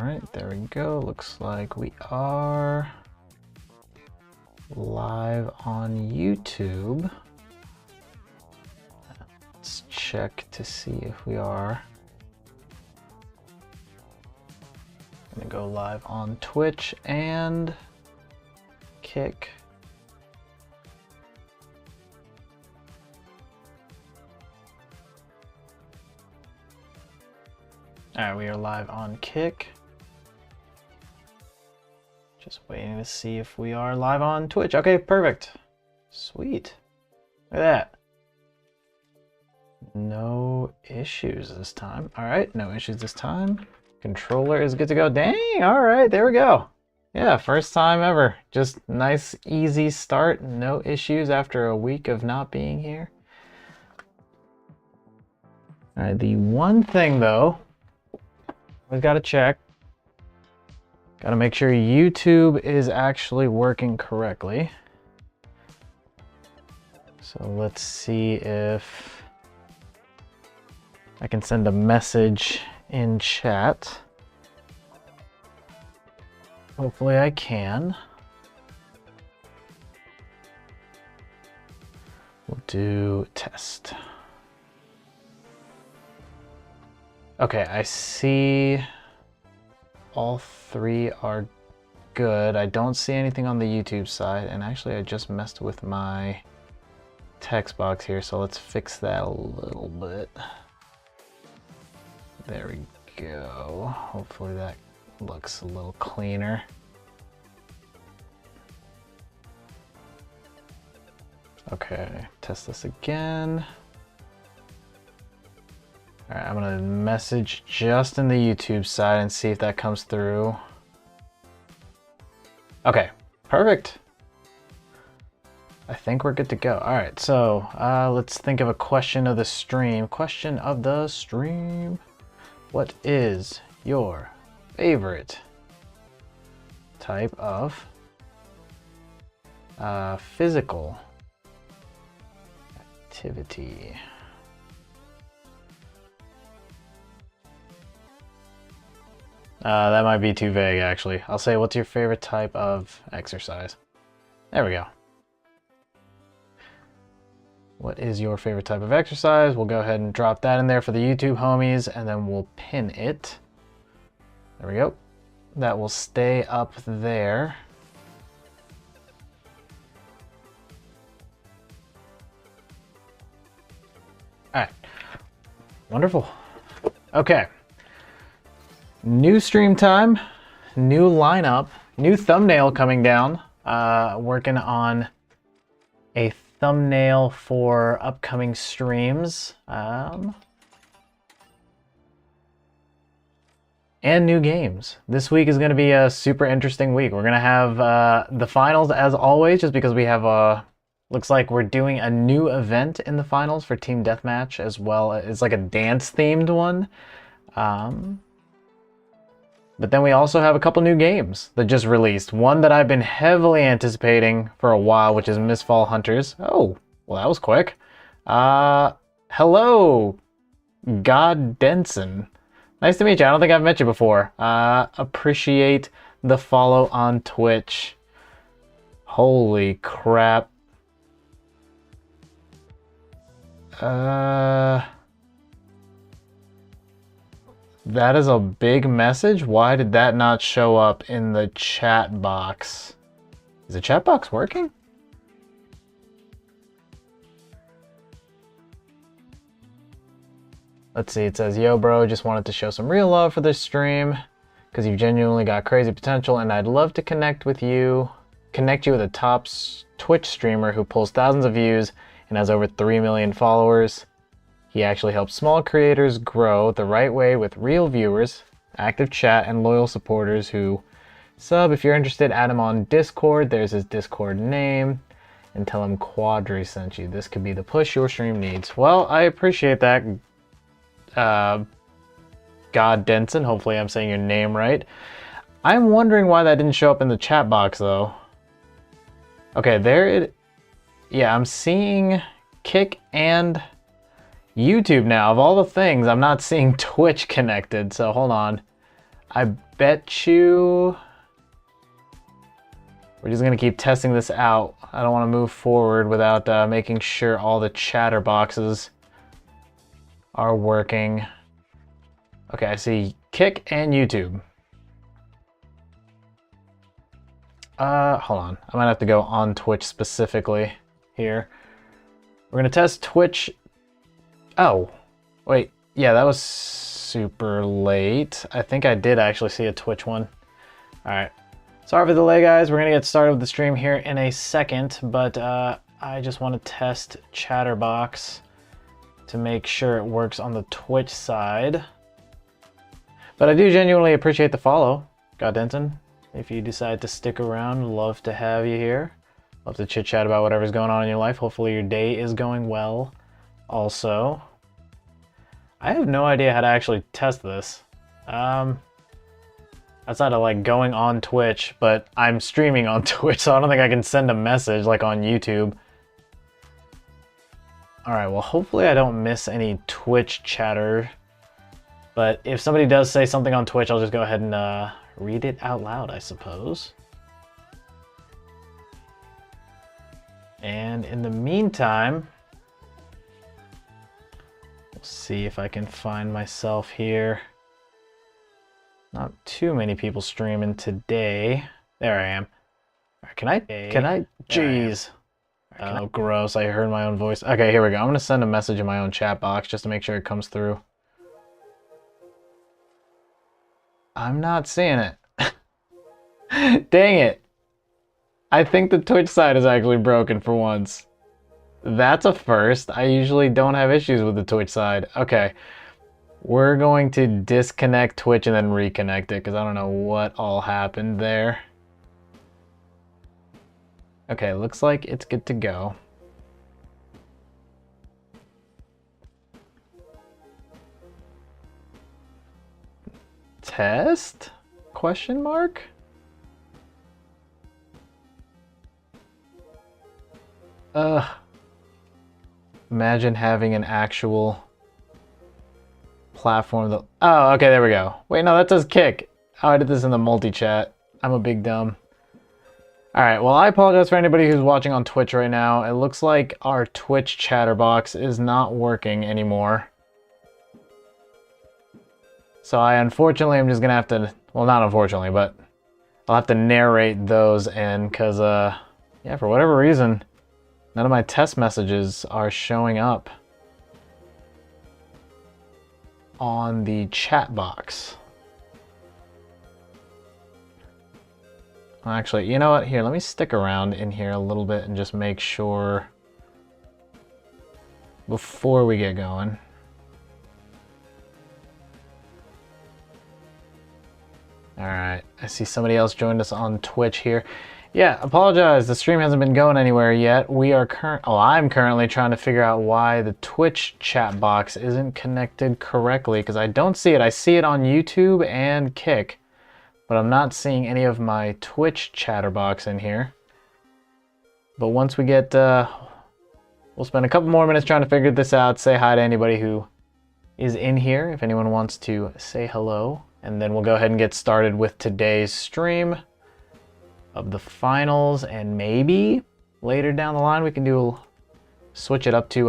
right, there we go. Looks like we are live on YouTube. Let's check to see if we are. I'm gonna go live on Twitch and Kick. All right, we are live on Kick. Just waiting to see if we are live on Twitch. Okay, perfect. Sweet. Look at that. No issues this time. All right, no issues this time. Controller is good to go. Dang, all right, there we go. Yeah, first time ever. Just nice, easy start. No issues after a week of not being here. All right, the one thing though, we've got to check. Got to make sure YouTube is actually working correctly. So let's see if I can send a message in chat. Hopefully I can. We'll do test. Okay, I see all three are good. I don't see anything on the YouTube side, and actually I just messed with my text box here, so let's fix that a little bit. There we go. Hopefully that looks a little cleaner. Okay, test this again. All right, I'm gonna message just in the YouTube side and see if that comes through. Okay, perfect. I think we're good to go. All right, so let's think of a question of the stream. Question of the stream. What is your favorite type of physical activity? That might be too vague, actually. I'll say, what's your favorite type of exercise? There we go. What is your favorite type of exercise? We'll go ahead and drop that in there for the YouTube homies, and then we'll pin it. There we go. That will stay up there. All right. Wonderful. Okay. New stream time, new lineup, new thumbnail coming down. Working on a thumbnail for upcoming streams. And new games. This week is going to be a super interesting week. We're going to have the finals as always, just because we have looks like we're doing a new event in the finals for Team Deathmatch as well. It's like a dance themed one. But then we also have a couple new games that just released. One that I've been heavily anticipating for a while, which is Mistfall Hunters. Oh, well, that was quick. Hello, God Denson. Nice to meet you. I don't think I've met you before. Appreciate the follow on Twitch. Holy crap. That is a big message. Why did that not show up in the chat box? Is the chat box working? Let's see, it says, yo bro, just wanted to show some real love for this stream because you've genuinely got crazy potential and I'd love to connect with you with a top Twitch streamer who pulls thousands of views and has over 3 million followers. He actually helps small creators grow the right way with real viewers, active chat, and loyal supporters who sub. If you're interested, add him on Discord. There's his Discord name. And tell him Quadri sent you. This could be the push your stream needs. Well, I appreciate that, God Denson. Hopefully I'm saying your name right. I'm wondering why that didn't show up in the chat box, though. Okay, there it... Yeah, I'm seeing Kick and YouTube now. Of all the things, I'm not seeing Twitch connected, so hold on. I bet you we're just gonna keep testing this out. I don't want to move forward without making sure all the chatter boxes are working. Okay, I see Kick and YouTube. Hold on. I might have to go on Twitch specifically here. We're gonna test Twitch. Oh, wait. Yeah, that was super late. I think I did actually see a Twitch one. All right. Sorry for the delay, guys. We're gonna get started with the stream here in a second, but I just want to test Chatterbox to make sure it works on the Twitch side. But I do genuinely appreciate the follow, God Denton. If you decide to stick around, love to have you here. Love to chit chat about whatever's going on in your life. Hopefully your day is going well also. I have no idea how to actually test this. Outside of like going on Twitch, but I'm streaming on Twitch, so I don't think I can send a message like on YouTube. All right, well, hopefully I don't miss any Twitch chatter. But if somebody does say something on Twitch, I'll just go ahead and read it out loud, I suppose. And in the meantime, we'll see if I can find myself here. Not too many people streaming today. There I am. Can I? Jeez. Oh, gross. I heard my own voice. Okay, here we go. I'm going to send a message in my own chat box just to make sure it comes through. I'm not seeing it. Dang it. I think the Twitch side is actually broken for once. That's a first. I usually don't have issues with the Twitch side. Okay. We're going to disconnect Twitch and then reconnect it because I don't know what all happened there. Okay, looks like it's good to go. Test? Question mark? Imagine having an actual platform that... Oh, okay, there we go. Wait, no, that says Kick. Oh, I did this in the multi-chat. I'm a big dumb. Alright, well, I apologize for anybody who's watching on Twitch right now. It looks like our Twitch chatterbox is not working anymore. So I unfortunately am just gonna have to... Well, not unfortunately, but I'll have to narrate those in because, yeah, for whatever reason, none of my test messages are showing up on the chat box. Actually, you know what? Here, let me stick around in here a little bit and just make sure before we get going. All right, I see somebody else joined us on Twitch here. Yeah, apologize, the stream hasn't been going anywhere yet. I'm currently trying to figure out why the Twitch chat box isn't connected correctly because I don't see it. I see it on YouTube and Kick, but I'm not seeing any of my Twitch chatterbox in here. But once we get, we'll spend a couple more minutes trying to figure this out, say hi to anybody who is in here, if anyone wants to say hello, and then we'll go ahead and get started with today's stream of the finals, and maybe later down the line we can switch it up to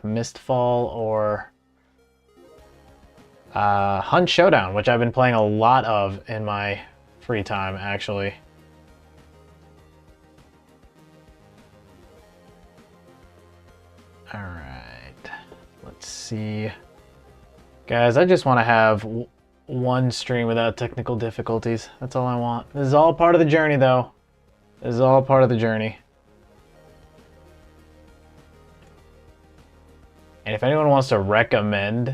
Mistfall or Hunt Showdown, which I've been playing a lot of in my free time, actually. All right, let's see. Guys, I just want to have one stream without technical difficulties. That's all I want. This is all part of the journey, though. This is all part of the journey. And if anyone wants to recommend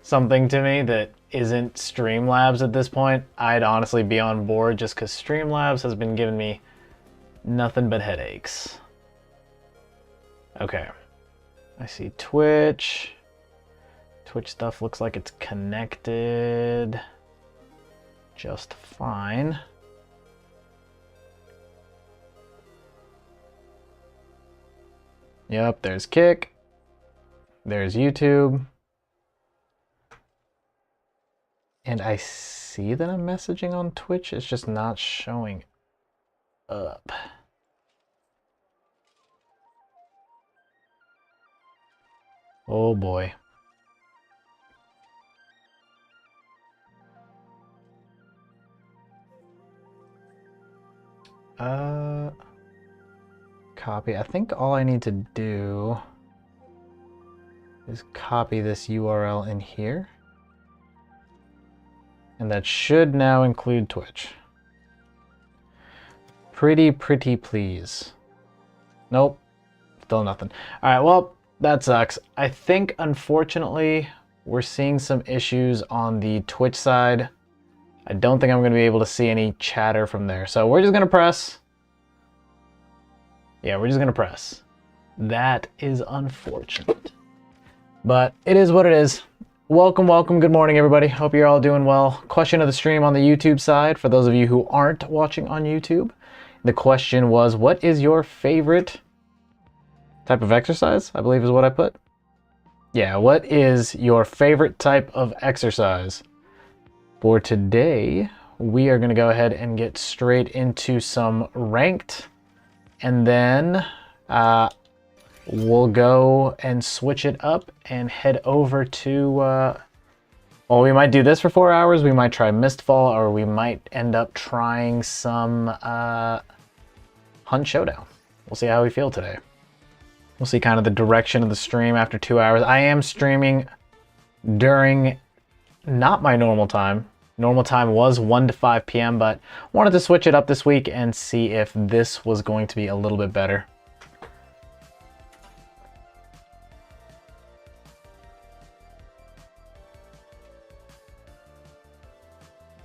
something to me that isn't Streamlabs at this point, I'd honestly be on board just because Streamlabs has been giving me nothing but headaches. Okay. I see Twitch. Twitch stuff looks like it's connected just fine. Yep, there's Kick. There's YouTube. And I see that I'm messaging on Twitch. It's just not showing up. Oh boy. Copy. I think all I need to do is copy this URL in here. And that should now include Twitch. Pretty please. Nope. Still nothing. Alright, well, that sucks. I think, unfortunately, we're seeing some issues on the Twitch side. I don't think I'm going to be able to see any chatter from there. So we're just going to press. Yeah, we're just going to press. That is unfortunate. But it is what it is. Welcome, good morning, everybody. Hope you're all doing well. Question of the stream on the YouTube side, for those of you who aren't watching on YouTube. The question was, what is your favorite type of exercise? I believe is what I put. Yeah, what is your favorite type of exercise? For today, we are going to go ahead and get straight into some ranked, and then we'll go and switch it up and head over to, well, we might do this for 4 hours, we might try Mistfall, or we might end up trying some Hunt Showdown. We'll see how we feel today. We'll see kind of the direction of the stream after 2 hours. I am streaming during not my normal time. Normal time was 1 to 5 p.m., but wanted to switch it up this week and see if this was going to be a little bit better.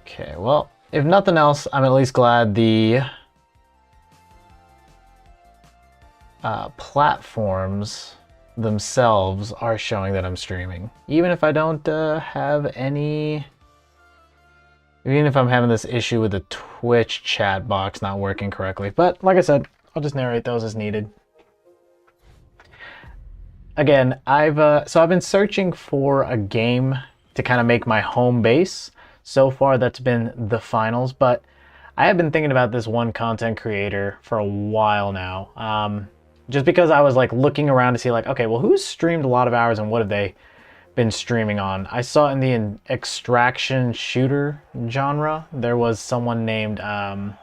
Okay, well, if nothing else, I'm at least glad the platforms themselves are showing that I'm streaming. Even if I don't have any... Even if I'm having this issue with the Twitch chat box not working correctly. But like I said, I'll just narrate those as needed. Again, I've been searching for a game to kind of make my home base. So far, that's been the finals, but I have been thinking about this one content creator for a while now. Just because I was like looking around to see like, okay, well, who's streamed a lot of hours and what have they been streaming on? I saw in the extraction shooter genre, there was someone named, oh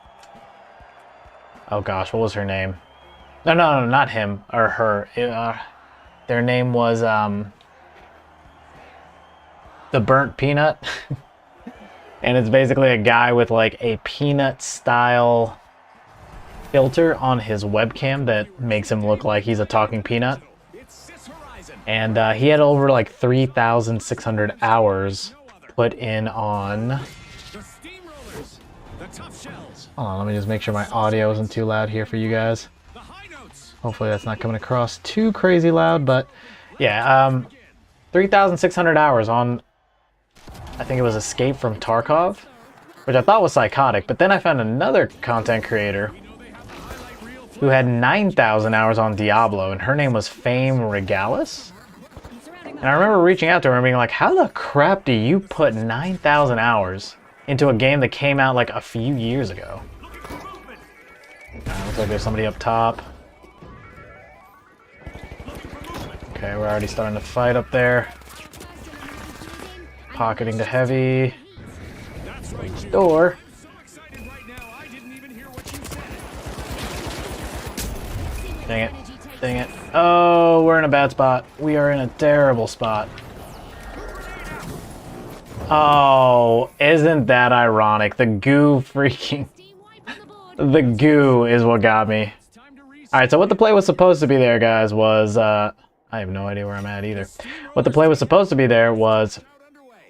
gosh, what was her name? No, not him or her. Their name was The Burnt Peanut. And it's basically a guy with like a peanut style filter on his webcam that makes him look like he's a talking peanut. And he had over like 3,600 hours put in on... Hold on, let me just make sure my audio isn't too loud here for you guys. Hopefully that's not coming across too crazy loud, but yeah, 3,600 hours on, I think it was Escape from Tarkov, which I thought was psychotic, but then I found another content creator who had 9,000 hours on Diablo, and her name was Fame Regalis. And I remember reaching out to her and being like, how the crap do you put 9,000 hours into a game that came out like a few years ago? Looks like there's somebody up top. Okay, we're already starting to fight up there. Pocketing to heavy. Door. Dang it. Dang it. Oh, we're in a bad spot. We are in a terrible spot. Oh, isn't that ironic? The goo freaking... The goo is what got me. Alright, so what the play was supposed to be there, guys, was... I have no idea where I'm at either. What the play was supposed to be there was...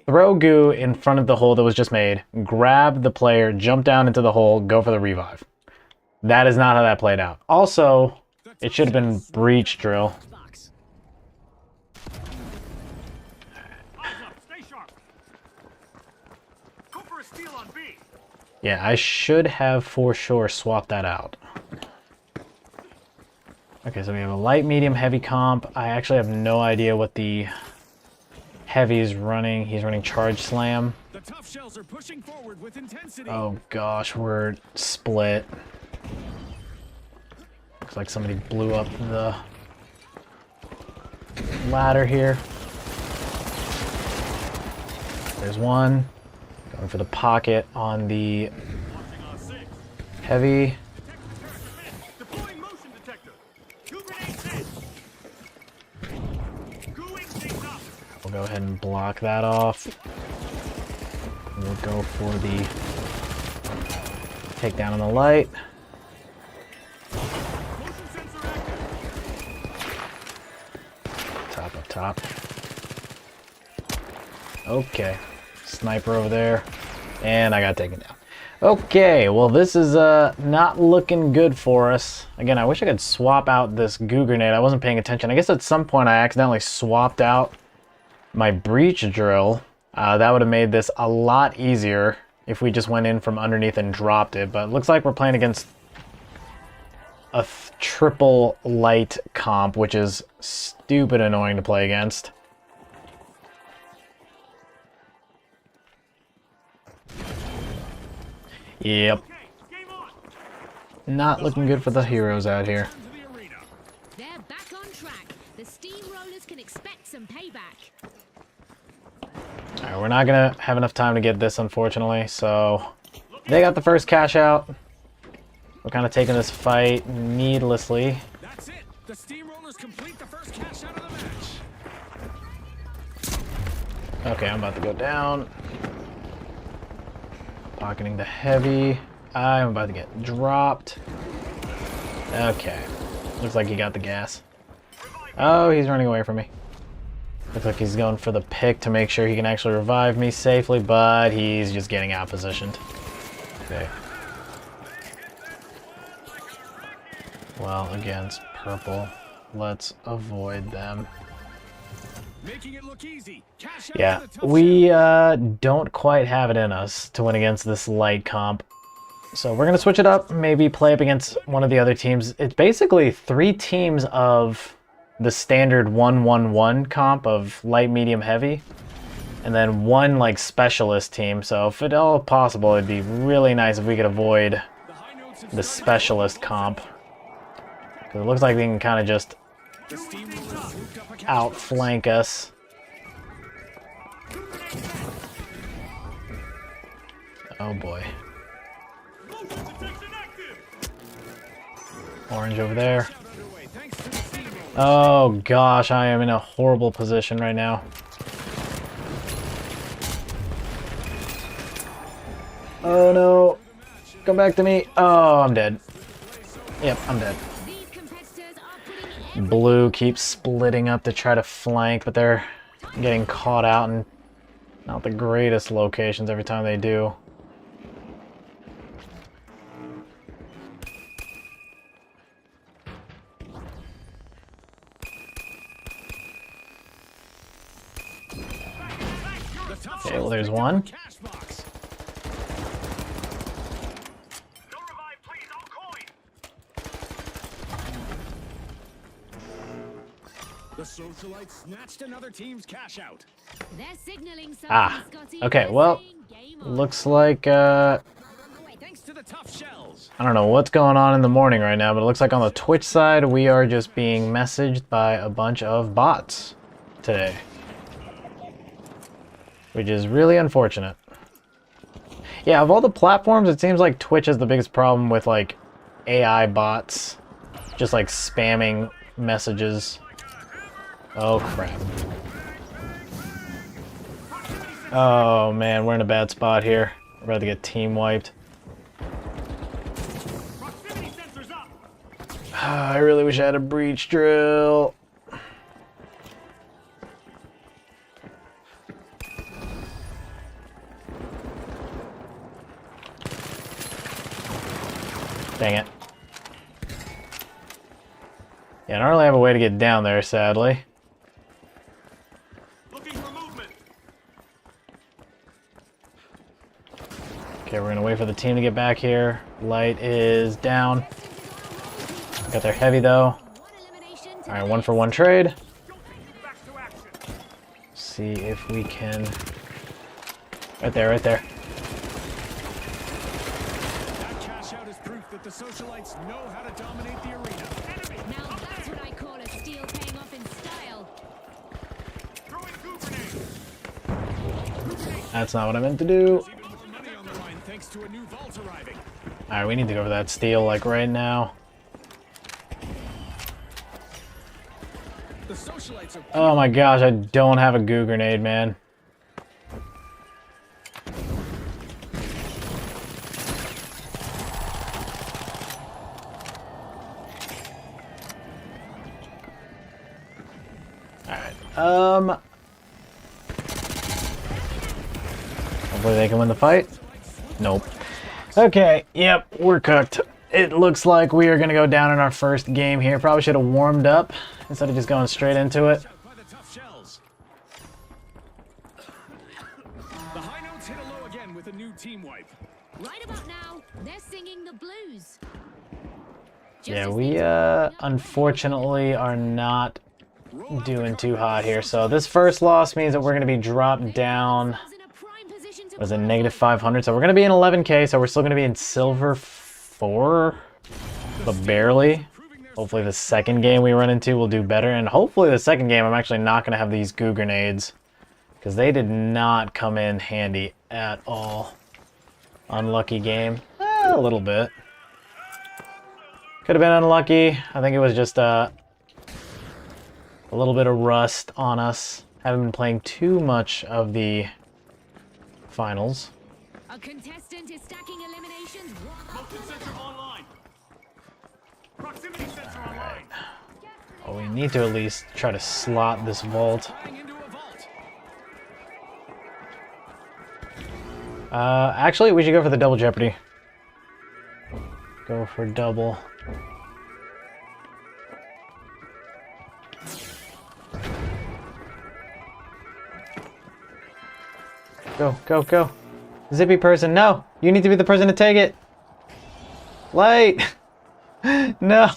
Throw goo in front of the hole that was just made, grab the player, jump down into the hole, go for the revive. That is not how that played out. Also, it should have been breach drill. Yeah, I should have for sure swapped that out. Okay, so we have a light, medium, heavy comp. I actually have no idea what the heavy is running. He's running charge slam. tough shells are pushing forward with intensity. Oh gosh, we're split. Looks like somebody blew up the ladder here. There's one. Going for the pocket on the heavy. Deploying motion detector. 2 grenades hit. Goo instincts up. We'll go ahead and block that off. We'll go for the takedown on the light. Motion sensor active. Top up top. Okay. Sniper over there. And I got taken down. Okay, well this is not looking good for us. Again, I wish I could swap out this goo grenade. I wasn't paying attention. I guess at some point I accidentally swapped out my breach drill. That would have made this a lot easier if we just went in from underneath and dropped it. But it looks like we're playing against a triple light comp, which is stupid annoying to play against. Yep. Not looking good for the heroes out here. They're back on track. The steamrollers can expect some payback. Alright, we're not gonna have enough time to get this, unfortunately, so they got the first cash out. We're kind of taking this fight needlessly. That's it. The steamrollers complete the first cash out of the match. Okay, I'm about to go down. Pocketing the heavy. I'm about to get dropped. Okay. Looks like he got the gas. Oh, he's running away from me. Looks like he's going for the pick to make sure he can actually revive me safely, but he's just getting out positioned. Okay. Well, against purple, let's avoid them. Making it look easy. Cash out Yeah, to the tough we shell. don't quite have it in us to win against this light comp. So we're going to switch it up, maybe play up against one of the other teams. It's basically 3 teams of the standard 1-1-1 comp of light, medium, heavy. And then 1 like specialist team. So if at all possible, it'd be really nice if we could avoid The high notes have the started. specialist comp. Because it looks like they can kind of just The steamrollers looped up a cash outflank us. Oh boy. Motion detection active. Orange over there. Cash out underway thanks to the steamrollers. Oh gosh, I am in a horrible position right now. Oh no. Come back to me. Oh, I'm dead. Yep, I'm dead. These competitors are putting in Blue keeps splitting up to try to flank, but they're getting caught out in not the greatest locations every time they do. The tough Okay, well, shells there's picked up one. a cash box. No revive, please. I'll coin. The socialites snatched another team's cash out. They're signaling something, Ah, Scotty. okay, They're well, saying game on. looks like, Thanks to the tough shells. I don't know what's going on in the morning right now, but it looks like on the Twitch side, we are just being messaged by a bunch of bots today. Which is really unfortunate. Yeah, of all the platforms, it seems like Twitch has the biggest problem with, like, AI bots. Just, like, spamming messages. Oh, crap. Oh, man, we're in a bad spot here. We're about to get team wiped. Proximity sensors up. I really wish I had a breach drill. Dang it. Yeah, I don't really have a way to get down there, sadly. Looking for movement. Okay, we're gonna wait for the team to get back here. Light is down. Got their heavy though. One elimination to Alright, the 1 for 1 trade. Back to action. See if we can... Right there, right there. That cash out is proof that the socialites know how to dominate the arena. Enemy! Now that's what I call a steal paying off in style. Throwing goo grenade! That's not what I meant to do. Even more money on the line thanks to a new vault arriving. Alright, we need to go for that steal, like, right now. The socialites are Oh my gosh, I don't have a goo grenade, man. Alright, hopefully they can win the fight. Nope. Okay, yep, we're cooked. It looks like we are gonna go down in our first game here. Probably should have warmed up instead of just going straight into it. by the tough shells. The high notes hit a low again with a new team wipe. Right about now, they're singing the blues. Just Yeah, as we these were up, unfortunately are not doing too hot here. So this first loss means that we're gonna be dropped down. themselves in a prime position to Was it qualify. negative 500? So we're gonna be in 11K. So we're still gonna be in silver 4, but barely. Hopefully the second game we run into will do better, and hopefully the second game I'm actually not gonna have these goo grenades, because they did not come in handy at all. Unlucky game, a little bit. Could have been unlucky. I think it was just a little bit of rust on us. Haven't been playing too much of the finals. A contestant is stacking eliminations. Motion sensor online. Proximity sensor online. Well, we need to at least try to slot this vault. Tying into a vault. Actually, we should go for the double jeopardy. Go for double. Go, go, go. Zippy person, no! You need to be the person to take it! Light! No!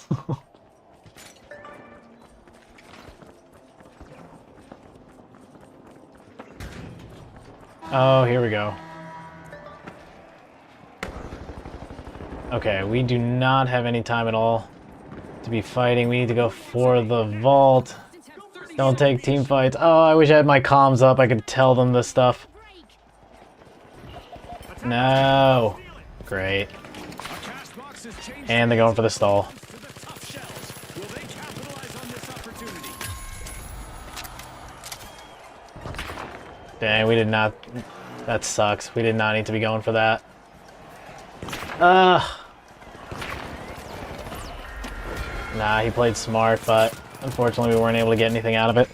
Oh, here we go. Okay, we do not have any time at all to be fighting. We need to go for the vault. Don't take team fights. Oh, I wish I had my comms up. I could tell them this stuff. Break. No. Great. A cash box has changed And they're going for the stall. to the tough shells. Will they capitalize on this opportunity? Dang, we did not... That sucks. We did not need to be going for that. Nah, he played smart, but unfortunately we weren't able to get anything out of it.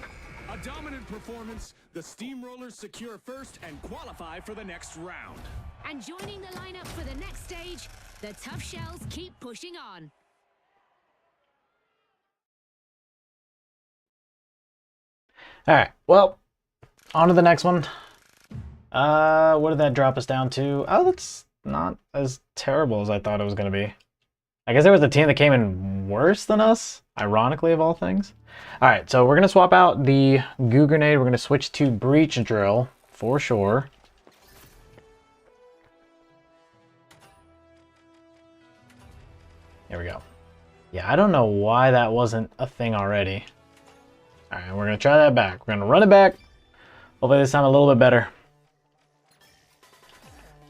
A dominant performance. The Steamrollers secure first and qualify for the next round. And joining the lineup for the next stage, the Tough Shells keep pushing on. Alright, well, on to the next one. What did that drop us down to? Oh, that's not as terrible as I thought it was going to be. I guess there was a team that came in worse than us, ironically of all things. Alright, so we're going to swap out the goo grenade. We're going to switch to breach drill, for sure. There we go. Yeah, I don't know why that wasn't a thing already. Alright, we're going to try that back. We're going to run it back. Hopefully this time a little bit better.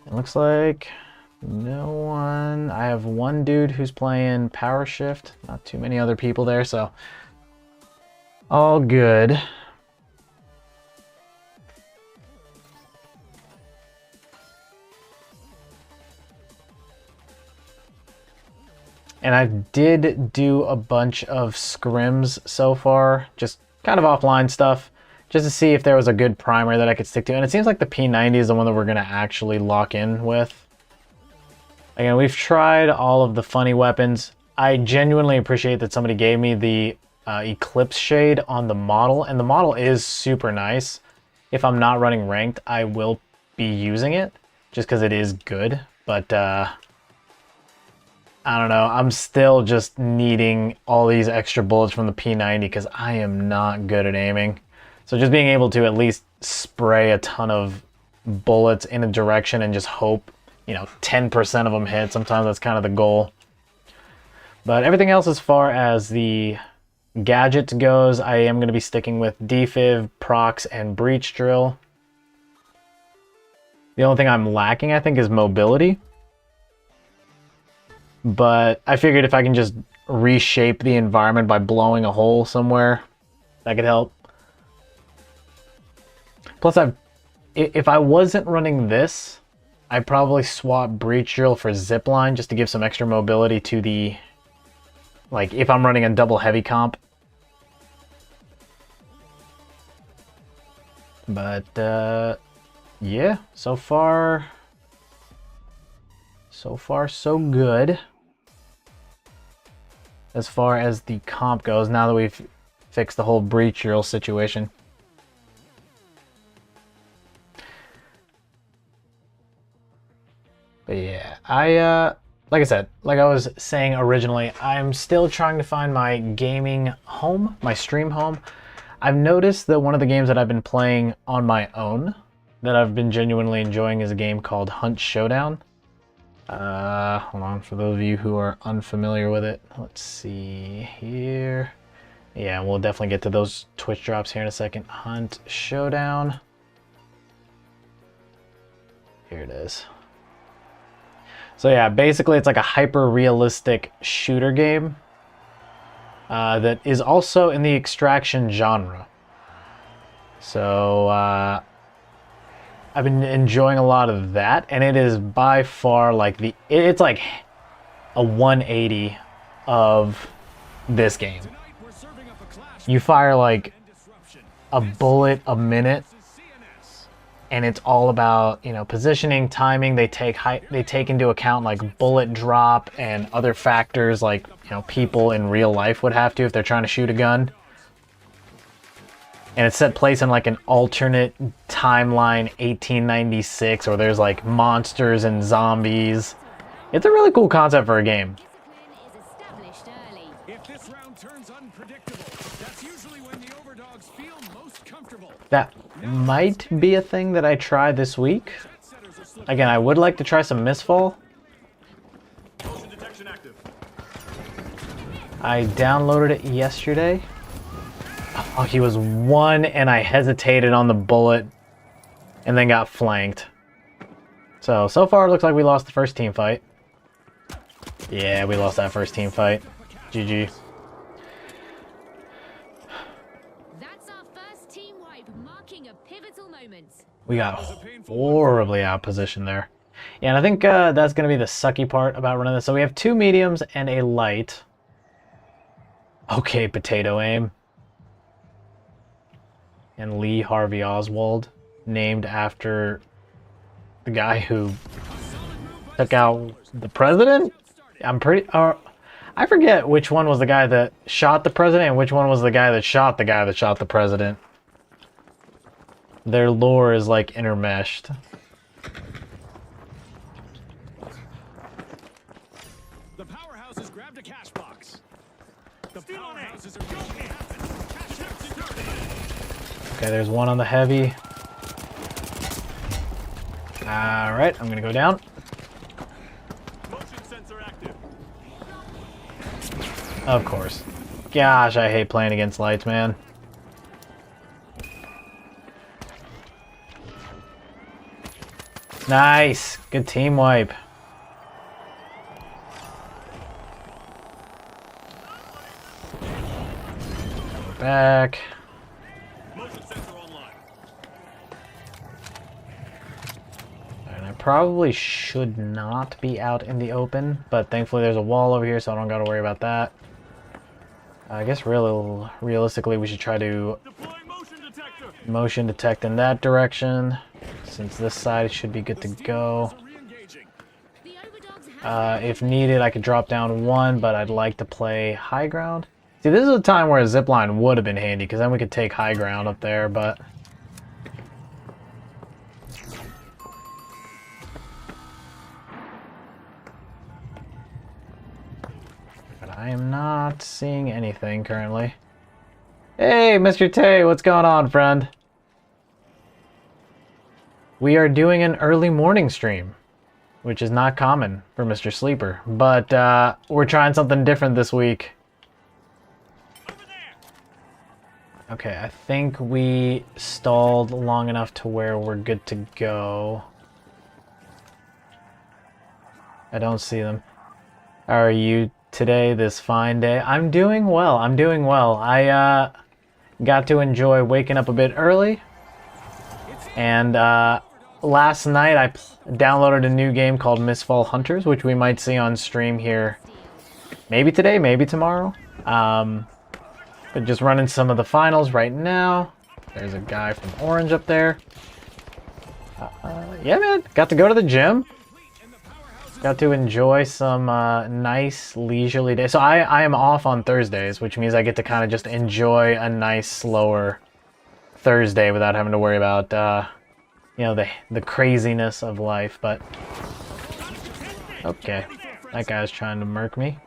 It looks like no one. I have one dude who's playing Power Shift. Not too many other people there, so all good. And I did do a bunch of scrims so far, just kind of offline stuff, just to see if there was a good primer that I could stick to. And it seems like the P90 is the one that we're going to actually lock in with. Again, we've tried all of the funny weapons. I genuinely appreciate that somebody gave me the Eclipse Shade on the model, and the model is super nice. If I'm not running ranked, I will be using it, just because it is good. But, I don't know, I'm still just needing all these extra bullets from the P90 because I am not good at aiming. So just being able to at least spray a ton of bullets in a direction and just hope, you know, 10% of them hit. Sometimes that's kind of the goal. But everything else as far as the gadgets goes, I am going to be sticking with defib, procs, and breach drill. The only thing I'm lacking, I think, is mobility. But I figured if I can just reshape the environment by blowing a hole somewhere, that could help. Plus, if I wasn't running this, I'd probably swap breach drill for zipline just to give some extra mobility to the, like, if I'm running a double heavy comp. But yeah, so far so good as far as the comp goes, now that we've fixed the whole breach drill situation. But yeah, like I said, like I was saying originally, I'm still trying to find my gaming home, my stream home. I've noticed that one of the games that I've been playing on my own that I've been genuinely enjoying is a game called Hunt Showdown. Hold on, for those of you who are unfamiliar with it, let's see here. Yeah, we'll definitely get to those Twitch drops here in a second. Hunt Showdown. Here it is. So yeah, basically it's like a hyper-realistic shooter game that is also in the extraction genre. So I've been enjoying a lot of that, and it is by far like it's like a 180 of this game. You fire like a bullet a minute, and it's all about, you know, positioning, timing. They take into account like bullet drop and other factors like, you know, people in real life would have to if they're trying to shoot a gun. And it's set place in like an alternate timeline, 1896, or there's like monsters and zombies. It's a really cool concept for a game. Discipline is established early. If this round turns unpredictable, that's usually when the overdogs feel most comfortable. That might be a thing that I try this week. Again, I would like to try some Mistfall. Motion detection active. I downloaded it yesterday. Oh, he was one, and I hesitated on the bullet, and then got flanked. So far it looks like we lost the first team fight. Yeah, we lost that first team fight. GG. That's our first team wipe, marking a pivotal moment. We got horribly outpositioned there. Yeah, and I think that's going to be the sucky part about running this. So we have 2 mediums and a light. Okay, potato aim. And Lee Harvey Oswald, named after the guy who took out the president? I'm pretty... I forget which one was the guy that shot the president and which one was the guy that shot the president. Their lore is like intermeshed. The powerhouses grabbed a cash box. The powerhouses are going to happen. Cash out secured. Okay, there's one on the heavy. Alright, I'm gonna go down. Motion sensor active. Of course. Gosh, I hate playing against lights, man. Nice! Good team wipe. Back. Motion sensor online. And I probably should not be out in the open, but thankfully there's a wall over here, so I don't gotta worry about that. I guess realistically we should try to Deploying motion detector. motion detect in that direction, since this side should be good to go. Re-engaging. The overdogs have If needed, I could drop down one, but I'd like to play high ground. See, this is a time where a zipline would have been handy, because then we could take high ground up there, but... But I am not seeing anything currently. Hey, Mr. Tay, what's going on, friend? we are doing an early morning stream, which is not common for Mr. Sleeper. But we're trying something different this week. Okay, I think we stalled long enough to where we're good to go. I don't see them. How are you today, this fine day? I'm doing well. I'm doing well. I got to enjoy waking up a bit early. And last night I downloaded a new game called Mistfall Hunters, which we might see on stream here. Maybe today, maybe tomorrow. But just running some of the finals right now. There's a guy from Orange up there. Yeah, man. Got to go to the gym. Got to enjoy some nice leisurely day. So I am off on Thursdays, which means I get to kind of just enjoy a nice, slower Thursday without having to worry about, you know, the craziness of life. But, okay. That guy's trying to murk me.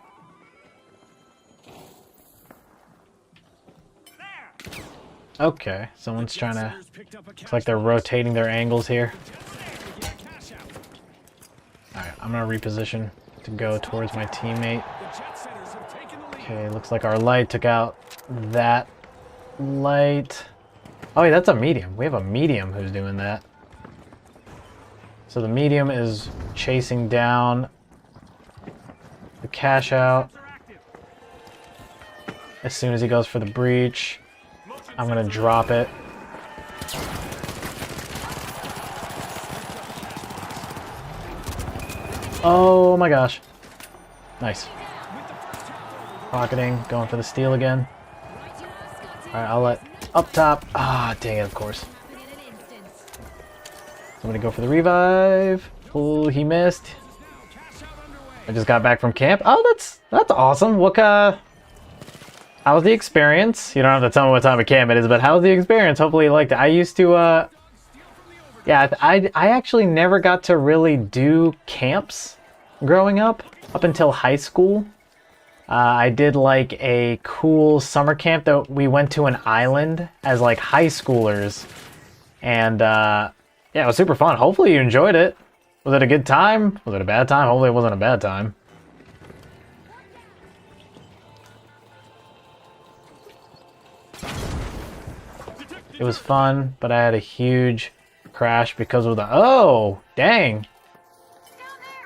Okay, someone's trying to... Looks like they're rotating their angles here. Alright, I'm gonna reposition to go towards my teammate. Okay, looks like our light took out that light. Oh, wait, that's a medium. We have a medium who's doing that. So the medium is chasing down the cash out. As soon as he goes for the breach, I'm gonna drop it. Oh my gosh. Nice. Pocketing, going for the steal again. Alright, I'll let up top. Ah, dang it, of course. Somebody go for the revive. Oh, he missed. I just got back from camp. Oh, that's awesome. What how was the experience? You don't have to tell me what time of camp it is, but how was the experience? Hopefully you liked it. I used to yeah, I actually never got to really do camps growing up until high school. I did like a cool summer camp that we went to an island as like high schoolers. And yeah, it was super fun. Hopefully you enjoyed it. Was it a good time? Was it a bad time? Hopefully it wasn't a bad time. It was fun, but I had a huge crash because of the... Oh, dang.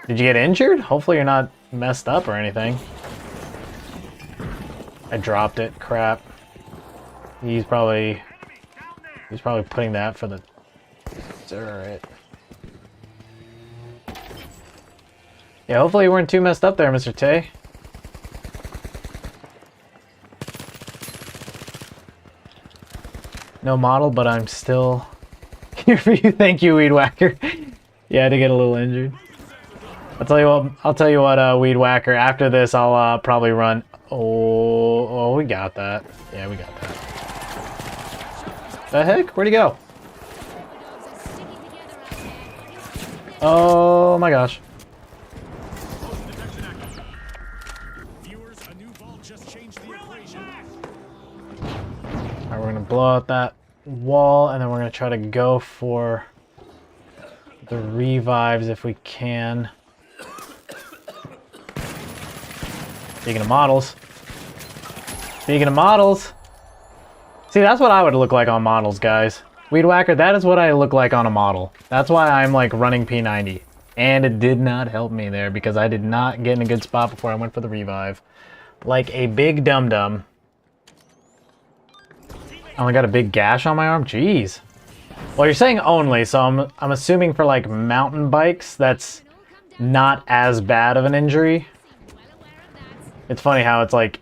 Did you get injured? Hopefully you're not messed up or anything. I dropped it. Crap. He's probably putting that for the turret. Yeah, hopefully you weren't too messed up there, Mr. Tay. No model, but I'm still here for you. Thank you, Weed Whacker. Yeah, I had to get a little injured. I'll tell you what, Weed Whacker. After this, I'll probably run. Oh, we got that. Yeah, we got that. The heck? Where'd he go? Oh my gosh. Alright, we're gonna blow out that wall, and then we're gonna try to go for the revives if we can. Speaking of models. Speaking of models. See, that's what I would look like on models, guys. Weed Whacker, that is what I look like on a model. That's why I'm like running P90. And it did not help me there because I did not get in a good spot before I went for the revive. Like a big dum-dum. I only got a big gash on my arm? Jeez. Well, you're saying only, so I'm assuming for like mountain bikes, that's not as bad of an injury. It's funny how it's like,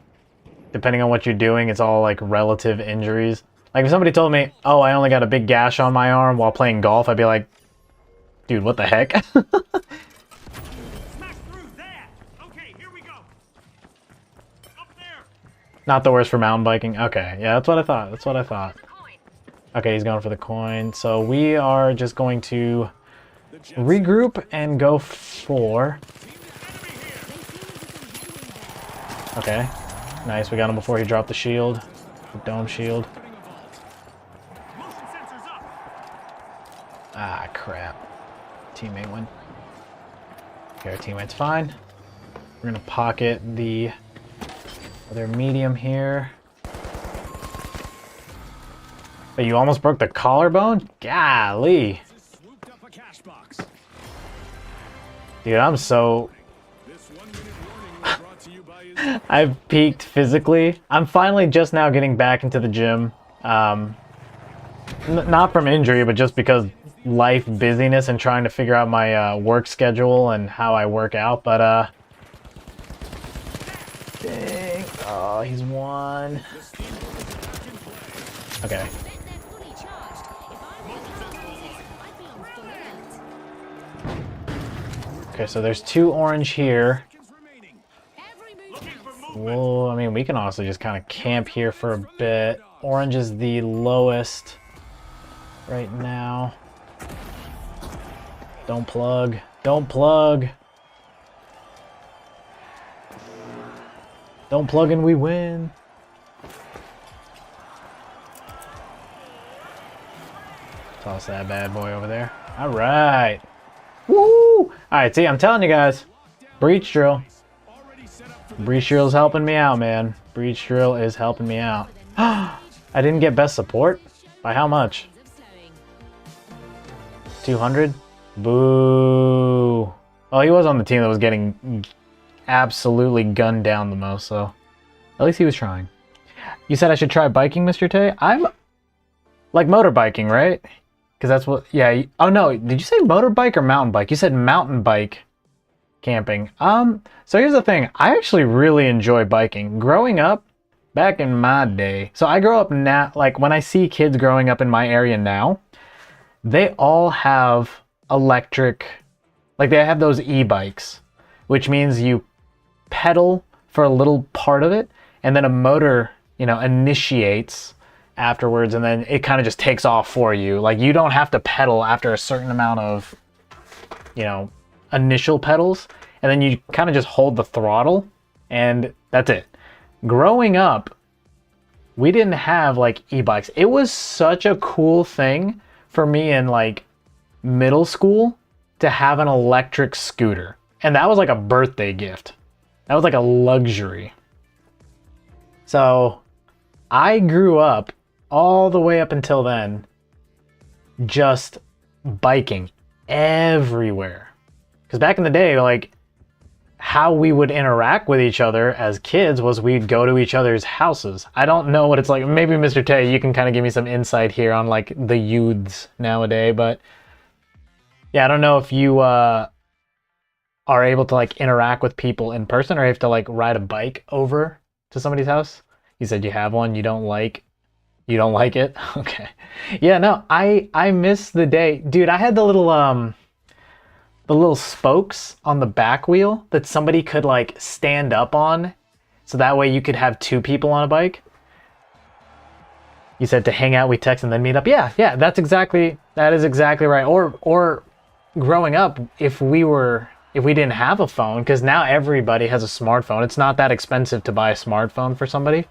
depending on what you're doing, it's all like relative injuries. Like if somebody told me, oh, I only got a big gash on my arm while playing golf, I'd be like, dude, what the heck? Not the worst for mountain biking. Okay, yeah, that's what I thought. That's what I thought. Okay, he's going for the coin. So we are just going to regroup and go for... Okay, nice. We got him before he dropped the shield. The dome shield. Ah, crap. teammate win. Okay, our teammate's fine. We're gonna pocket the other medium here. But you almost broke the collarbone? Golly. Swooped up a cash box. Dude, I'm so... This 1 minute warning was brought to you by his I've peaked physically. I'm finally just now getting back into the gym. Not from injury, but just because life busyness and trying to figure out my work schedule and how I work out. But, dang. Oh, he's one. Okay. Bet they're fully charged. If I were the Powerhouses, I'd be on full alert. Okay, so there's 2 orange here. seconds remaining. Every move counts. Well, I mean, we can also just kind of camp here for a bit. Orange is the lowest right now. Don't plug. Don't plug. Don't plug and we win. Toss that bad boy over there. All right. Woo! All right, see, I'm telling you guys. Breach drill. Already set up for Breach drill is helping me out, man. Breach drill is helping me out. I didn't get best support? By how much? Of slowing. 200? Boo. Oh, he was on the team that was getting absolutely gunned down the most, so at least he was trying. You said I should try biking, Mr. Tay? I'm like motorbiking, right? Because that's what, yeah. Oh no, did you say motorbike or mountain bike? You said mountain bike camping. So here's the thing. I actually really enjoy biking. Growing up, back in my day, so I grow up now, like when I see kids growing up in my area now, they all have electric, like they have those e-bikes, which means you pedal for a little part of it and then a motor, you know, initiates afterwards and then it kind of just takes off for you. Like you don't have to pedal after a certain amount of, you know, initial pedals, and then you kind of just hold the throttle and that's it. Growing up, we didn't have like e-bikes. It was such a cool thing for me in like middle school to have an electric scooter. And that was like a birthday gift. That was like a luxury. So I grew up all the way up until then just biking everywhere. Because back in the day, like how we would interact with each other as kids was we'd go to each other's houses. I don't know what it's like. Maybe Mr. Tay, you can kind of give me some insight here on like the youths nowadays, but yeah, I don't know if you are able to like interact with people in person or you have to like ride a bike over to somebody's house. You said you have one, you don't like it? Okay. Yeah, no, I miss the day. Dude, I had the little spokes on the back wheel that somebody could like stand up on. So that way you could have 2 people on a bike. You said to hang out, we text and then meet up. Yeah, that is exactly right. Or growing up, if we didn't have a phone, because now everybody has a smartphone. It's not that expensive to buy a smartphone for somebody.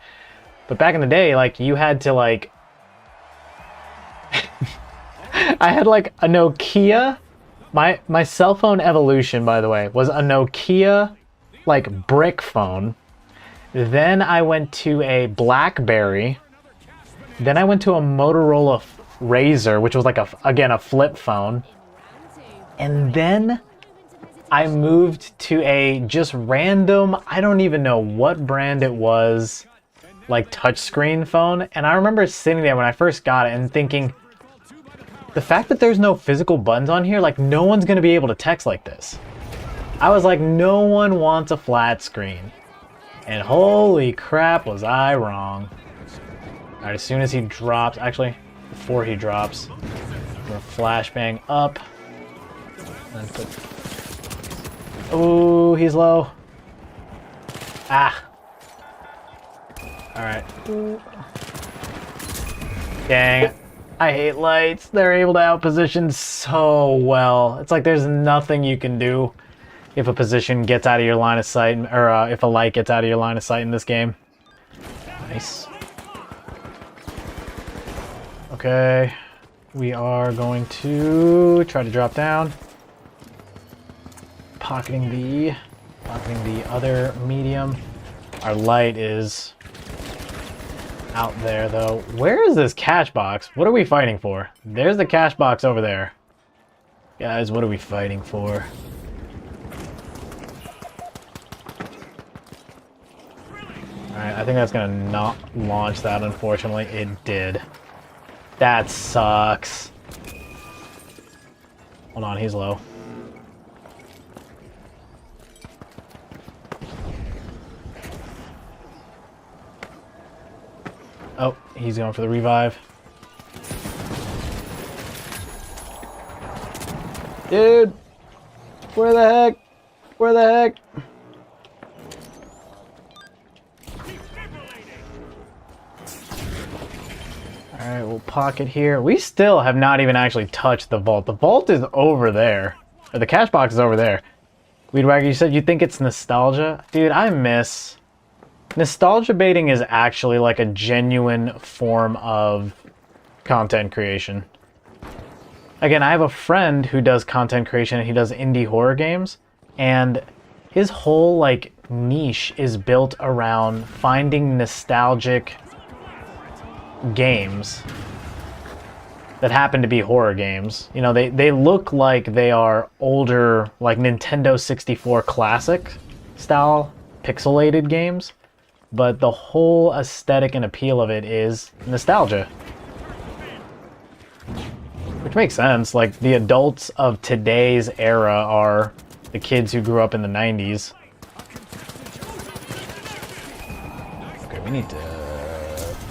But back in the day, like you had to like, I had like a Nokia. My cell phone evolution, by the way, was a Nokia like brick phone. Then I went to a BlackBerry. Then I went to a Motorola Razr, which was like a flip phone. And then I moved to a just random, I don't even know what brand it was, like touchscreen phone. And I remember sitting there when I first got it and thinking, the fact that there's no physical buttons on here, like no one's gonna be able to text like this. I was like, no one wants a flat screen. And holy crap, was I wrong. All right, as soon as he drops, actually, before he drops, I'm gonna flashbang up. And put... Oh, he's low. Ah. All right. Dang it. I hate lights. They're able to outposition so well. It's like there's nothing you can do if a position gets out of your line of sight, or if a light gets out of your line of sight in this game. Nice. Okay. We are going to try to drop down. pocketing the other medium. Our light is out there though. Where is this cash box? What are we fighting for? There's the cash box over there. Guys, what are we fighting for? Alright, I think that's gonna not launch that, unfortunately. It did. That sucks. Hold on, he's low. Oh, he's going for the revive. Dude! Where the heck? Where the heck? Alright, we'll pocket here. We still have not even actually touched the vault. The vault is over there. Or the cash box is over there. Weedwagger, you said you think it's nostalgia? Dude, I miss... Nostalgia baiting is actually like a genuine form of content creation. Again, I have a friend who does content creation and he does indie horror games, and his whole like niche is built around finding nostalgic games that happen to be horror games. You know, they look like they are older, like Nintendo 64 classic style pixelated games, but the whole aesthetic and appeal of it is nostalgia. Which makes sense. Like, the adults of today's era are the kids who grew up in the 90s. Okay, we need to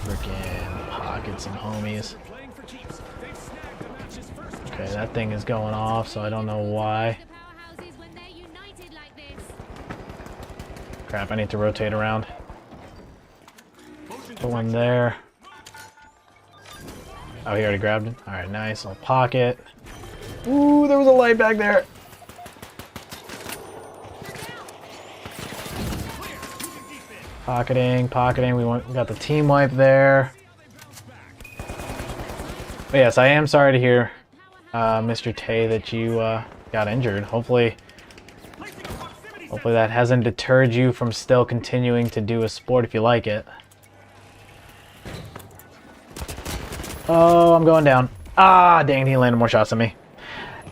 freaking pocket some homies. Okay, that thing is going off, so I don't know why. Crap, I need to rotate around. Put one there. Oh, he already grabbed it? Alright, nice. I'll pocket. Ooh, there was a light back there. Pocketing, pocketing. We got the team wipe there. But yes, I am sorry to hear, Mr. Tay, that you got injured. Hopefully that hasn't deterred you from still continuing to do a sport if you like it. Oh, I'm going down. Ah, dang, he landed more shots than me.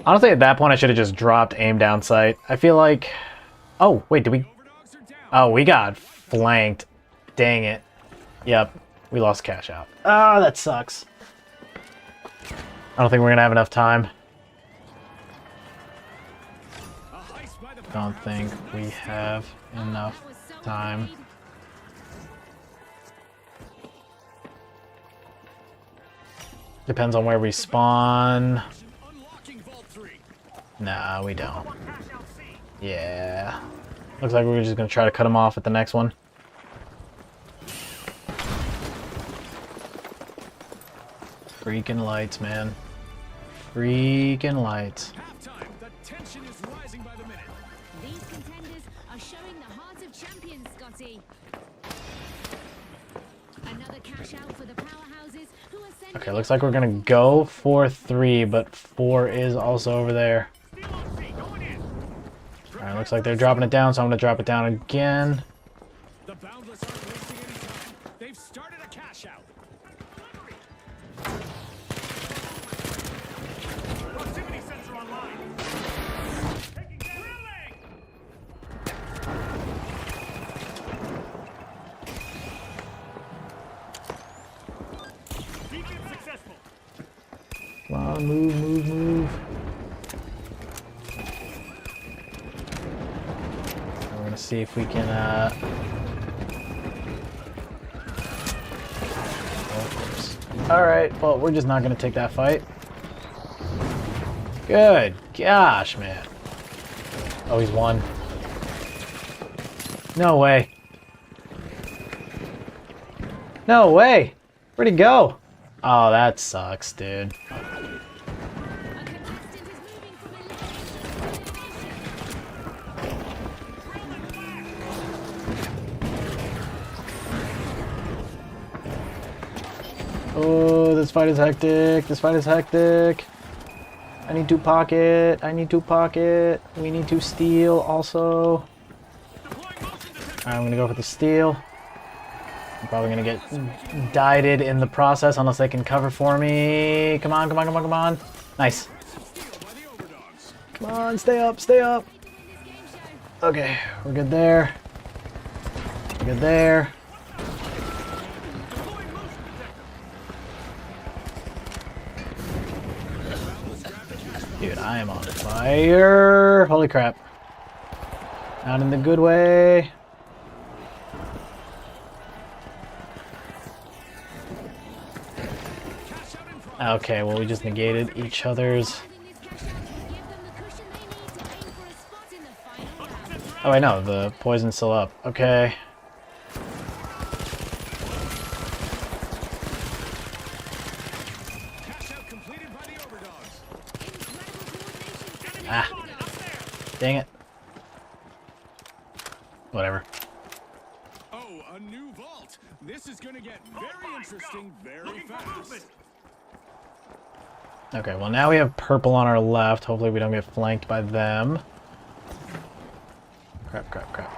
Honestly, at that point, I should have just dropped aim down sight. I feel like... Oh, wait, did we... Oh, we got flanked. Dang it. Yep, we lost cash out. Ah, that sucks. I don't think we're going to have enough time. Don't think we have enough time. Depends on where we spawn. Nah, we don't. Yeah. Looks like we're just gonna try to cut him off at the next one. Freaking lights, man. Freaking lights. These contenders are showing the heart of champions, Scotty. Another cash out for the powerhouses who are sending... Okay, looks like we're gonna go for 3, but 4 is also over there. Alright, looks like they're dropping it down, so I'm gonna drop it down again. The Boundless aren't wasting any time. They've started a cash out. Proximity sensor online. Taking drilling. Beacon successful. Come on, move, move, move. We're gonna see if we can, Alright, well, we're just not gonna take that fight. Good gosh, man. Oh, he's won. No way. No way! Where'd he go? Oh, that sucks, dude. A contestant is moving from Oh, this fight is hectic. This fight is hectic. I need to pocket. I need to pocket. We need to steal also. Alright, I'm gonna go for the steal. I'm probably gonna get dieted in the process unless they can cover for me. Come on, come on, come on, come on. Nice. Come on, stay up, stay up. Okay, we're good there. We're good there. Dude, I am on fire. Holy crap. Not in the good way. Okay, well, we just negated each other's. Oh, I know, the poison's still up. Okay. Ah. Dang it. Whatever. Oh, a new vault. This is going to get very interesting very fast. Okay, well now we have purple on our left. Hopefully we don't get flanked by them. Crap, crap, crap.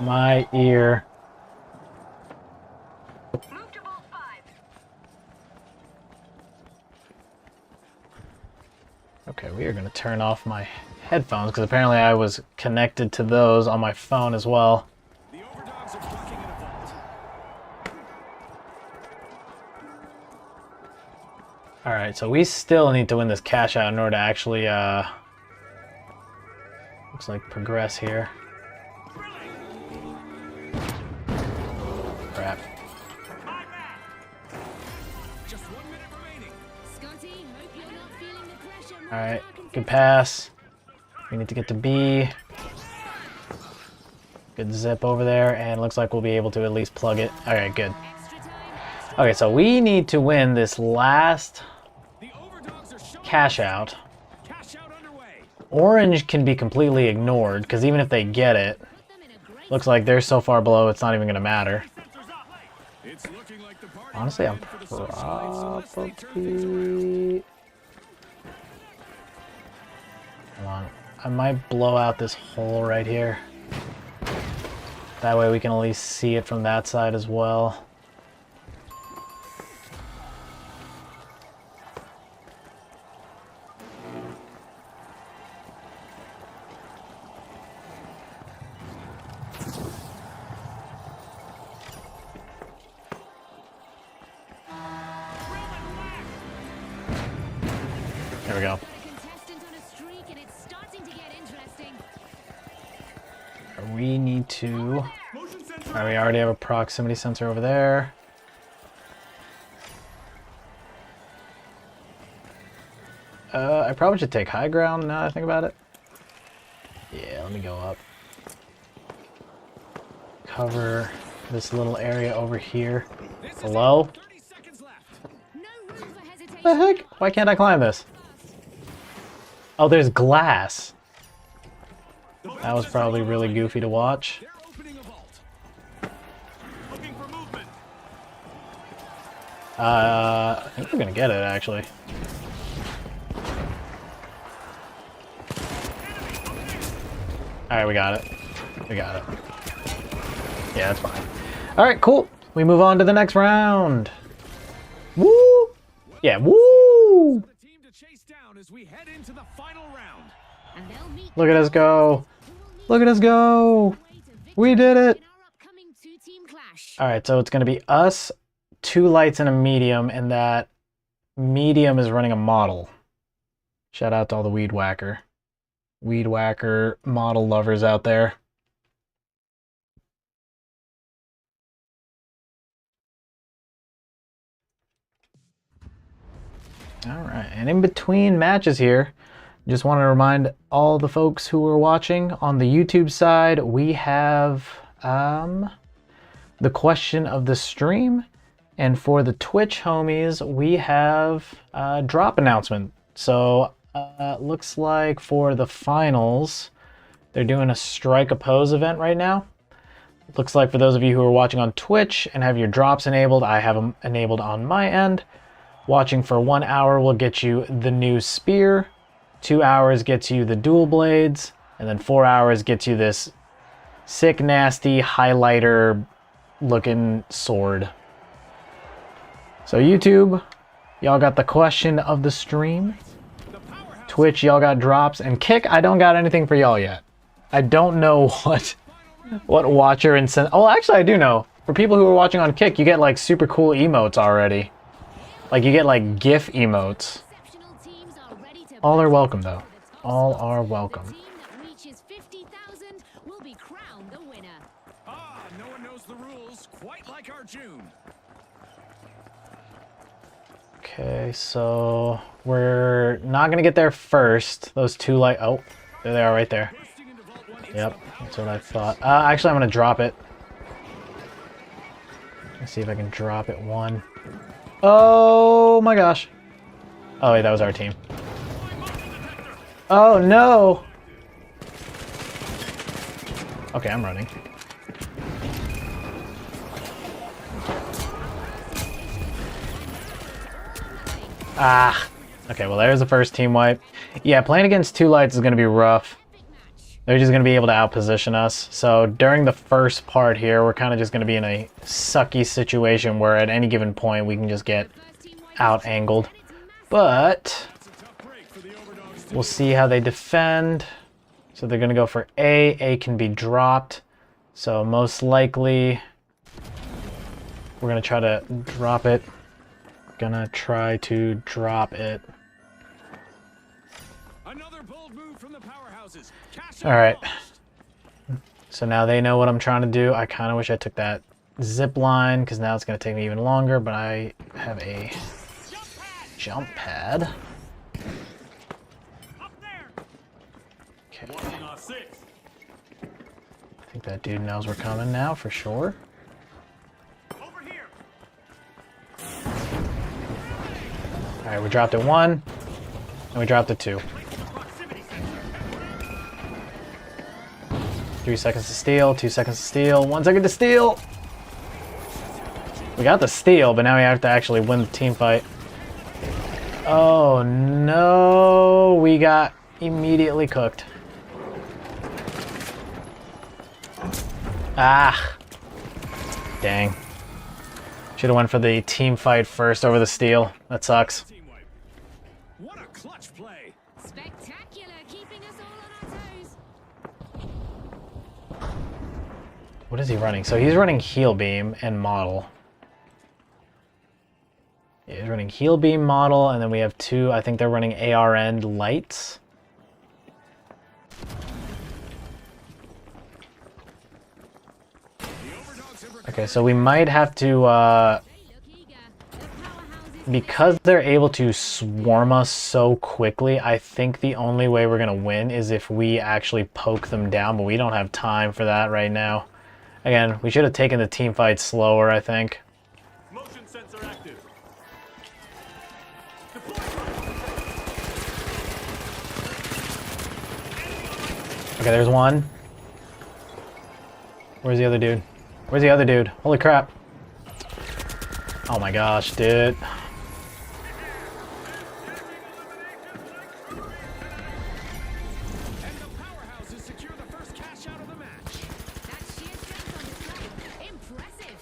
My ear. Okay, we are going to turn off my headphones because apparently I was connected to those on my phone as well. The overdogs are blocking in a vault. Alright, so we still need to win this cash out in order to actually, looks like progress here. Crap. Just 1 minute remaining. Scotty, hope you're not feeling the pressure. Alright, good pass. We need to get to B. Good zip over there, and looks like we'll be able to at least plug it. Alright, good. Extra time. Okay, so we need to win this last The overdogs are showing cash out. cash out underway. Orange can be completely ignored, because even if they get it, Put them in a great looks like they're so far below it's not even going to matter. It's looking like the party Honestly, I'm planned for the socialites unless they turn things around. probably... Come on. I might blow out this hole right here. That way we can at least see it from that side as well. There we go. got a contestant on a streak and it's starting to get interesting. We need to... Alright, we already have a proximity sensor over there. I probably should take high ground now that I think about it. Yeah, let me go up. Cover this little area over here. Below. 30 seconds left. No room for hesitation. What the heck? Why can't I climb this? Oh, there's glass. That was probably really goofy to watch. They're opening a vault. Looking for movement. I think we're gonna get it actually. Alright, we got it. We got it. Yeah, that's fine. Alright, cool. We move on to the next round. Woo! Yeah, woo! The team to chase down as we head into the final round. And they'll meet Look at us go. Look at us go. We did it. in our upcoming two-team clash. Alright, so it's gonna be us, 2 lights and a medium, and that medium is running a model. Shout out to all the Weed Whacker model lovers out there. All right, and in between matches here, just want to remind all the folks who are watching on the YouTube side, we have the question of the stream, and for the Twitch homies, we have a drop announcement. So looks like for the finals, they're doing a strike oppose event right now. Looks like for those of you who are watching on Twitch and have your drops enabled, I have them enabled on my end. Watching for 1 hour will get you the new spear. 2 hours gets you the dual blades. And then 4 hours gets you this sick, nasty, highlighter looking sword. So YouTube, y'all got the question of the stream. Twitch, y'all got drops. And Kick, I don't got anything for y'all yet. I don't know what watcher and send. Oh, actually, I do know. For people who are watching on Kick, you get like super cool emotes already. Like you get like GIF emotes. Exceptional teams are ready to All are battle welcome for though. the top All spot. are The welcome. team that reaches 50,000 will be crowned the winner. Ah, no one knows the rules quite like our June. Okay, so we're not gonna get there first. Those two light. Oh, there they are, right there. Bursting into Vault 1 Yep, that's what I thought. Actually, I'm gonna drop it. Let's see if I can drop it one. Oh my gosh. Oh wait, that was our team. Oh no. Okay, I'm running. Ah. Okay, well there's the first team wipe. Yeah, playing against two lights is gonna be rough. They're just going to be able to outposition us. So during the first part here, we're kind of just going to be in a sucky situation where at any given point we can just get out-angled. But we'll see how they defend. So they're going to go for A. A can be dropped. So most likely we're going to try to drop it. Gonna try to drop it. Another bold move from the powerhouses. All right. So now they know what I'm trying to do. I kind of wish I took that zip line because now it's going to take me even longer, but I have a jump pad. Up there. Okay. Watching on 6. I think that dude knows we're coming now for sure. Over here. All right, we dropped it 1 and we dropped it 2. Proximity sensor. 3 seconds to steal, 2 seconds to steal, 1 second to steal. We got the steal, but now we have to actually win the team fight. Oh no, we got immediately cooked. Ah, dang. Should have went for the team fight first over the steal. That sucks. Team wipe. What a clutch play. Spectacular, keeping us all on our toes. What is he running? So he's running heal beam and model. Yeah, he's running heal beam, model, and then we have 2. I think they're running ARN lights. Okay, so we might have to, They look eager. The powerhouses because they're able to swarm us so quickly, I think the only way we're going to win is if we actually poke them down, but we don't have time for that right now. Again, we should have taken the team fight slower, I think. Motion sensor active. Okay, there's one. Where's the other dude? Where's the other dude? Holy crap. Oh my gosh, dude. And the powerhouses secure the first cash out of the match. that sheer strength on display. Impressive.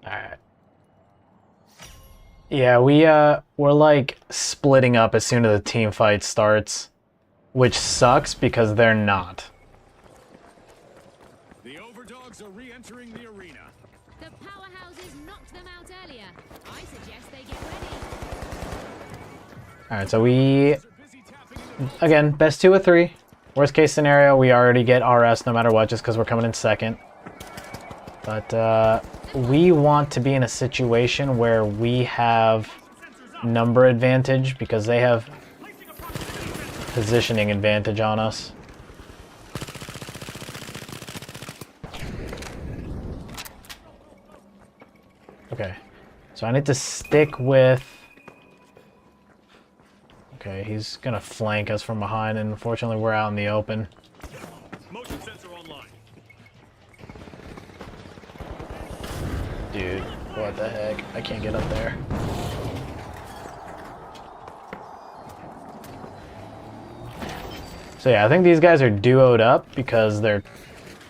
Alright. Yeah, we're like splitting up as soon as the team fight starts, which sucks because they're not. The overdogs are re-entering the arena. The powerhouses knocked them out earlier. I suggest they get ready. Alright, so we, They're busy tapping into again, best 2 of 3. Worst case scenario, we already get RS no matter what just because we're coming in second. But we want to be in a situation where we have number advantage because they have positioning advantage on us. Okay, so I need to stick with... Okay, he's gonna flank us from behind, and unfortunately we're out in the open. motion sensor online. What the heck? I can't get up there. So yeah, I think these guys are duoed up because they're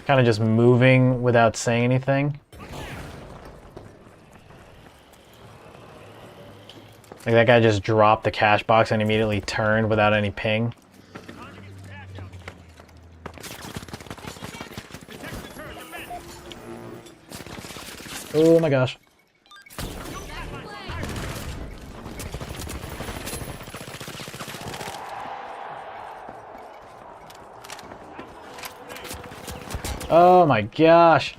kind of just moving without saying anything. Like that guy just dropped the cash box and immediately turned without any ping. Oh my gosh. Oh my gosh.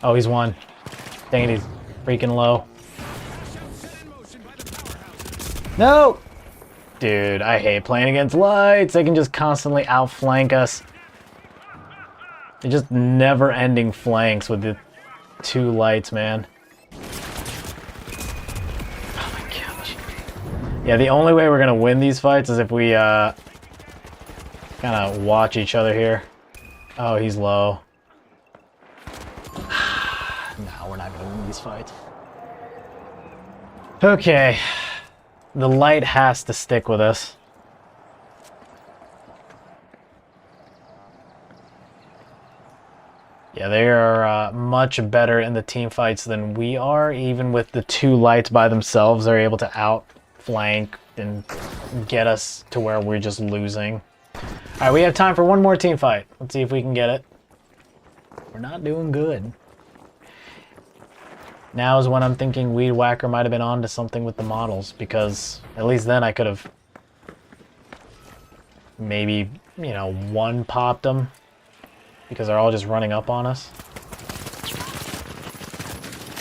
Oh, he's won. Dang it, he's freaking low. No! Dude, I hate playing against lights. They can just constantly outflank us. They're just never-ending flanks with the two lights, man. Oh my gosh. Yeah, the only way we're gonna win these fights is if we kind of watch each other here. Oh, he's low. No, we're not gonna win these fights. Okay. The light has to stick with us. Yeah, they are much better in the team fights than we are. Even with the two lights by themselves, they're able to outflank and get us to where we're just losing. All right, we have time for one more team fight. Let's see if we can get it. We're not doing good. Now is when I'm thinking Weed Whacker might have been onto something with the models, because at least then I could have maybe, you know, one-popped them, because they're all just running up on us.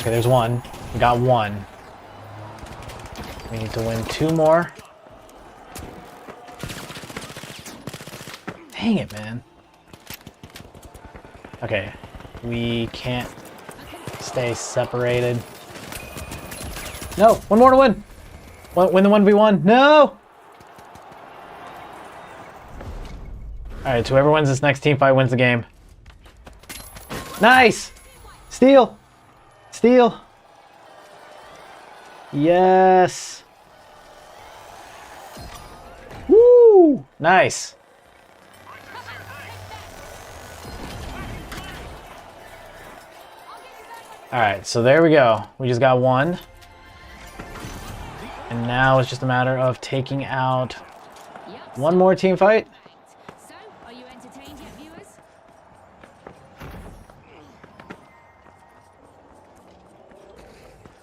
Okay, there's one. We got one. We need to win two more. Dang it, man. Okay, we can't stay separated. No, one more to win. Win the 1v1. No! Alright, so whoever wins this next team fight wins the game. Nice! Steal! Steal! Yes! Woo! Nice! Alright, so there we go. We just got one. And now it's just a matter of taking out one more team fight. So, are you entertained yet, viewers?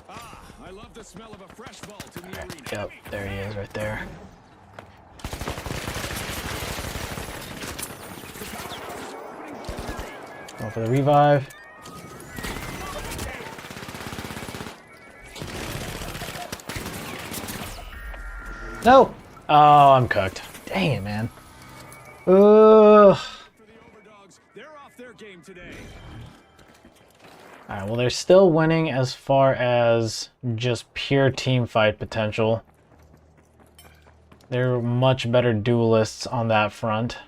Ah, I love the smell of a fresh vault in the arena. Yep, there he is right there. Go for the revive. No! Oh, I'm cooked. Dang it, man. Ugh. For the overdogs, they're off their game today. Alright, well, they're still winning as far as just pure team fight potential. They're much better duelists on that front.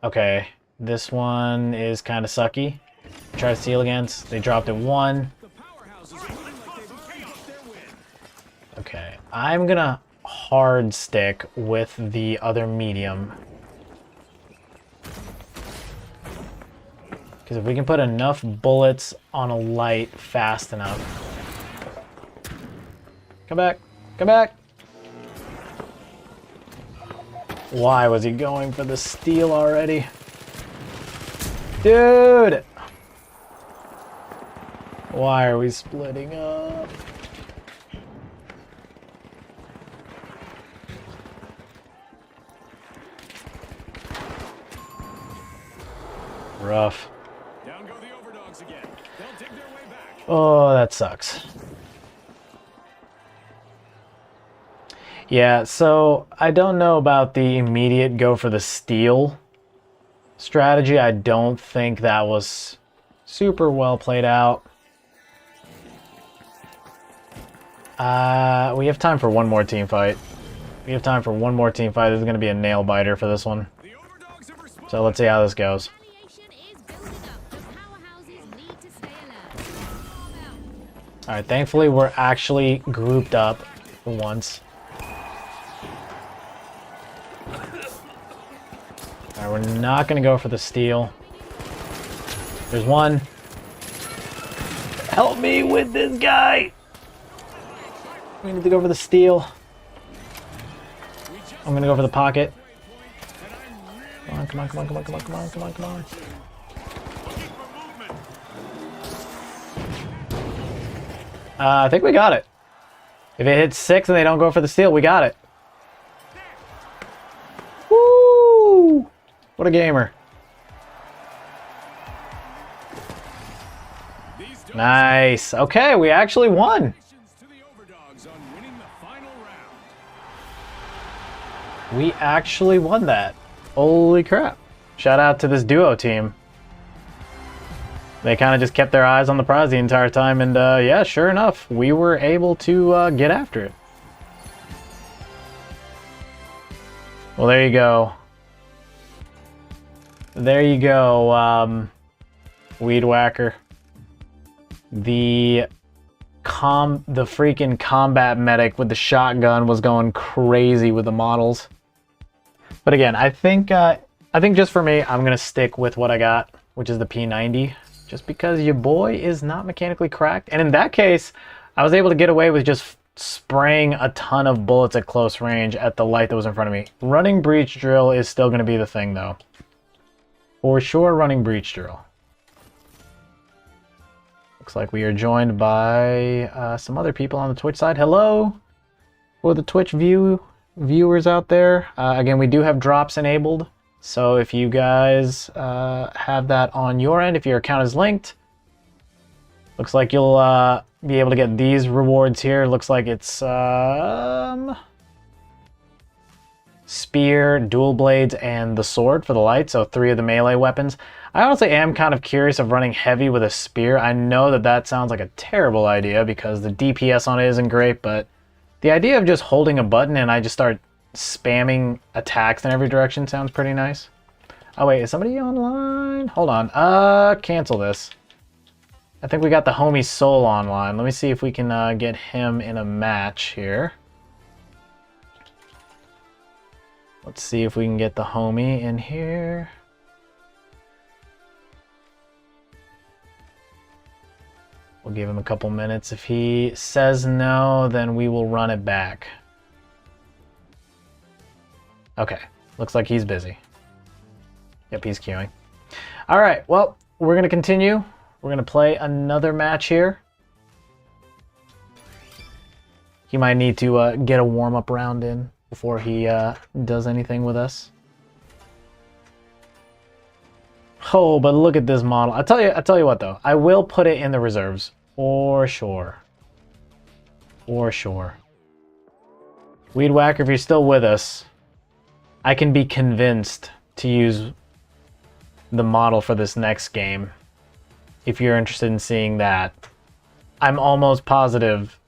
Okay, this one is kind of sucky. Try to steal against. They dropped it one. The powerhouses are running like they've already got their win. Okay, I'm gonna hard stick with the other medium. Because if we can put enough bullets on a light fast enough. Come back, come back. Why was he going for the steal already? Dude! Why are we splitting up? Rough. Down go the overdogs again. They'll dig their way back. Oh, that sucks. Yeah, so I don't know about the immediate go for the steal strategy. I don't think that was super well played out. We have time for one more team fight. We have time for one more team fight. This is going to be a nail biter for this one. The overdogs have responded. So let's see how this goes. Retaliation is building up. The powerhouses need to stay alert. Alright, thankfully we're actually grouped up for once. Alright, we're not going to go for the steal. There's one. Help me with this guy! We need to go for the steal. I'm going to go for the pocket. Come on, come on, come on, come on, come on, come on, come on, come on. I think we got it. If it hits 6 and they don't go for the steal, we got it. Woo! What a gamer. These dogs Nice. Okay, we actually won. to the overdogs on winning the final round. We actually won that. Holy crap. Shout out to this duo team. They kind of just kept their eyes on the prize the entire time, and yeah, sure enough, we were able to get after it. Well, there you go. There you go, Weed Whacker. The freaking combat medic with the shotgun was going crazy with the models. But again, I think just for me, I'm gonna stick with what I got, which is the P90. Just because your boy is not mechanically cracked. And in that case, I was able to get away with just spraying a ton of bullets at close range at the light that was in front of me. Running breach drill is still going to be the thing, though. For sure, running breach drill. Looks like we are joined by some other people on the Twitch side. Hello, for the Twitch viewers out there. Again, we do have drops enabled. So if you guys have that on your end, if your account is linked, looks like you'll be able to get these rewards here. Looks like it's spear, dual blades, and the sword for the light. So 3 of the melee weapons. I honestly am kind of curious of running heavy with a spear. I know that that sounds like a terrible idea because the DPS on it isn't great, but the idea of just holding a button and I just start spamming attacks in every direction sounds pretty nice. Oh wait, is somebody online? Hold on. Cancel this. I think we got the homie Soul online. Let me see if we can get him in a match here. Let's see if we can get the homie in here. We'll give him a couple minutes. If he says no, then we will run it back. Okay, looks like he's busy. Yep, he's queuing. All right, well, we're going to continue. We're going to play another match here. He might need to get a warm-up round in before he does anything with us. Oh, but look at this model. I tell you what, though. I will put it in the reserves. For sure. For sure. Weed Whacker, if you're still with us, I can be convinced to use the model for this next game. If you're interested in seeing that. I'm almost positive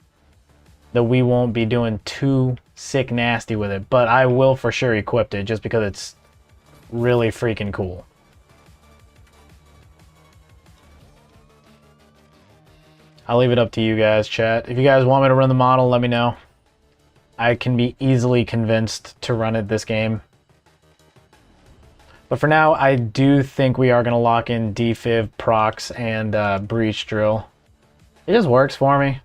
that we won't be doing too sick nasty with it, but I will for sure equip it just because it's really freaking cool. I'll leave it up to you guys, chat. If you guys want me to run the model, let me know. I can be easily convinced to run it this game. But for now, I do think we are going to lock in defib, procs, and breach drill. It just works for me.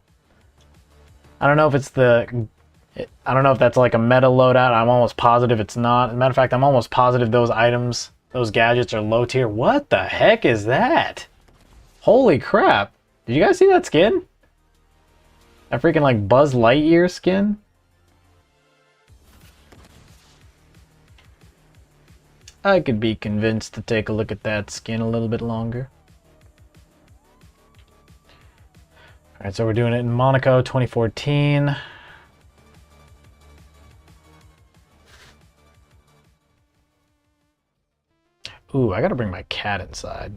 I don't know if it's I don't know if that's like a meta loadout. I'm almost positive it's not. As a matter of fact, I'm almost positive those items, those gadgets are low tier. What the heck is that? Holy crap. Did you guys see that skin? That freaking like Buzz Lightyear skin? I could be convinced to take a look at that skin a little bit longer. Alright, so we're doing it in Monaco 2014. Ooh, I gotta bring my cat inside.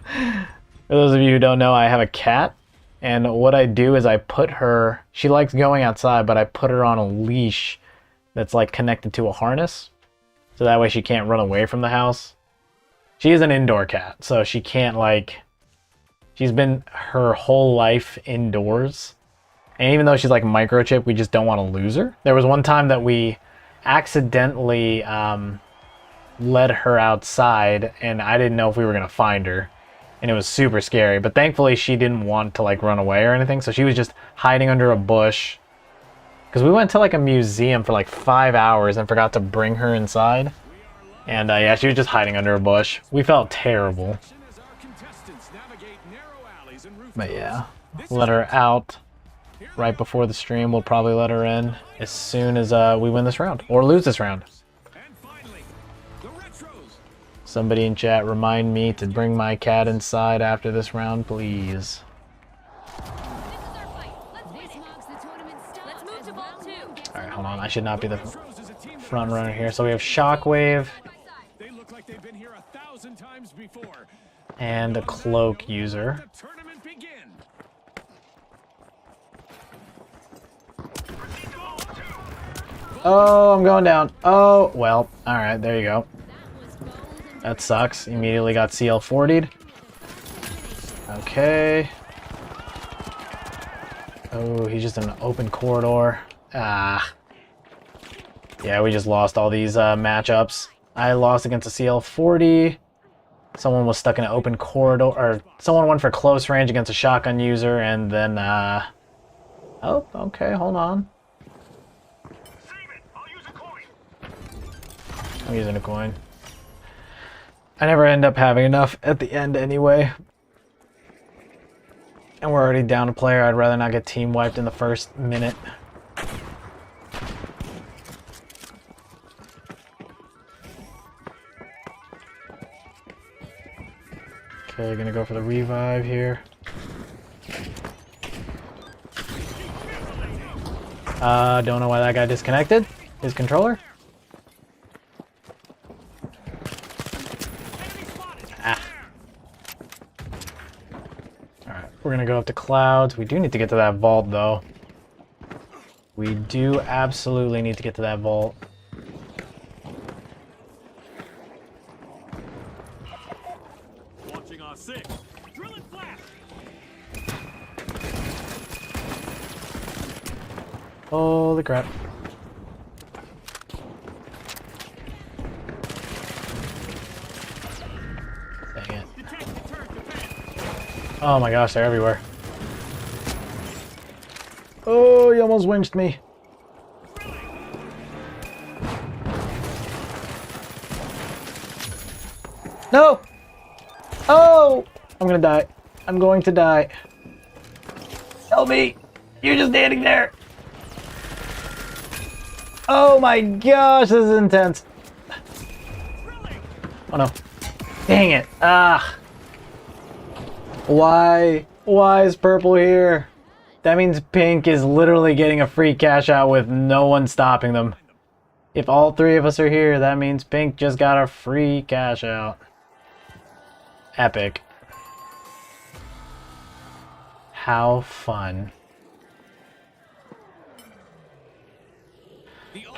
For those of you who don't know, I have a cat. And what I do is I put her, she likes going outside, but I put her on a leash that's like connected to a harness. So that way she can't run away from the house. She is an indoor cat, so she can't like, she's been her whole life indoors. And even though she's like microchipped, we just don't want to lose her. There was one time that we accidentally led her outside and I didn't know if we were going to find her. And it was super scary, but thankfully she didn't want to like run away or anything, so she was just hiding under a bush. Because we went to like a museum for like 5 hours and forgot to bring her inside. And yeah, she was just hiding under a bush. We felt terrible. As our contestants navigate narrow alleys and roof But doors. yeah, This let her out right before the stream. We'll probably let her in as soon as we win this round or lose this round. And finally, the retros. Somebody in chat remind me to bring my cat inside after this round, please. This is our fight. Let's win it. Marks the tournament start. Let's move to ball 2. All right, hold on. I should not be the Retros is a team that front runner here. So we have Shockwave they look like they've been here 1,000 times before. and a Cloak user. The tournament begin. Oh, I'm going down. Oh, well. All right, there you go. That was bold and That sucks. Immediately got CL 40'd. Okay. Oh, he's just in an open corridor. Ah. Yeah, we just lost all these matchups. I lost against a CL 40. Someone was stuck in an open corridor, or someone went for close range against a shotgun user, and then, oh, okay, hold on. I'm using a coin. I never end up having enough at the end anyway. And we're already down a player. I'd rather not get team wiped in the first minute. Okay, gonna go for the revive here. Don't know why that guy disconnected his controller. Ah. Alright, we're gonna go up to clouds. We do need to get to that vault though. We do absolutely need to get to that vault. Watching our 6. Drill it flat. Holy crap. Dang it. Oh my gosh, they're everywhere. Oh, you almost winched me. No! Oh! I'm gonna die. I'm going to die. Help me! You're just standing there! Oh my gosh, this is intense. Oh no. Dang it. Ah. Why? Why is purple here? That means pink is literally getting a free cash out with no one stopping them. If all three of us are here, that means pink just got a free cash out. Epic. How fun.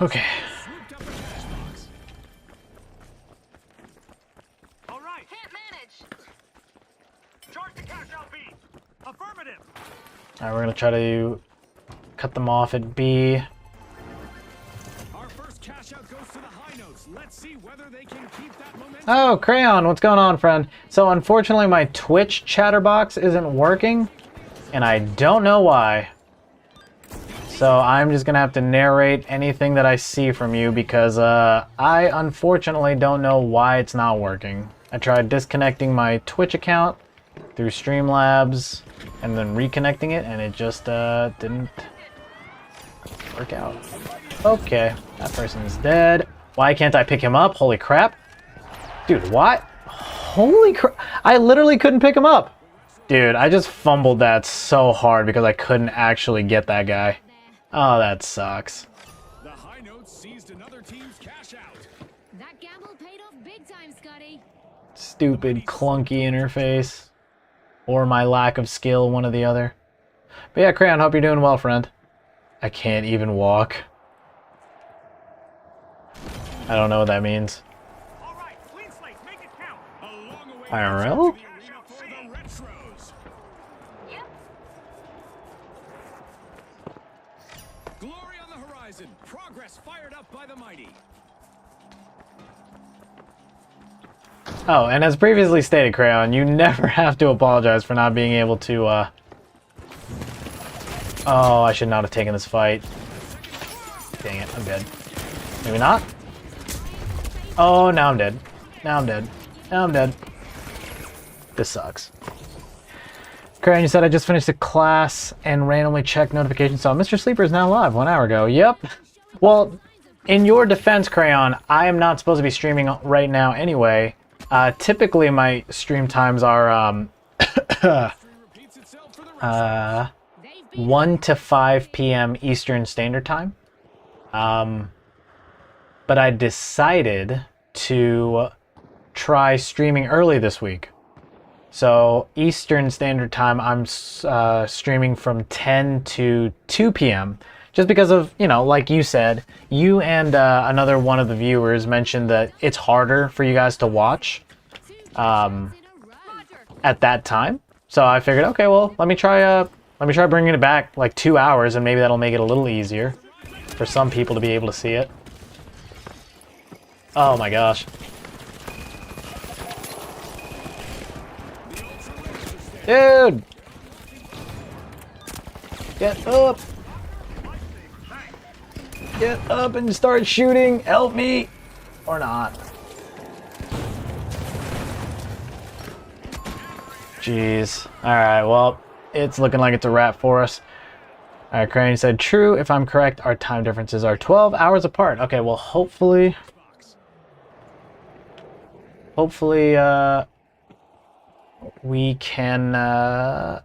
Okay. Swooped up the cash box. All right. can't manage. Charge the cash out B. Affirmative. Alright, we're gonna try to cut them off at B. Our first cash out goes to the high notes. Let's see whether they can keep that momentum. Oh, Crayon, what's going on, friend? So unfortunately my Twitch chatterbox isn't working, and I don't know why. So I'm just gonna have to narrate anything that I see from you because I unfortunately don't know why it's not working. I tried disconnecting my Twitch account through Streamlabs and then reconnecting it, and it just didn't work out. Okay, that person's dead. Why can't I pick him up? Holy crap. Dude, what? Holy crap. I literally couldn't pick him up. Dude, I just fumbled that so hard because I couldn't actually get that guy. Oh, that sucks. The high notes seized another team's cash out. That gamble paid off big time, Scotty. Stupid, clunky interface. Or my lack of skill, one or the other. But yeah, Crayon, hope you're doing well, friend. I can't even walk. I don't know what that means. All right, clean slate, make it count. A long-awaited IRL? return to the arena for the Retros. Glory on the horizon. Progress fired up by the mighty. Oh, and as previously stated, Crayon, you never have to apologize for not being able to, Oh, I should not have taken this fight. Dang it, I'm dead. Maybe not? Oh, now I'm dead. Now I'm dead. Now I'm dead. This sucks. Crayon, you said I just finished a class and randomly checked notifications. So Mr. Sleeper is now live 1 hour ago. Yep. Well, in your defense, Crayon, I am not supposed to be streaming right now anyway. Typically, my stream times are 1 to 5 p.m. Eastern Standard Time. But I decided to try streaming early this week. So Eastern Standard Time, I'm streaming from 10 to 2 p.m. Just because of, you know, like you said, you and another one of the viewers mentioned that it's harder for you guys to watch at that time. So I figured, okay, well, let me try bringing it back like 2 hours, and maybe that'll make it a little easier for some people to be able to see it. Oh my gosh. Dude! Get up! Get up and start shooting! Help me! Or not. Jeez. Alright, well, it's looking like it's a wrap for us. Alright, Crane said, true, if I'm correct, our time differences are 12 hours apart. Okay, well, hopefully, we can, oh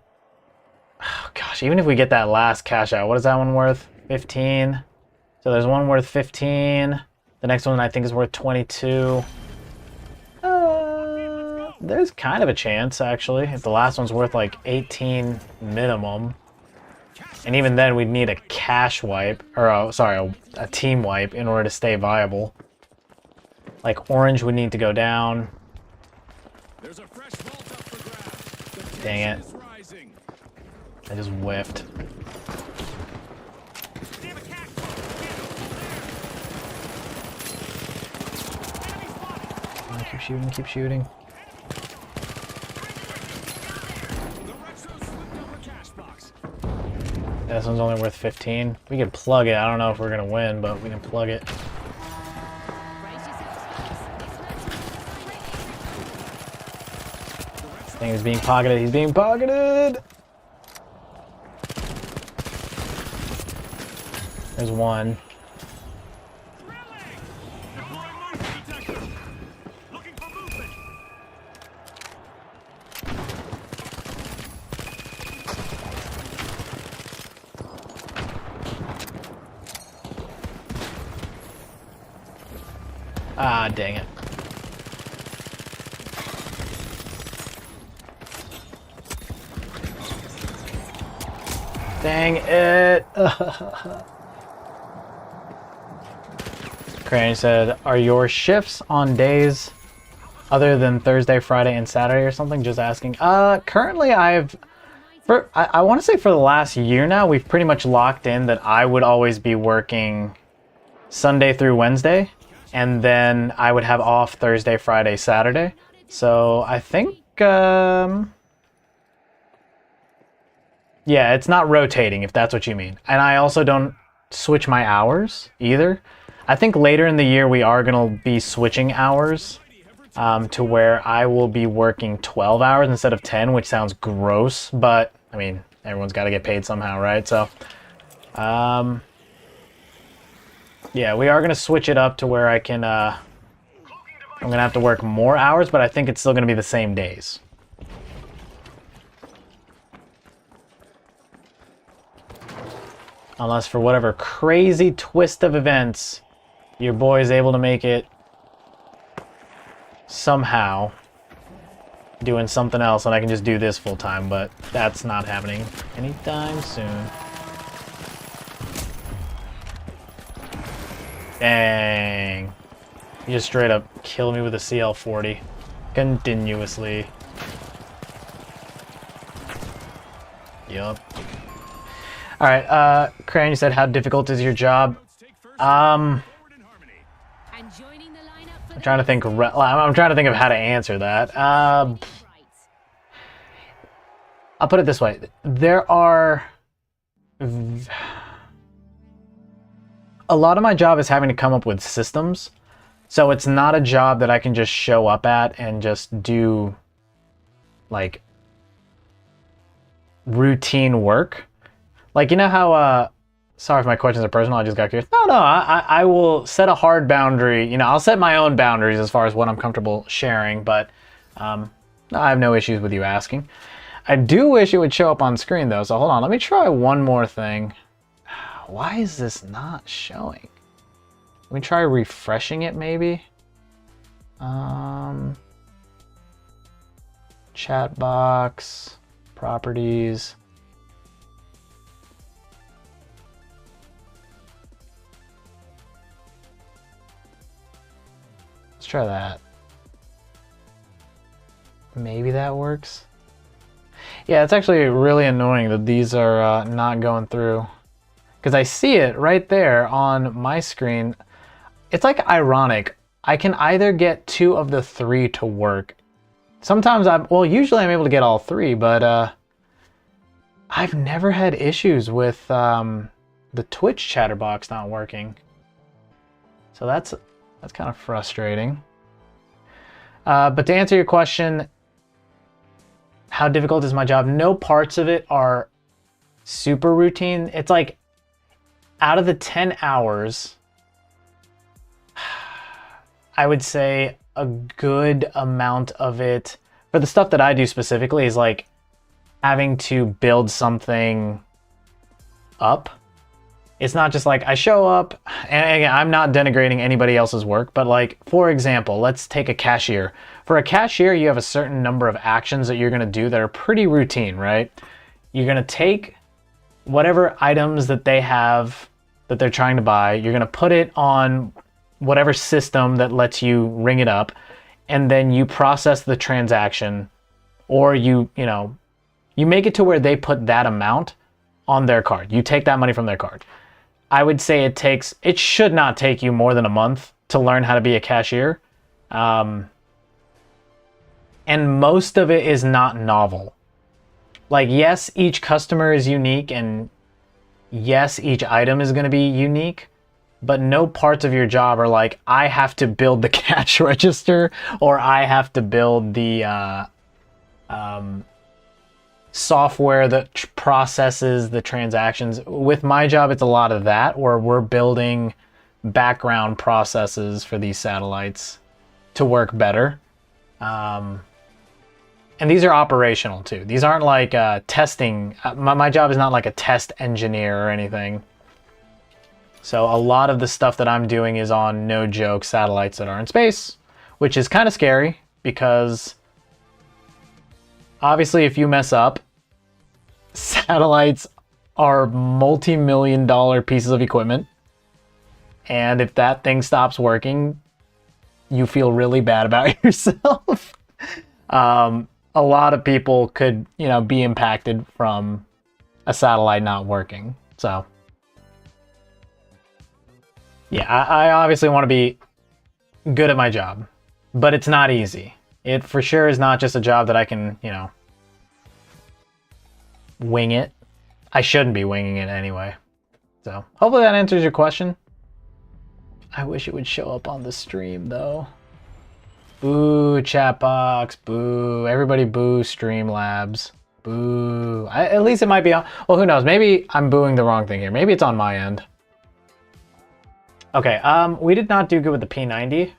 gosh, even if we get that last cash out, what is that one worth? 15. So there's one worth 15. The next one I think is worth 22. There's kind of a chance, actually, if the last one's worth like 18 minimum. And even then, we'd need a cash wipe, or sorry, a team wipe in order to stay viable. Like orange would need to go down. There's a fresh vault up for grabs. The Dang it. tension is rising. I just whiffed. They have a cash box. Enemy spotted. Keep shooting, keep shooting. The Retros slipped up a cash box. This one's only worth 15. We can plug it. I don't know if we're gonna win, but we can plug it. I think he's being pocketed. He's being pocketed. There's one. Looking for movement. Ah, dang it. Dang it. Crane said, are your shifts on days other than Thursday, Friday, and Saturday or something? Just asking. Currently I want to say for the last year now, we've pretty much locked in that I would always be working Sunday through Wednesday, and then I would have off Thursday, Friday, Saturday. So I think, yeah, it's not rotating, if that's what you mean. And I also don't switch my hours either. I think later in the year we are going to be switching hours to where I will be working 12 hours instead of 10, which sounds gross, but I mean, everyone's got to get paid somehow, right? So, yeah, we are going to switch it up to where I can, I'm going to have to work more hours, but I think it's still going to be the same days. Unless for whatever crazy twist of events, your boy is able to make it somehow. doing something else and I can just do this full time, but that's not happening anytime soon. Dang. You just straight up kill me with a CL-40 continuously. Yup. Alright, Crane, you said how difficult is your job? And joining the lineup for I'm trying to think. I'm trying to think of how to answer that. I'll put it this way: there are a lot of my job is having to come up with systems, so it's not a job that I can just show up at and just do like routine work. Like, you know how sorry if my questions are personal, I just got curious. No, I will set a hard boundary. You know, I'll set my own boundaries as far as what I'm comfortable sharing, but I have no issues with you asking. I do wish it would show up on screen, though, so hold on. Let me try one more thing. Why is this not showing? Let me try refreshing it, maybe. Chat box, properties. Let's try that. Maybe that works. Yeah, it's actually really annoying that these are not going through. Because I see it right there on my screen. It's like ironic. I can either get 2 of the 3 to work. Sometimes usually I'm able to get all 3, but I've never had issues with the Twitch chatterbox not working. So that's kind of frustrating. But to answer your question, how difficult is my job? No parts of it are super routine. It's like out of the 10 hours, I would say a good amount of it, for the stuff that I do specifically, is like having to build something up. It's not just like I show up, and again, I'm not denigrating anybody else's work, but like, for example, let's take a cashier. For a cashier, you have a certain number of actions that you're gonna do that are pretty routine, right? You're gonna take whatever items that they have that they're trying to buy, you're gonna put it on whatever system that lets you ring it up, and then you process the transaction, or you make it to where they put that amount on their card. You take that money from their card. I would say it should not take you more than a month to learn how to be a cashier. And most of it is not novel. Like, yes, each customer is unique, and yes, each item is going to be unique, but no parts of your job are like, I have to build the cash register, or I have to build the software that processes the transactions. With my job, it's a lot of that, where we're building background processes for these satellites to work better. And these are operational too. These aren't like testing. My job is not like a test engineer or anything. So a lot of the stuff that I'm doing is on, no joke, satellites that are in space, which is kind of scary because obviously if you mess up, satellites are multi-million-dollar pieces of equipment. And if that thing stops working, you feel really bad about yourself. A lot of people could, be impacted from a satellite not working. So, yeah, I obviously want to be good at my job, but it's not easy. It for sure is not just a job that I can, wing it. I shouldn't be winging it anyway. So, hopefully that answers your question. I wish it would show up on the stream, though. Boo, chat box, boo. Everybody boo Streamlabs. Boo. At least it might be on... Well, who knows? Maybe I'm booing the wrong thing here. Maybe it's on my end. Okay, we did not do good with the P90.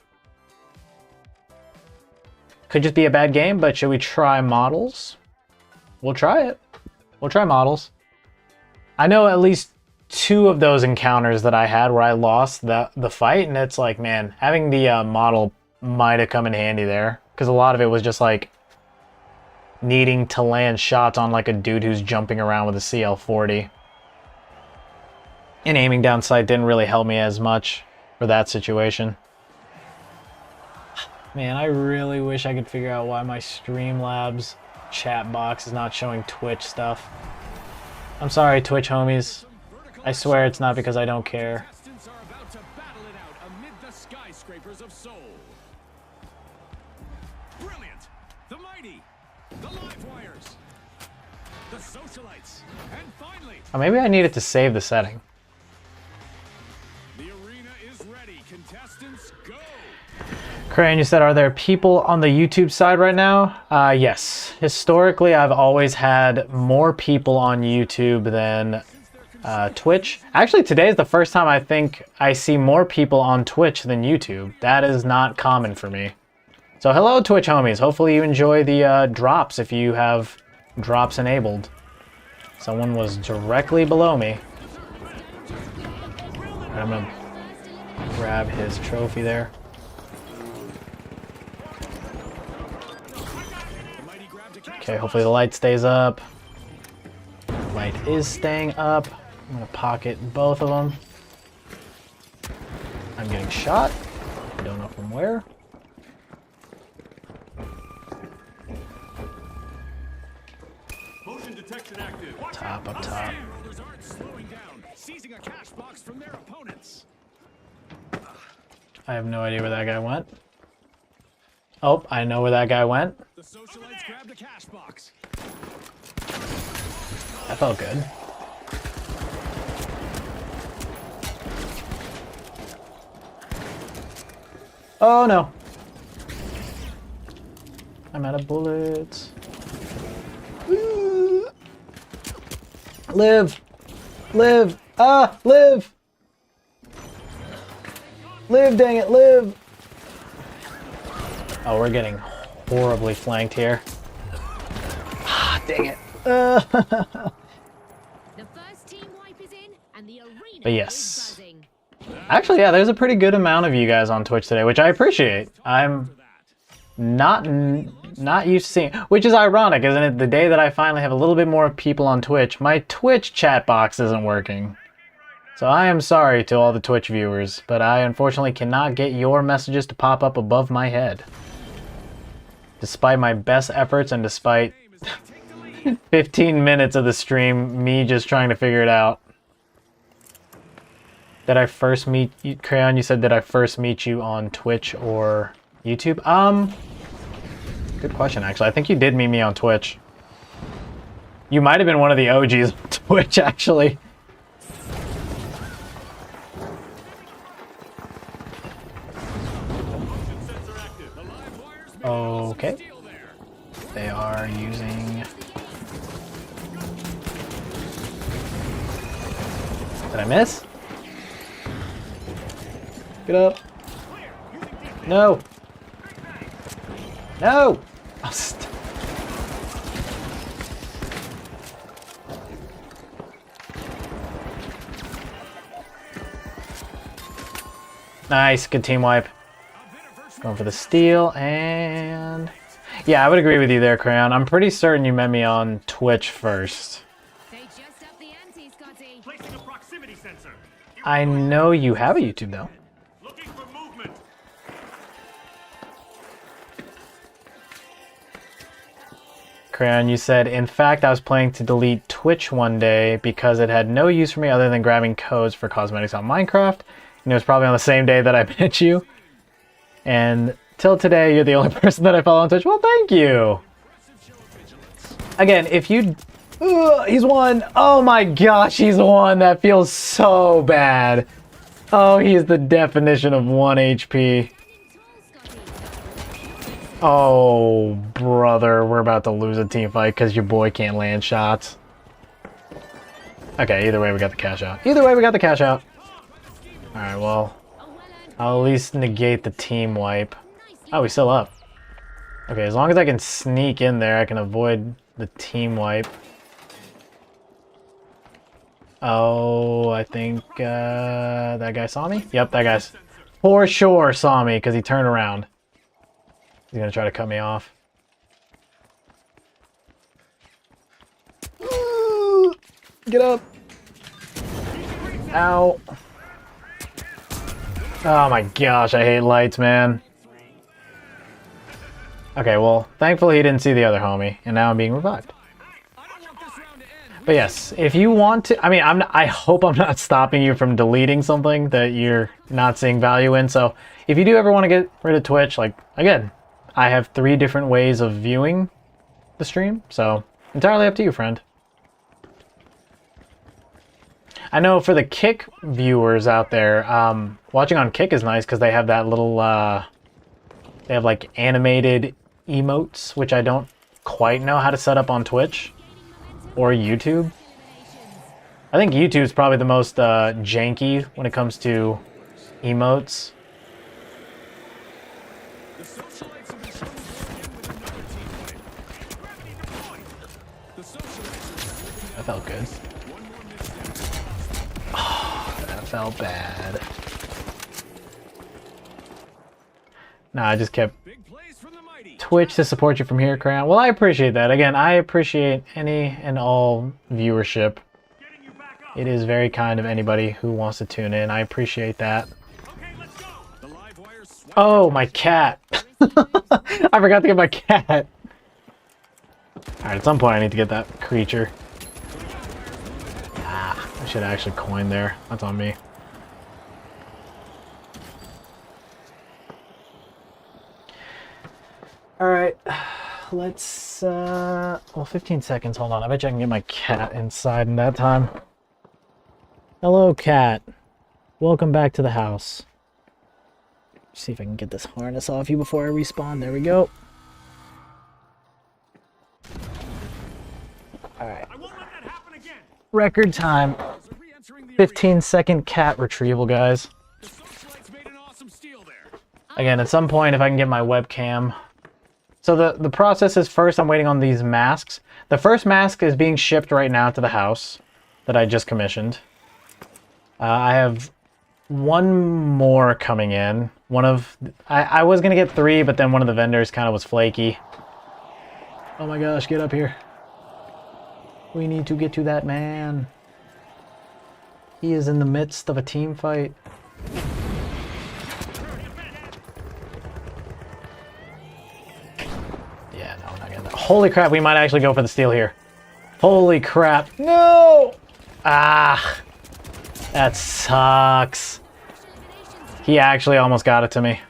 Could just be a bad game, but should we try models? We'll try it. We'll try models. I know at least 2 of those encounters that I had where I lost the fight, and it's like, man, having the model might have come in handy there, because a lot of it was just like needing to land shots on like a dude who's jumping around with a CL40. And aiming down sight didn't really help me as much for that situation. Man, I really wish I could figure out why my Streamlabs chat box is not showing Twitch stuff. I'm sorry, Twitch homies. I swear it's not because I don't care. Contestants are about to battle it out amid the skyscrapers of Seoul. Brilliant! The mighty! The live wires! The socialites! And finally, Oh, maybe I needed to save the setting. the arena is ready. Contestants, go! Crane, you said, are there people on the YouTube side right now? Yes. Historically, I've always had more people on YouTube than Twitch. Actually, today is the first time I think I see more people on Twitch than YouTube. That is not common for me. So hello, Twitch homies. Hopefully you enjoy the drops if you have drops enabled. Someone was directly below me. Alright, I'm gonna grab his trophy there. Okay, hopefully the light stays up. Light is staying up. I'm gonna pocket both of them. I'm getting shot. I don't know from where. Motion detection active. Top, up top. Rollers aren't slowing down, seizing a cash box from their opponents. I have no idea where that guy went. Oh, I know where that guy went. The socialites grabbed a cash box. That felt good. Oh no. I'm out of bullets. Live! Live! Ah! Live! Live, dang it, live! Oh, we're getting horribly flanked here. Ah, dang it. The first team wipe is in, and the arena But is yes. buzzing. Actually, yeah, there's a pretty good amount of you guys on Twitch today, which I appreciate. I'm not used to seeing, which is ironic, isn't it? The day that I finally have a little bit more people on Twitch, my Twitch chat box isn't working. So I am sorry to all the Twitch viewers, but I unfortunately cannot get your messages to pop up above my head. Despite my best efforts and despite 15 minutes of the stream, me just trying to figure it out. Did I first meet you, Crayon? You said, did I first meet you on Twitch or YouTube? Good question, actually. I think you did meet me on Twitch. You might have been one of the OGs on Twitch, actually. Sensor active. The live wires may Okay. steal there. They are using... Did I miss? Get up. No. No. Oh, nice, good team wipe. Going for the steal, and... Yeah, I would agree with you there, Crayon. I'm pretty certain you met me on Twitch first. They just upped the ante, Scotty. Placing a proximity sensor. I know you have a YouTube, though. Looking for movement. Crayon, you said, in fact, I was planning to delete Twitch one day because it had no use for me other than grabbing codes for cosmetics on Minecraft. And it was probably on the same day that I met you. And till today, you're the only person that I follow on Twitch. Well, thank you. Again, if you... he's won. Oh my gosh, he's won. That feels so bad. Oh, he's the definition of 1 HP. Oh, brother, we're about to lose a team fight because your boy can't land shots. Okay, either way, we got the cash out. Either way, we got the cash out. Alright, well, I'll at least negate the team wipe. Oh, he's still up. Okay, as long as I can sneak in there, I can avoid the team wipe. Oh, I think that guy saw me? Yep, that guy's for sure saw me because he turned around. He's gonna try to cut me off. Get up. Ow. Oh my gosh, I hate lights, man. Okay, well, thankfully he didn't see the other homie, and now I'm being revived. But yes, if you want to, I mean, I hope I'm not stopping you from deleting something that you're not seeing value in. So if you do ever want to get rid of Twitch, like, again, I have 3 different ways of viewing the stream. So entirely up to you, friend. I know for the Kick viewers out there, watching on Kick is nice because they have that little, they have like animated emotes, which I don't quite know how to set up on Twitch or YouTube. I think YouTube's probably the most janky when it comes to emotes. The socialites have been shown to go in with another team fight. The socialites That felt good. one more misstep. Oh, that felt bad. Nah, I just kept Big plays from the mighty. Twitch to support you from here, Crown. Well, I appreciate that. Again, I appreciate any and all viewership. Getting you back up. It is very kind of anybody who wants to tune in. I appreciate that. Okay, let's go. The live wires swept. Oh, my cat. I forgot to get my cat. Alright, at some point I need to get that creature. Ah, I should actually coin there. That's on me. Alright, let's, well, 15 seconds, hold on. I bet you I can get my cat inside in that time. Hello, cat. Welcome back to the house. See if I can get this harness off you before I respawn. There we go. Alright, I won't let that happen again. record time. Are re-entering the arena. 15-second cat retrieval, guys. The socialites made an awesome steal there. Again, at some point, if I can get my webcam. So the process is, first I'm waiting on these masks. The first mask is being shipped right now to the house that I just commissioned. I have one more coming in. I was going to get 3, but then one of the vendors kind of was flaky. Oh my gosh, get up here. We need to get to that man. He is in the midst of a team fight. Yeah, no, not getting that. Holy crap, we might actually go for the steal here. Holy crap. No! Ah, that sucks. He actually almost got it to me.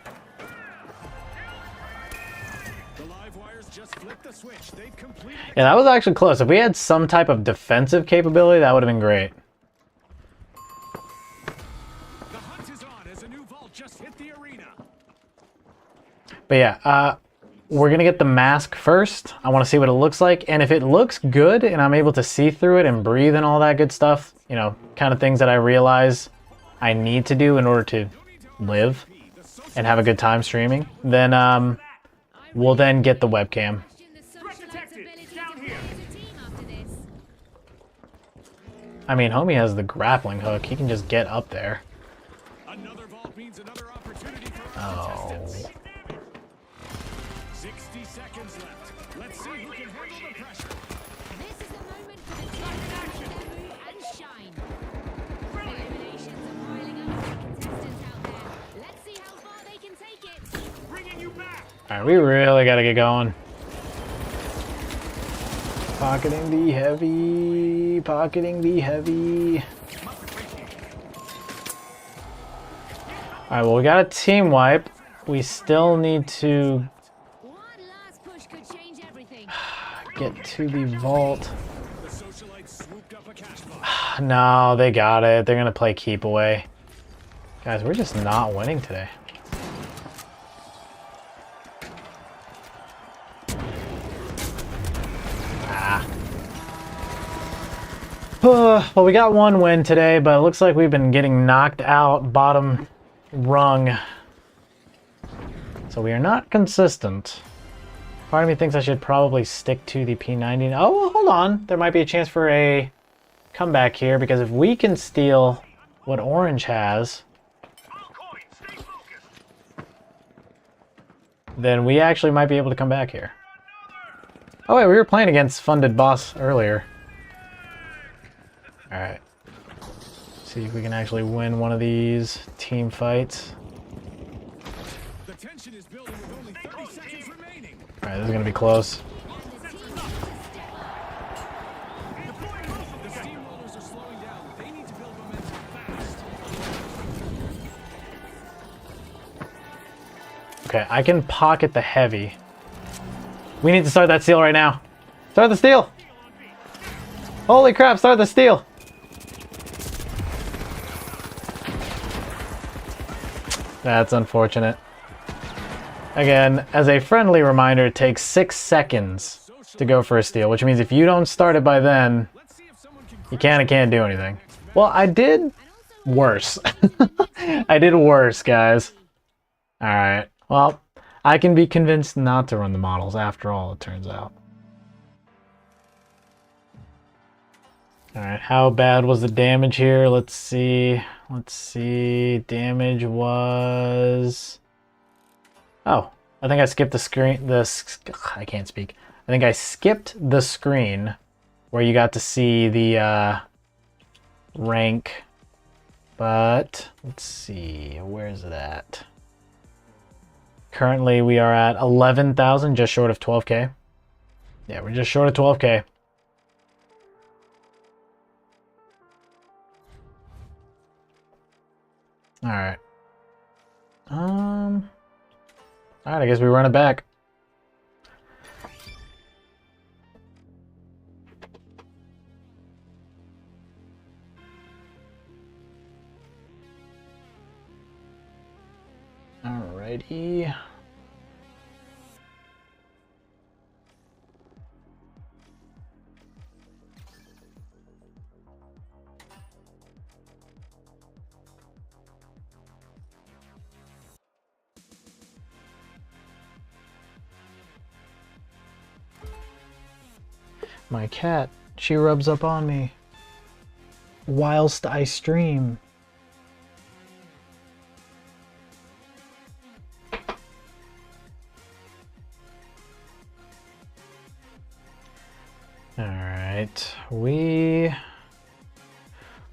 The live wires just flipped the switch. They've completed. Yeah, that was actually close. If we had some type of defensive capability, that would have been great. The hunt is on as a new vault just hit the arena. But yeah, we're going to get the mask first. I want to see what it looks like. And if it looks good and I'm able to see through it and breathe and all that good stuff, you know, kind of things that I realize I need to do in order to live and have a good time streaming, then we'll then get the webcam. I mean, homie has the grappling hook. He can just get up there. Another vault means another opportunity for Oh. contestants. 60 seconds left. Let's see who can handle the pressure. This is the moment for the team to make their move and shine. The eliminations are piling up for the contestants out there. Let's see how far they can take it. Bringing you back. All right, we really got to get going. Pocketing the heavy, pocketing the heavy. All right, well, we got a team wipe. We still need to One last push could change everything. get to the vault. The socialites swooped up a cash box. No, they got it. They're going to play keep away. Guys, we're just not winning today. Well, we got one win today, but it looks like we've been getting knocked out bottom rung. So we are not consistent. Part of me thinks I should probably stick to the P90. Oh, well, hold on. There might be a chance for a comeback here, because if we can steal what Orange has, then we actually might be able to come back here. Oh wait, we were playing against Funded Boss earlier. Alright. See if we can actually win one of these team fights. The tension is building with only 30 seconds remaining. Alright, this is gonna be close. The steamrollers are slowing down. They need to build momentum fast. Okay, I can pocket the heavy. We need to start that steal right now. Start the steal! Holy crap, start the steal! That's unfortunate. Again, as a friendly reminder, it takes 6 seconds to go for a steal, which means if you don't start it by then, Let's see if someone can you can't do anything. Well, I did worse. I did worse, guys. Alright, well, I can be convinced not to run the models after all, it turns out. Alright, how bad was the damage here? Let's see. Let's see. Damage was... Oh, I think I skipped the screen. I can't speak. I think I skipped the screen where you got to see the rank. But let's see. Where's it at? Currently, we are at 11,000, just short of 12K. Yeah, we're just short of 12K. Alright. Alright, I guess we run it back. Alrighty. My cat, she rubs up on me whilst I stream. Alright,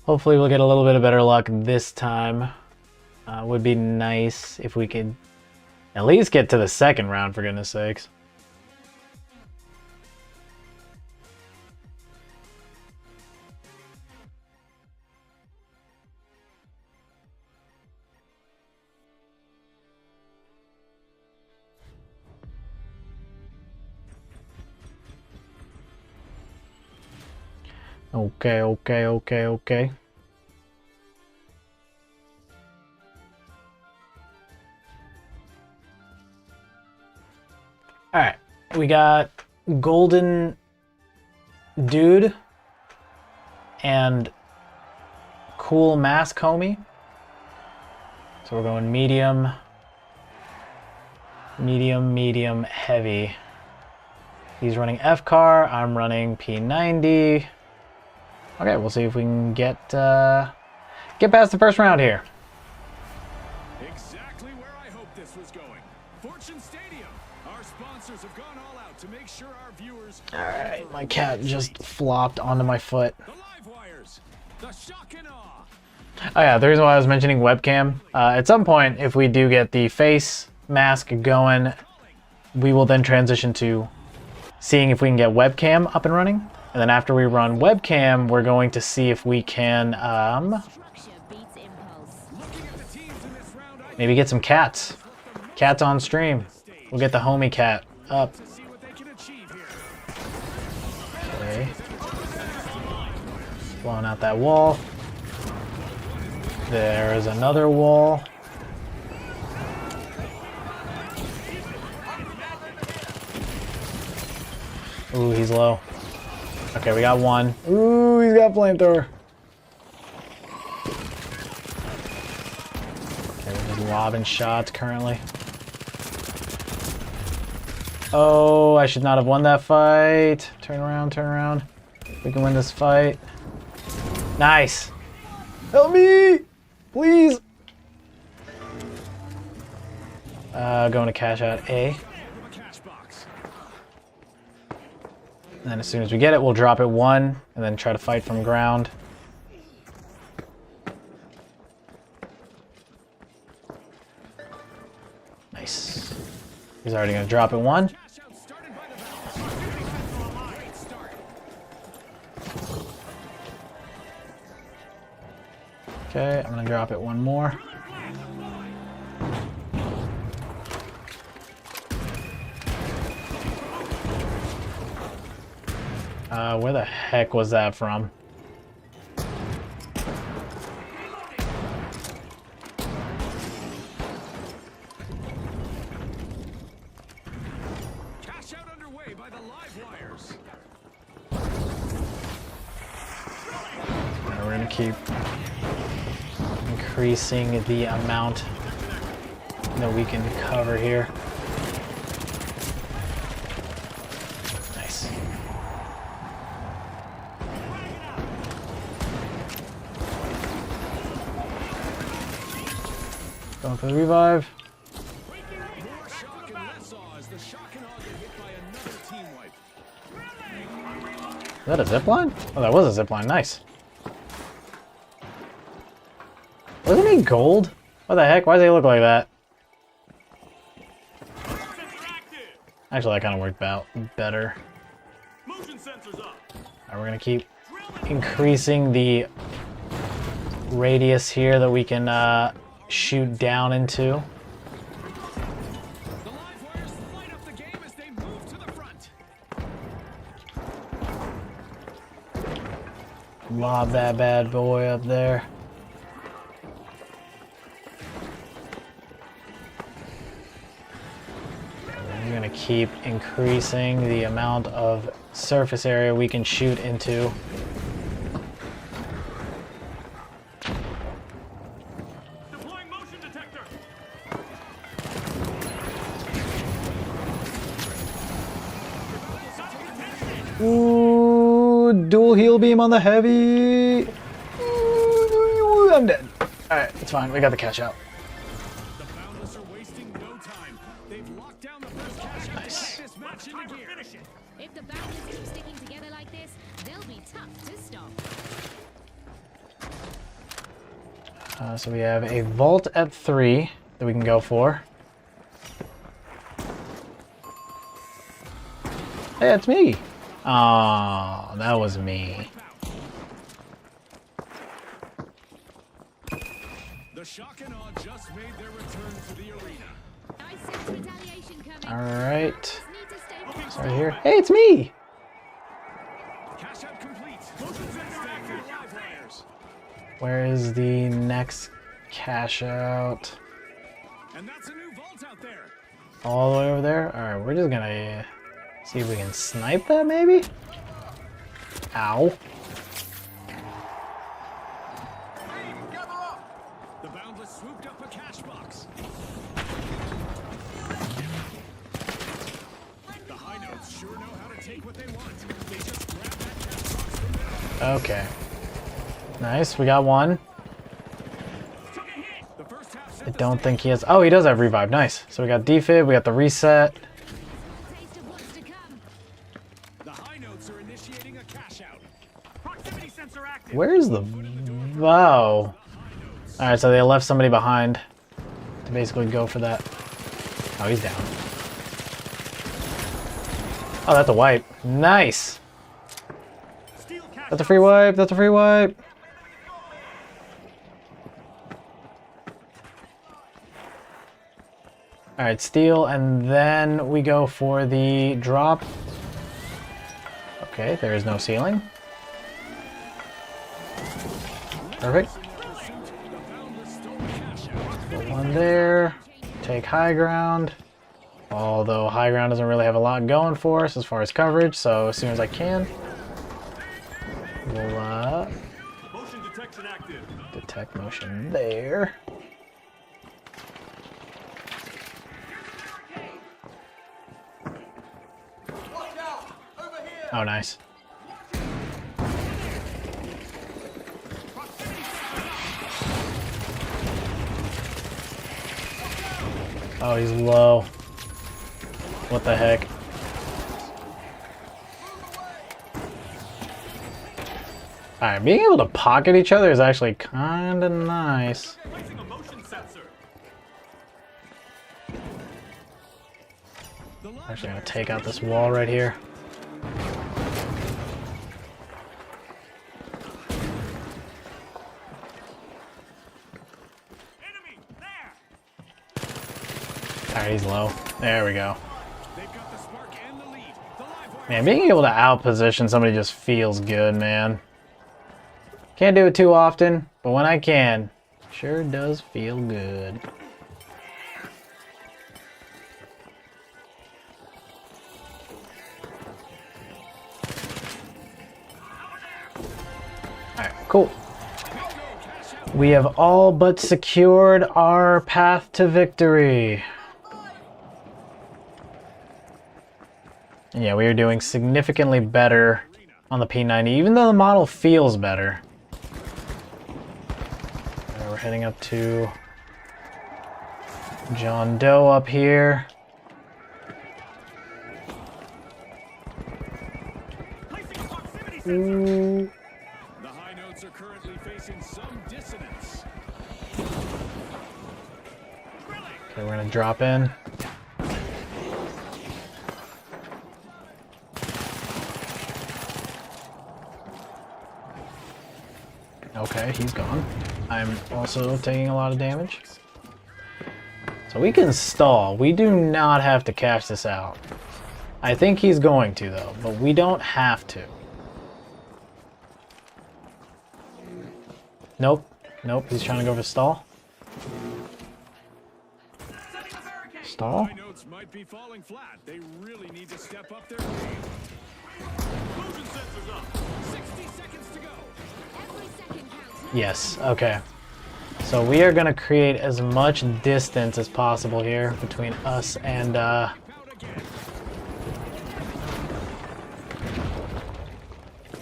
hopefully we'll get a little bit of better luck this time. Would be nice if we could at least get to the second round, for goodness sakes. Okay. Alright, we got Golden Dude and Cool Mask Homie. So we're going medium, heavy. He's running F-Car, I'm running P90. Okay, we'll see if we can get past the first round here. Exactly where I hoped this was going. Fortune Stadium. Our sponsors have gone all out to make sure our viewers. Alright, my cat just flopped onto my foot. The live wires. The shock and awe. Oh yeah, the reason why I was mentioning webcam, at some point, if we do get the face mask going, we will then transition to seeing if we can get webcam up and running. And then after we run webcam, we're going to see if we can Structure beats impulse. maybe get some cats. Cats on stream. We'll get the homie cat up. See what they can achieve here. Okay. Blowing out that wall. There is another wall. Ooh, he's low. Okay, we got one. Ooh, he's got flamethrower. Okay, we're just lobbing shots currently. Oh, I should not have won that fight. Turn around. We can win this fight. Nice. Help me, please. Going to cash out A. And then as soon as we get it, we'll drop it 1 and then try to fight from ground. He's already gonna drop it one. Cash out started by the Valves. Great start. Okay, I'm gonna drop it one more. Where the heck was that from? Cash out underway by the live wires. We're gonna keep increasing the amount that we can cover here. Nice. Going for the revive. More shock and less awe as the shock and awe get hit by another team wipe. Is that a zipline? Oh, that was a zipline. Nice. Wasn't he gold? What the heck? Why does he look like that? Actually, that kind of worked out better. Motion sensors up. Alright, we're gonna keep increasing the radius here that we can shoot down into. The live wires light up the game as they move to the front. Lob that bad boy up there. We're gonna keep increasing the amount of surface area we can shoot into. Deploying motion detector. Ooh, dual heal beam on the heavy. Ooh, I'm dead. Alright, it's fine. We got the catch out. The Boundless are wasting no time. They've locked down the first cash out Nice. to get this match into gear. If the Boundless keep sticking together like this, they'll be tough to stop. So we have a vault at 3 that we can go for. Hey, it's me. Oh, that was me. The shock and awe just made their return to the arena. I sense retaliation coming. All right. Need to stay focused. Right here. Hey, it's me. Cash out complete. Motion sensor active. Live wires. Where is the next cash out? And that's a new vault out there. All the way over there? All right, we're just gonna see if we can snipe that maybe? Ow. The Boundless swooped up a cash box. The High Notes sure know how to take what they want. They just grab that cash box from there. Okay. Nice, we got one. The first half I set the don't stage. think he has. Oh, he does have revive. Nice. So we got defib, we got the reset. Taste of what's to come. The High Notes are initiating a cash out. Proximity sensor active. Where's the. Wow. Alright, so they left somebody behind to basically go for that. Oh, he's down. Oh, that's a wipe. Nice. Steel cash That's a free wipe. That's a free wipe. Alright, steal, and then we go for the drop. Okay, there is no ceiling. Perfect. Put one there. Take high ground. Although high ground doesn't really have a lot going for us as far as coverage, so as soon as I can, we'll motion detection active. detect motion there. Oh, nice. Oh, he's low. What the heck? Alright, being able to pocket each other is actually kinda nice. Placing a motion sensor. Actually gonna take out this wall right here. Enemy there. Alright, he's low. There we go. They've got the spark and the lead. The live wire. Man, being able to outposition somebody just feels good, man. Can't do it too often, but when I can, sure does feel good. Alright, cool. We have all but secured our path to victory. Yeah, we are doing significantly better on the P90, even though the model feels better. We're heading up to John Doe up here. Placing a proximity sensor. Ooh. The high notes are currently facing some dissonance. Okay, we're gonna drop in. Okay, he's gone. I'm also taking a lot of damage. So we can stall. We do not have to cash this out. I think he's going to, though, but we don't have to. Nope. Nope, he's trying to go for stall. Stall? High notes might be falling flat. They really need to step up their game. Motion sensors up. 60 seconds to go. Every second counts. Yes, okay. So we are going to create as much distance as possible here between us and, Out again.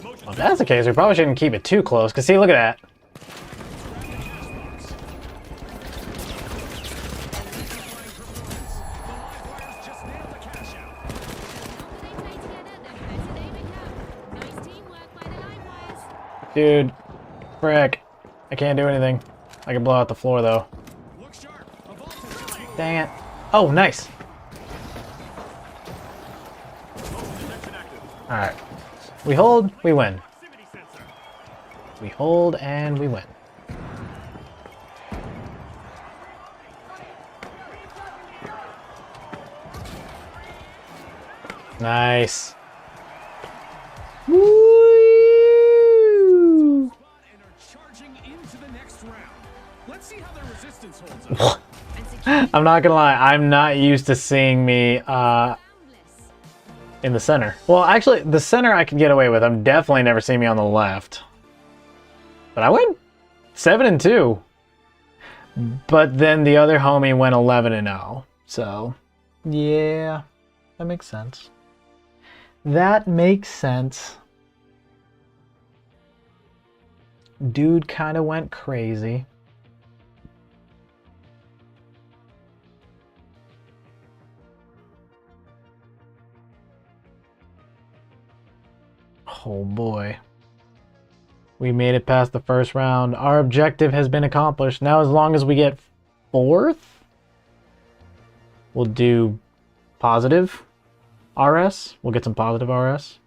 Well, if that's the case, we probably shouldn't keep it too close, because see, look at that. Just nailed the cash out. The longer they play together, the better they become. Nice teamwork by the line wires. Dude, frick. I can't do anything. I can blow out the floor, though. Look sharp. A vault is ready. Dang it. Oh, nice. Detection active. Alright. We hold, we win. Proximity sensor. We hold, and we win. Nice. Woo! And are charging into the next round. Let's see how their resistance holds up. And secure I'm not gonna lie, I'm not used to seeing me boundless. in the center. Well, actually, the center I can get away with. I'm definitely never seeing me on the left. But I went 7-2. But then the other homie went 11-0. So, yeah, that makes sense. That makes sense. Dude kind of went crazy. Oh boy. We made it past the first round. Our objective has been accomplished. Now as long as we get 4th, we'll do positive RS. We'll get some positive RS.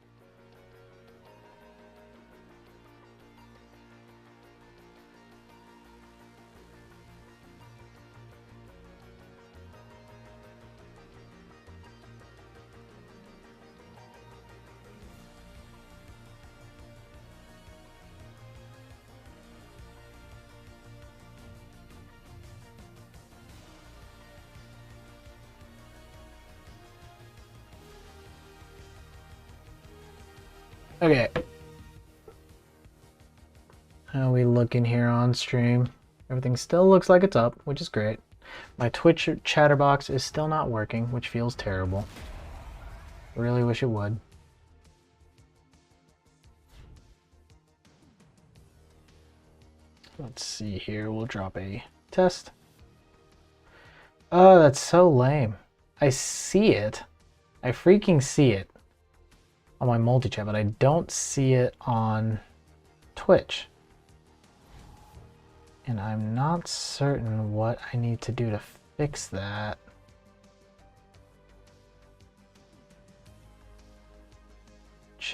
Okay. How are we looking here on stream? Everything still looks like it's up, which is great. My Twitch chatterbox is still not working, which feels terrible. Really wish it would. Let's see here. We'll drop a test. Oh, that's so lame. I see it. I freaking see it on my multi-chat, but I don't see it on Twitch. And I'm not certain what I need to do to fix that.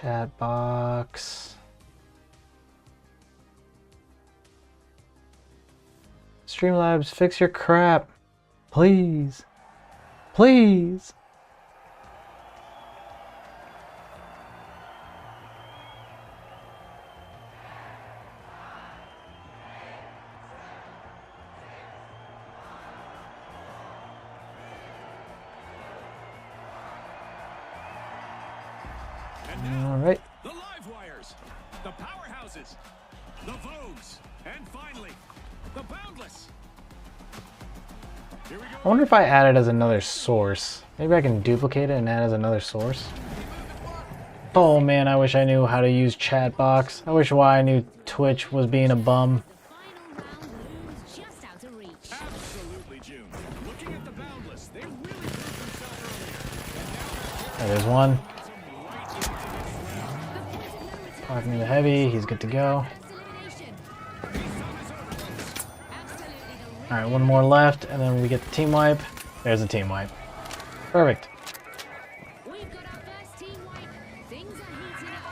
Chat box. Streamlabs, fix your crap. Please. Please. And now, All right. the live wires, the powerhouses, the Vogues, and finally, the Boundless. Here we go. I wonder if I add it as another source. Maybe I can duplicate it and add as another source. Oh man, I wish I knew how to use chat box. I wish why I knew Twitch was being a bum. The final round looms just out of reach. Absolutely, June. Looking at the Boundless, they really proved themselves earlier. There's one. The point of no return. Talking to the heavy, he's good to go. Elimination. Absolutely the Alright, one more left, and then we get the team wipe. There's the team wipe. Perfect. We've got our first team wipe. Things are heating up.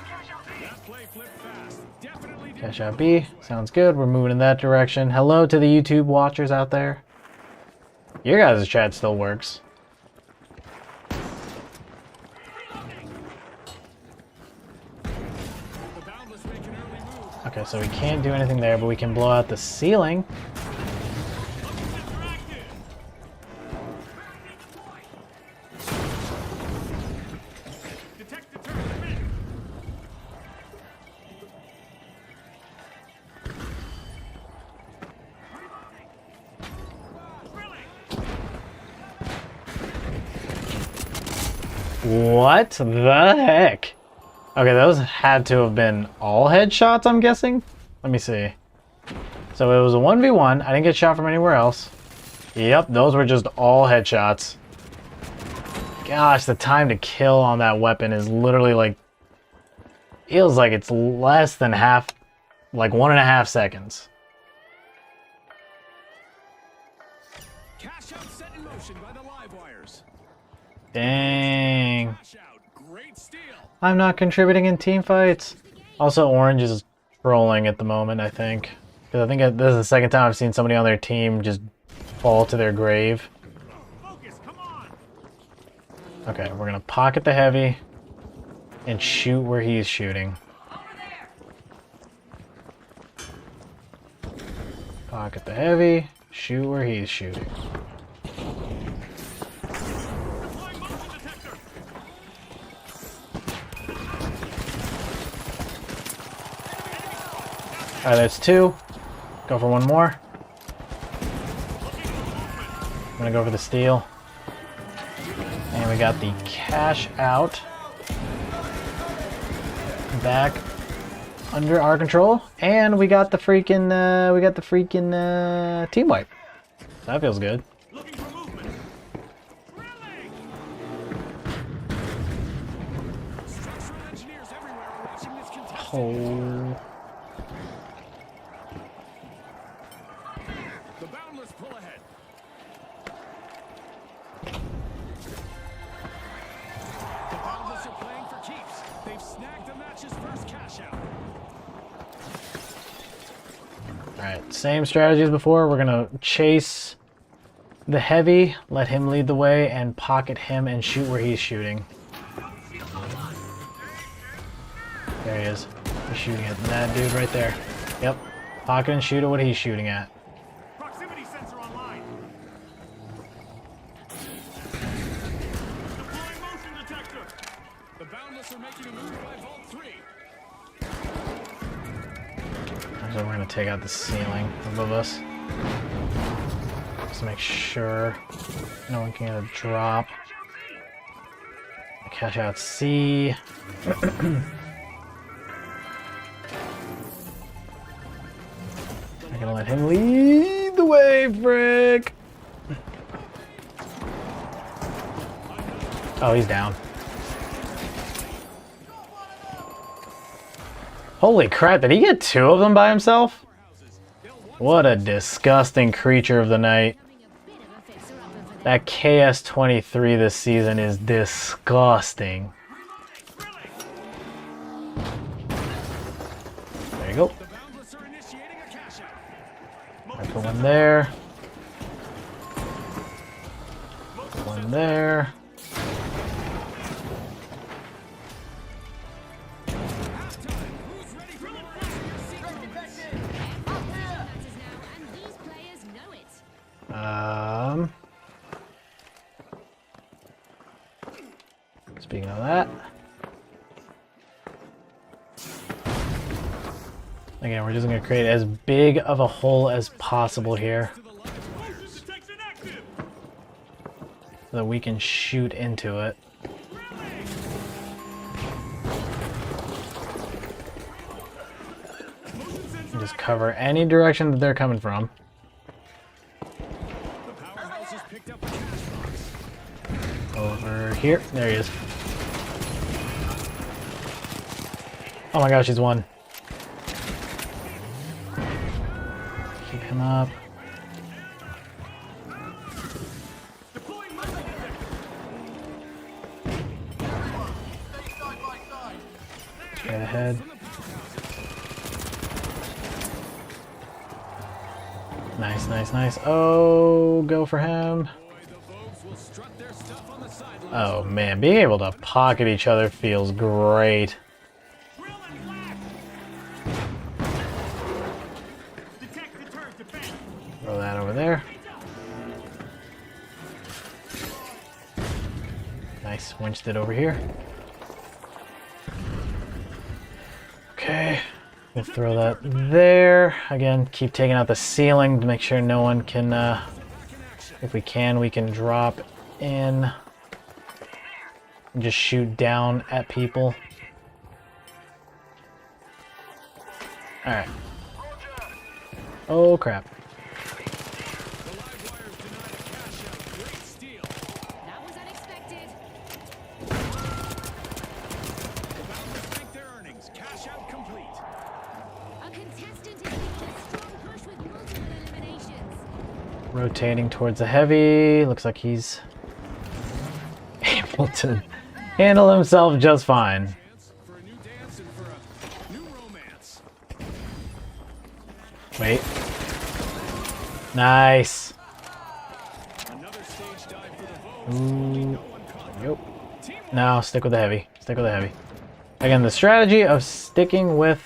That play flipped fast. Definitely did. Cash out B. Sounds good. We're moving in that direction. Hello to the YouTube watchers out there. Your guys' chat still works. The Boundless make an early move. Okay, so we can't do anything there, but we can blow out the ceiling. They're active. Detect the turn. They're in. What the heck? Okay, those had to have been all headshots, I'm guessing? Let me see. So it was a 1v1. I didn't get shot from anywhere else. Yep, those were just all headshots. Gosh, the time to kill on that weapon is literally like... Feels like it's less than half... Like 1.5 seconds. Cash out set in motion by the live wires. Dang. Cash out. Great steal. I'm not contributing in team fights. Also, Orange is trolling at the moment, I think. Because I think this is the second time I've seen somebody on their team just fall to their grave. Focus. Come on. Okay, we're gonna pocket the heavy and shoot where he's shooting. Pocket the heavy, shoot where he's shooting. Deploying motion detector. Alright, that's 2. Go for one more. I'm gonna go for the steal. And we got the cash out. Back under our control. And we got the freaking team wipe. So that feels good. Looking for movement. Drilling. Structural engineers everywhere are watching this contest. Oh. The Boundless pull ahead. The Boundless are playing for keeps. They've snagged the match's first cash out. Alright, same strategy as before. We're gonna chase the heavy, let him lead the way, and pocket him and shoot where he's shooting. There he is. He's shooting at that dude right there. Yep. Pocket and shoot at what he's shooting at. Proximity sensor online. Deploying motion detector. The Boundless are making a move by Vault 3. So we're gonna take out the ceiling above us. Just to make sure no one can get a drop. Cash out C. I'm gonna let him lead the way, frick. Oh, he's down. Holy crap, did he get 2 of them by himself? What a disgusting creature of the night. Becoming a bit of a fixer-upper for them. That KS23 this season is disgusting. go. The Boundless are initiating a cash out. I put one there. One there. Halftime. Who's ready for more action? Matters now, and these players know it. Speaking of that, again, we're just gonna create as big of a hole as possible here To the live wires. Detection active. so that we can shoot into it. And just cover any direction that they're coming from. The powerhouse has picked up a cash box. Over here. There he is. Oh my gosh, he's won. Keep him up. Deploying missile detector. Straight ahead. Nice, nice, nice. Oh, go for him. Boy, the Vogues will strut their stuff on the sidelines. Oh man, being able to pocket each other feels great. Drill and black. Detect the turret defense. Throw that over there. Nice, winched it over here. Okay, we'll throw that there. Again, keep taking out the ceiling to make sure no one can, if we can, we can drop in and just shoot down at people. Alright. Oh crap. The live wires denied a cash out. Great steal. That was unexpected. The Boundless make their earnings. Cash out complete. A contestant is making a strong push with multiple eliminations. Rotating towards the heavy. Looks like he's able to handle himself just fine. Chance for a new dance and for a new romance. Wait. Nice. Another stage dive for the Vogues. Ooh. No one caught. Yep. Team No, stick with the heavy. Stick with the heavy. Again, the strategy of sticking with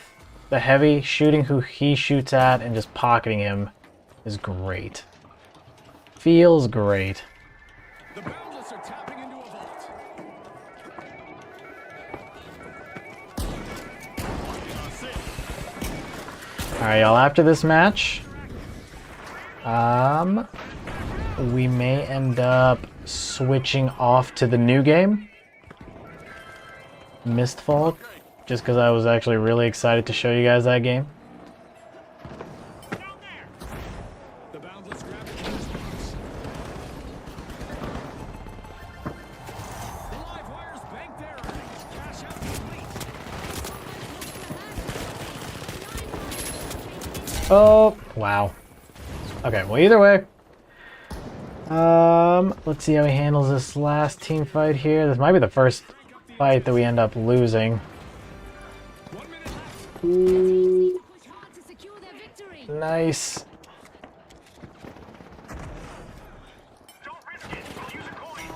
the heavy, shooting who he shoots at, and just pocketing him is great. Feels great. The Boundless are tapping into a vault. Alright, y'all, after this match, we may end up switching off to the new game, Mistfall, just because I was actually really excited to show you guys that game. Down there. The Boundless grab the cash box. The live wires bank their earnings. Cash out complete. Oh, wow. Okay, well, either way, let's see how he handles this last team fight here. This might be the first fight that we end up losing. 1 minute left. Ooh, push hard to secure their victory. nice. Don't risk it. I'll use a coin.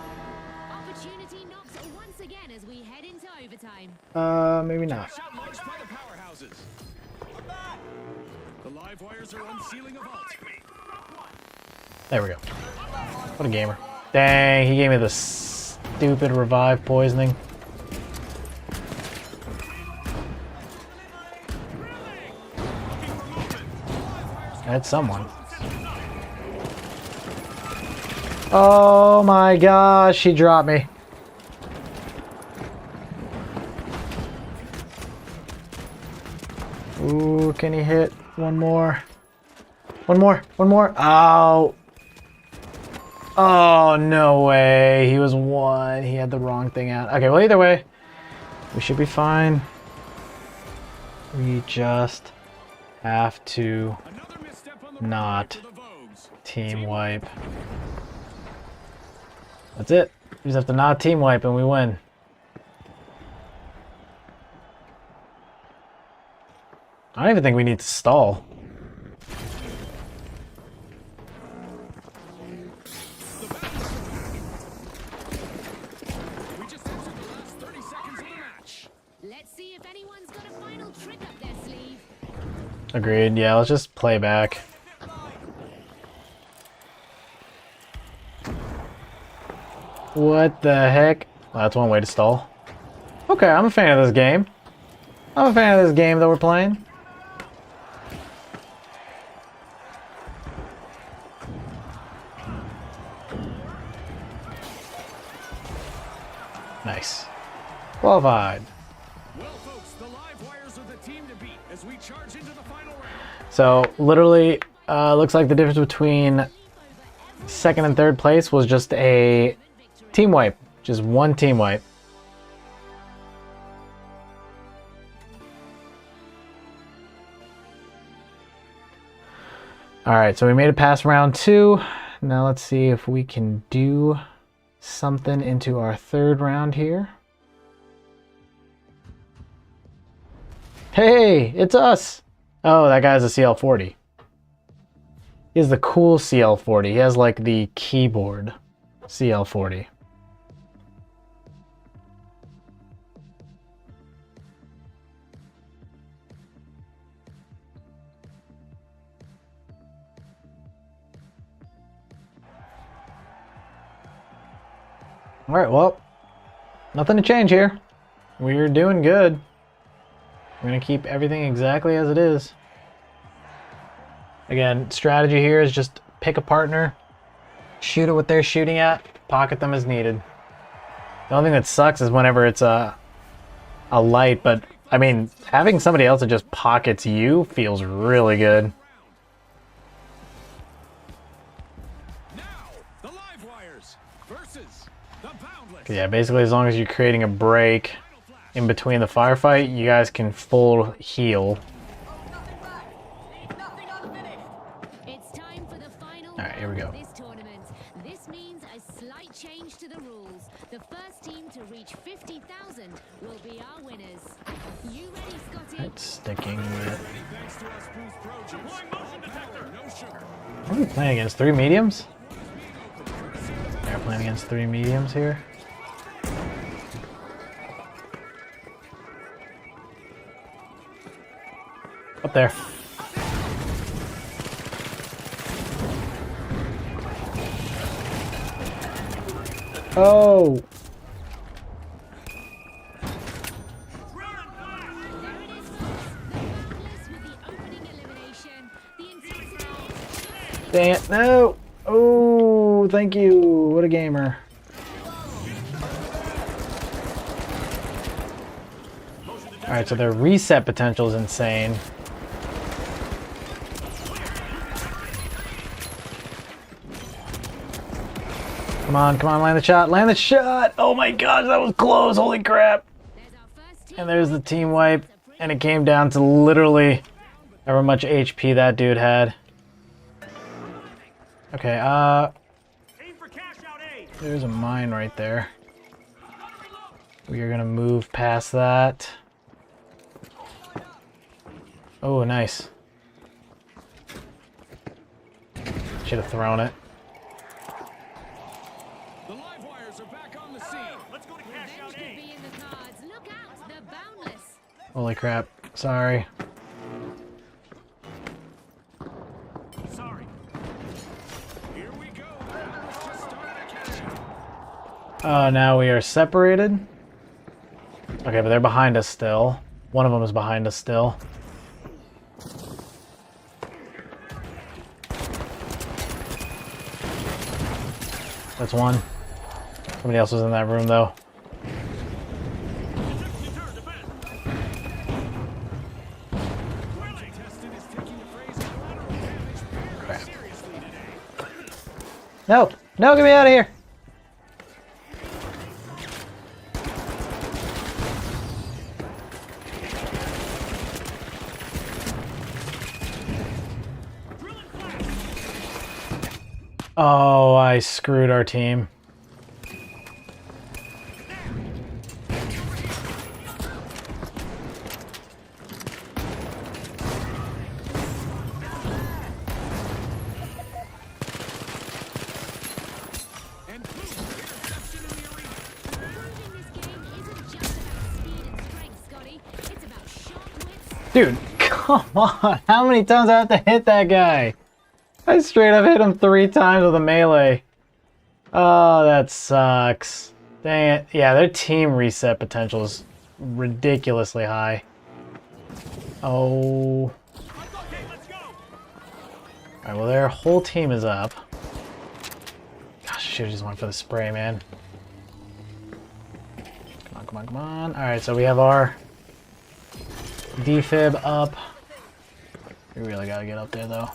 Opportunity knocks once again as we head into overtime. Maybe not. Cash out launched by the powerhouses. The live wires are unsealing a vault. There we go. What a gamer. Dang, he gave me the stupid revive poisoning. That's someone. Oh my gosh, he dropped me. Ooh, can he hit one more? One more, one more. Oh. Oh, no way. He was one. He had the wrong thing out. Okay, well, either way, we should be fine. We just have to Another misstep on the not for the Vogues. team wipe. That's it. We just have to not team wipe and we win. I don't even think we need to stall. We just entered the last 30 seconds of the match. Let's see if anyone's got a final trick up their sleeve. Agreed. Yeah, let's just play back. What the heck? Well, that's one way to stall. Okay, I'm a fan of this game. I'm a fan of this game that we're playing. Nice. Qualified. Well, folks, the live wires are the team to beat as we charge into the final round. So, literally, looks like the difference between second and third place was just a team wipe. Just one team wipe. Alright, so we made it past round 2. Now let's see if we can do something into our third round here. Hey, it's us! Oh, that guy's a CL40. He has the cool CL40. He has like the keyboard CL40. All right, well, nothing to change here. We're doing good. We're gonna keep everything exactly as it is. Again, strategy here is just pick a partner, shoot at what they're shooting at, pocket them as needed. The only thing that sucks is whenever it's a light, but I mean, having somebody else that just pockets you feels really good. Now, the live wires versus the Boundless. Yeah, basically as long as you're creating a break in between the firefight, you guys can full heal. It's time for the final All right, here we round go. of this tournament. This means a slight change to the rules. The first team to reach 50,000 will be our winners. You ready, Scotty? It's sticking with... Thanks to us Boost Pro Juice. Deploying motion detector. No sugar. What are we playing against? 3 mediums? They're playing against 3 mediums here. Up there. Oh! There it is, folks. The Boundless with the opening elimination. The intensity is... Dang it, no! Oh, thank you. What a gamer. Alright, so their reset potential is insane. Come on, land the shot, land the shot! Oh my gosh, that was close, holy crap! There's our first team. And there's the team wipe, and it came down to literally however much HP that dude had. Okay, Aim for cash out A. there's a mine right there. We are gonna move past that. Oh, nice. Should have thrown it. The live wires are back on the scene. Let's go to cash Revenge out could A. be in the cards. Look out, the Boundless. Holy crap. Sorry. Sorry. Here we go. Boundless just started a cash out. Oh, now we are separated. Okay, but they're behind us still. One of them is behind us still. That's one. Somebody else was in that room though. Teston is taking the phrase collateral damage very Crap. seriously today. No! No, get me out of here! Oh, I screwed our team. Dude, come on. How many times do I have to hit that guy? I straight up hit him 3 times with a melee. Oh, that sucks. Dang it. Yeah, their team reset potential is ridiculously high. Oh. Alright, well, their whole team is up. Gosh, I should have just went for the spray, man. Come on, come on, come on. Alright, so we have our defib up. We really gotta get up there, though.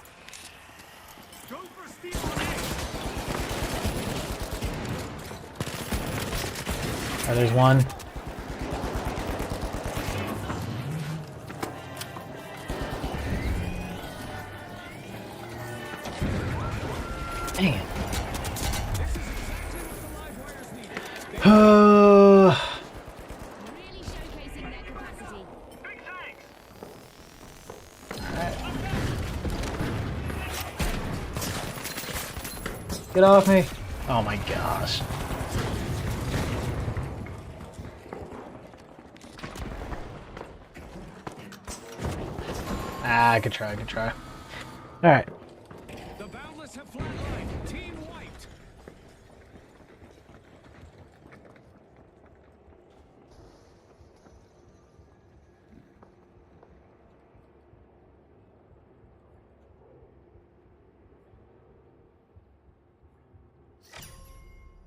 Alright, there's one. Dang it. Really showcasing their capacity. Get off me. Oh my gosh. Ah, I could try, I could try. Alright. The Boundless have flatlined. Team wiped.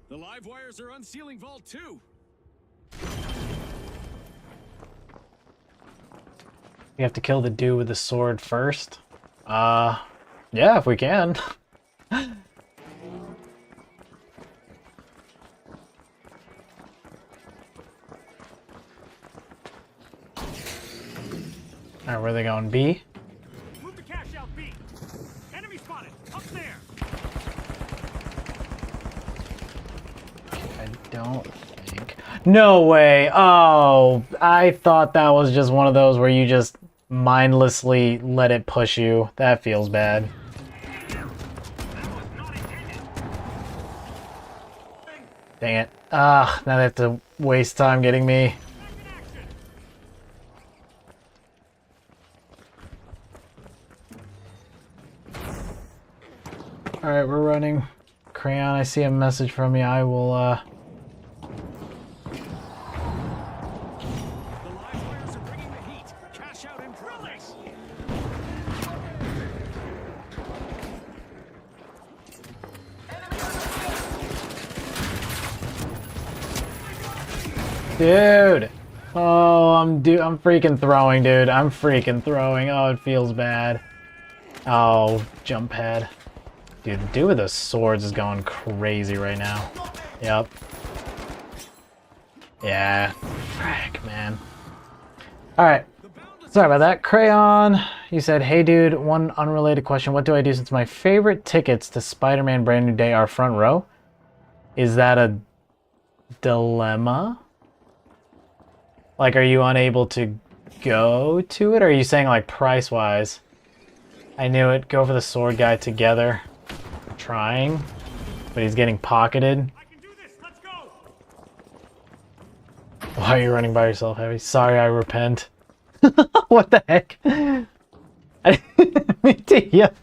The live wires are unsealing Vault 2. We have to kill the dude with the sword first. Yeah, if we can. Alright, where are they going? B? Move the cash out, B. Enemy spotted. Up there. I don't think. No way! Oh, I thought that was just one of those where you just mindlessly let it push you. That feels bad. Dang it. Ah, now they have to waste time getting me. Alright, we're running. Crayon, I see a message from you. I will, The live wires are bringing the heat. Cash out in progress. Dude! Oh, I'm freaking throwing, dude. I'm freaking throwing. Oh, it feels bad. Oh, jump pad. Dude, the dude with the swords is going crazy right now. Yep. Yeah. Frick, man. Alright. Sorry about that. Crayon, you said, hey dude, one unrelated question. What do I do since my favorite tickets to Spider-Man Brand New Day are front row? Is that a dilemma? Like, are you unable to go to it? Or are you saying, like, price-wise? I knew it. Go for the sword guy together. Trying. But he's getting pocketed. I can do this. Let's go. Why are you running by yourself, Heavy? Sorry, I repent. What the heck? I didn't mean to yell.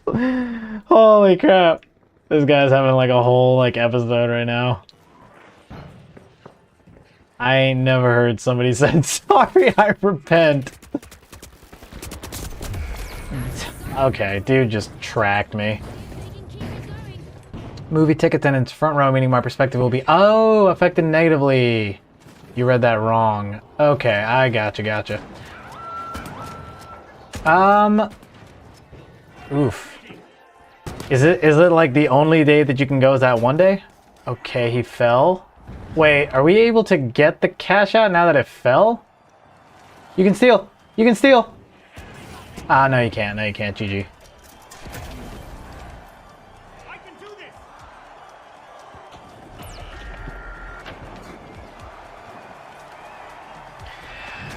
Holy crap. This guy's having, like, a whole, like, episode right now. I ain't never heard somebody said, sorry, I repent. Okay, dude just tracked me. They can keep it going. Movie ticket attendance front row, meaning my perspective will be, oh, affected negatively. You read that wrong. Okay, I gotcha. Oof. Is it like the only day that you can go is that one day? Okay, he fell. Wait, are we able to get the cash out now that it fell? You can steal! You can steal! Ah, no you can't. No you can't, GG. I can do this.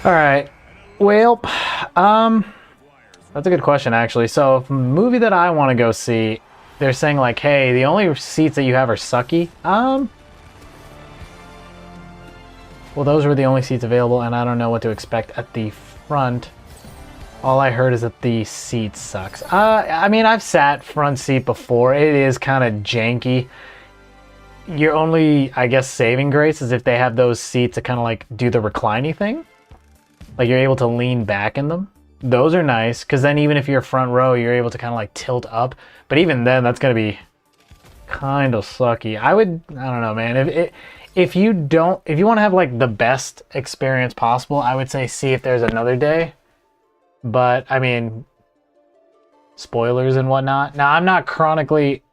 Alright. Well, that's a good question, actually. So, if a movie that I want to go see, they're saying, like, hey, the only seats that you have are sucky. Well, those were the only seats available, and I don't know what to expect at the front. All I heard is that the seat sucks. I mean, I've sat front seat before. It is kind of janky. Your only, I guess, saving grace is if they have those seats that kind of like do the reclining thing. Like you're able to lean back in them. Those are nice, because then even if you're front row, you're able to kind of like tilt up. But even then, that's going to be kind of sucky. I don't know, man. If you want to have like the best experience possible, I would say see if there's another day. But I mean, spoilers and whatnot. Now, I'm not chronically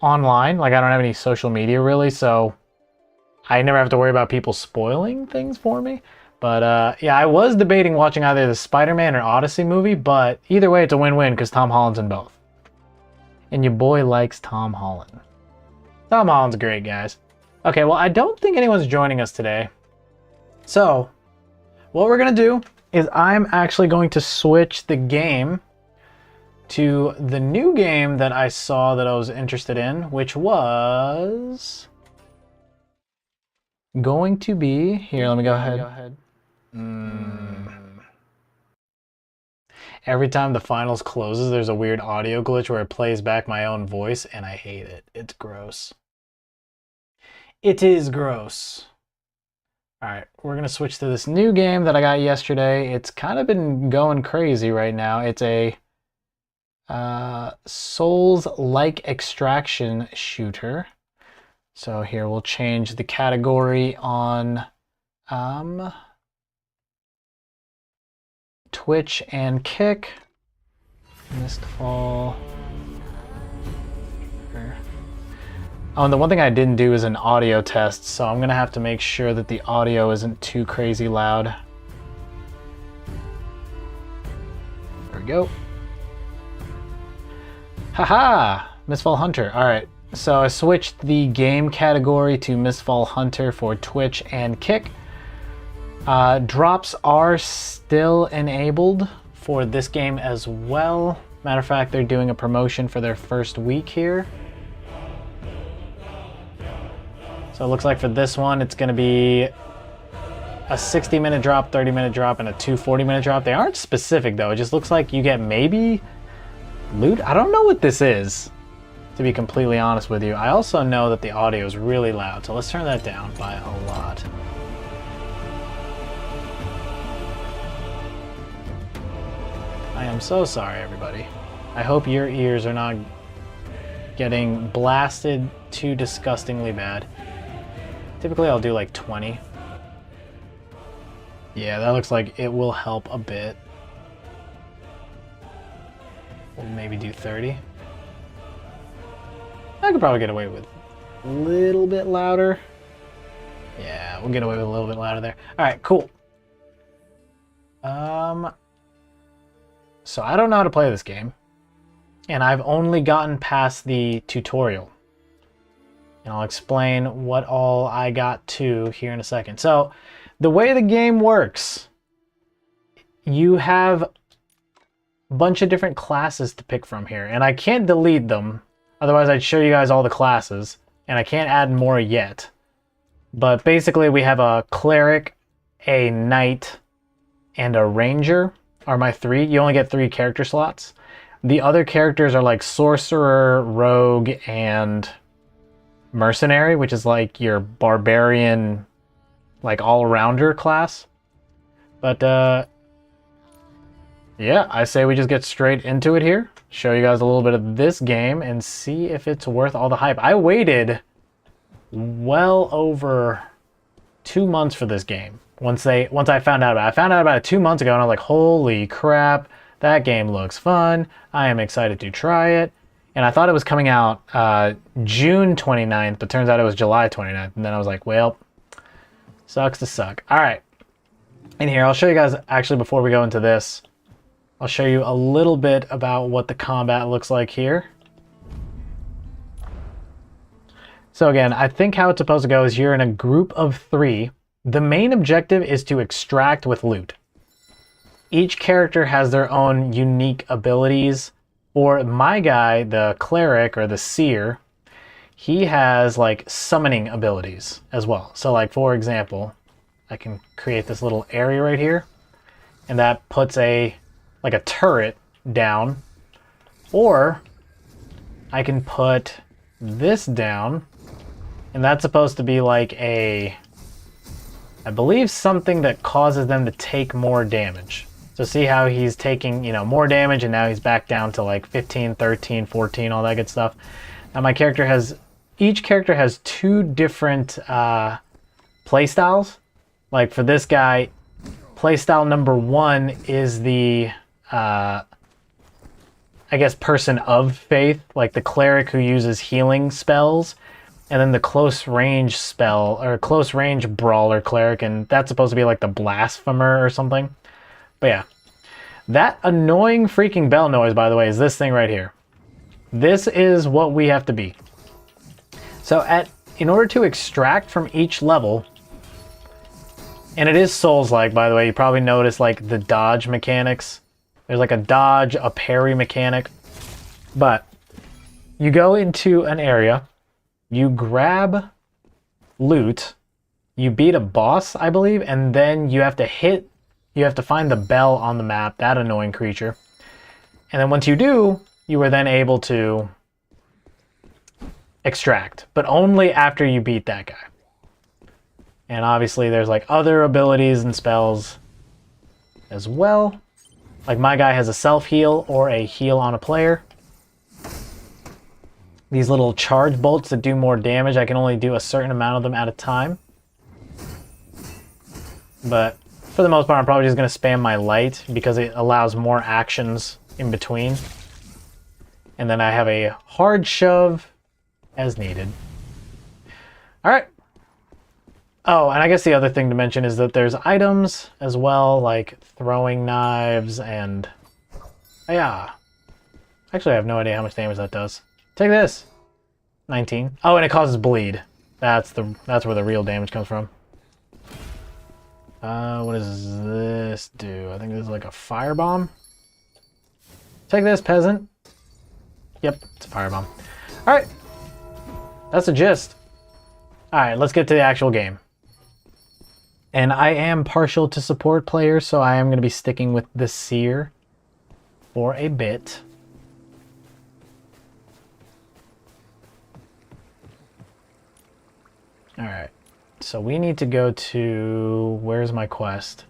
online. Like I don't have any social media really, so I never have to worry about people spoiling things for me. But yeah, I was debating watching either the Spider-Man or Odyssey movie, but either way, it's a win-win because Tom Holland's in both. And your boy likes Tom Holland. Tom Holland's great, guys. Okay, well, I don't think anyone's joining us today. So, what we're going to do is I'm actually going to switch the game to the new game that I saw that I was interested in, which was going to be... Here, let me go ahead. Every time the finals closes, there's a weird audio glitch where it plays back my own voice, and I hate it. It's gross. It is gross. Alright, we're going to switch to this new game that I got yesterday. It's kind of been going crazy right now. It's a Souls-like extraction shooter. So here we'll change the category on Twitch and Kick. Mistfall. Oh, and the one thing I didn't do is an audio test, so I'm gonna have to make sure that the audio isn't too crazy loud. There we go. Haha! Mistfall Hunter. Alright, so I switched the game category to Mistfall Hunter for Twitch and Kick. Drops are still enabled for this game as well. Matter of fact, they're doing a promotion for their first week here. So it looks like for this one, it's going to be a 60-minute drop, 30-minute drop, and a 40-minute drop. They aren't specific, though. It just looks like you get maybe loot. I don't know what this is, to be completely honest with you. I also know that the audio is really loud, so let's turn that down by a lot. I am so sorry, everybody. I hope your ears are not getting blasted too disgustingly bad. Typically I'll do like 20. Yeah, that looks like it will help a bit. We'll maybe do 30. I could probably get away with a little bit louder. Yeah, we'll get away with a little bit louder there. Alright, cool. So I don't know how to play this game. And I've only gotten past the tutorial. And I'll explain what all I got to here in a second. So, the way the game works, you have a bunch of different classes to pick from here. And I can't delete them, otherwise I'd show you guys all the classes. And I can't add more yet. But basically we have a cleric, a knight, and a ranger are my three. You only get 3 character slots. The other characters are like sorcerer, rogue, and mercenary, which is like your barbarian, like all-rounder class. But yeah, I say we just get straight into it here. Show you guys a little bit of this game and see if it's worth all the hype. I waited well over 2 months for this game. Once I found out about it. I found out about it 2 months ago and I was like, holy crap, that game looks fun. I am excited to try it. And I thought it was coming out June 29th, but turns out it was July 29th. And then I was like, well, sucks to suck. All right. And here, I'll show you guys, actually, before we go into this, I'll show you a little bit about what the combat looks like here. So again, I think how it's supposed to go is you're in a group of 3. The main objective is to extract with loot. Each character has their own unique abilities. For my guy, the cleric or the seer, he has like summoning abilities as well. So like, for example, I can create this little area right here, and that puts a like a turret down, or I can put this down, and that's supposed to be like a, I believe, something that causes them to take more damage. So see how he's taking, you know, more damage, and now he's back down to like 15, 13, 14, all that good stuff. Now my character has, each character has 2 different playstyles. Like for this guy, playstyle number 1 is the, I guess, person of faith, like the cleric who uses healing spells, and then the close range spell, or close range brawler cleric, and that's supposed to be like the blasphemer or something. But yeah, that annoying freaking bell noise, by the way, is this thing right here. This is what we have to be. So in order to extract from each level, and it is Souls-like, by the way, you probably noticed like the dodge mechanics. There's like a dodge, a parry mechanic. But you go into an area, you grab loot, you beat a boss, I believe, and then you have to find the bell on the map, that annoying creature. And then once you do, you are then able to extract, but only after you beat that guy. And obviously there's like other abilities and spells as well. Like my guy has a self-heal or a heal on a player. These little charge bolts that do more damage, I can only do a certain amount of them at a time. But for the most part, I'm probably just going to spam my light because it allows more actions in between. And then I have a hard shove as needed. All right. Oh, and I guess the other thing to mention is that there's items as well, like throwing knives and... yeah. Actually, I have no idea how much damage that does. Take this. 19. Oh, and it causes bleed. That's where the real damage comes from. What does this do? I think this is like a firebomb. Take this, peasant. Yep, it's a firebomb. All right. That's the gist. All right, let's get to the actual game. And I am partial to support players, so I am going to be sticking with the Seer for a bit. All right, so we need to go to, where's my quest?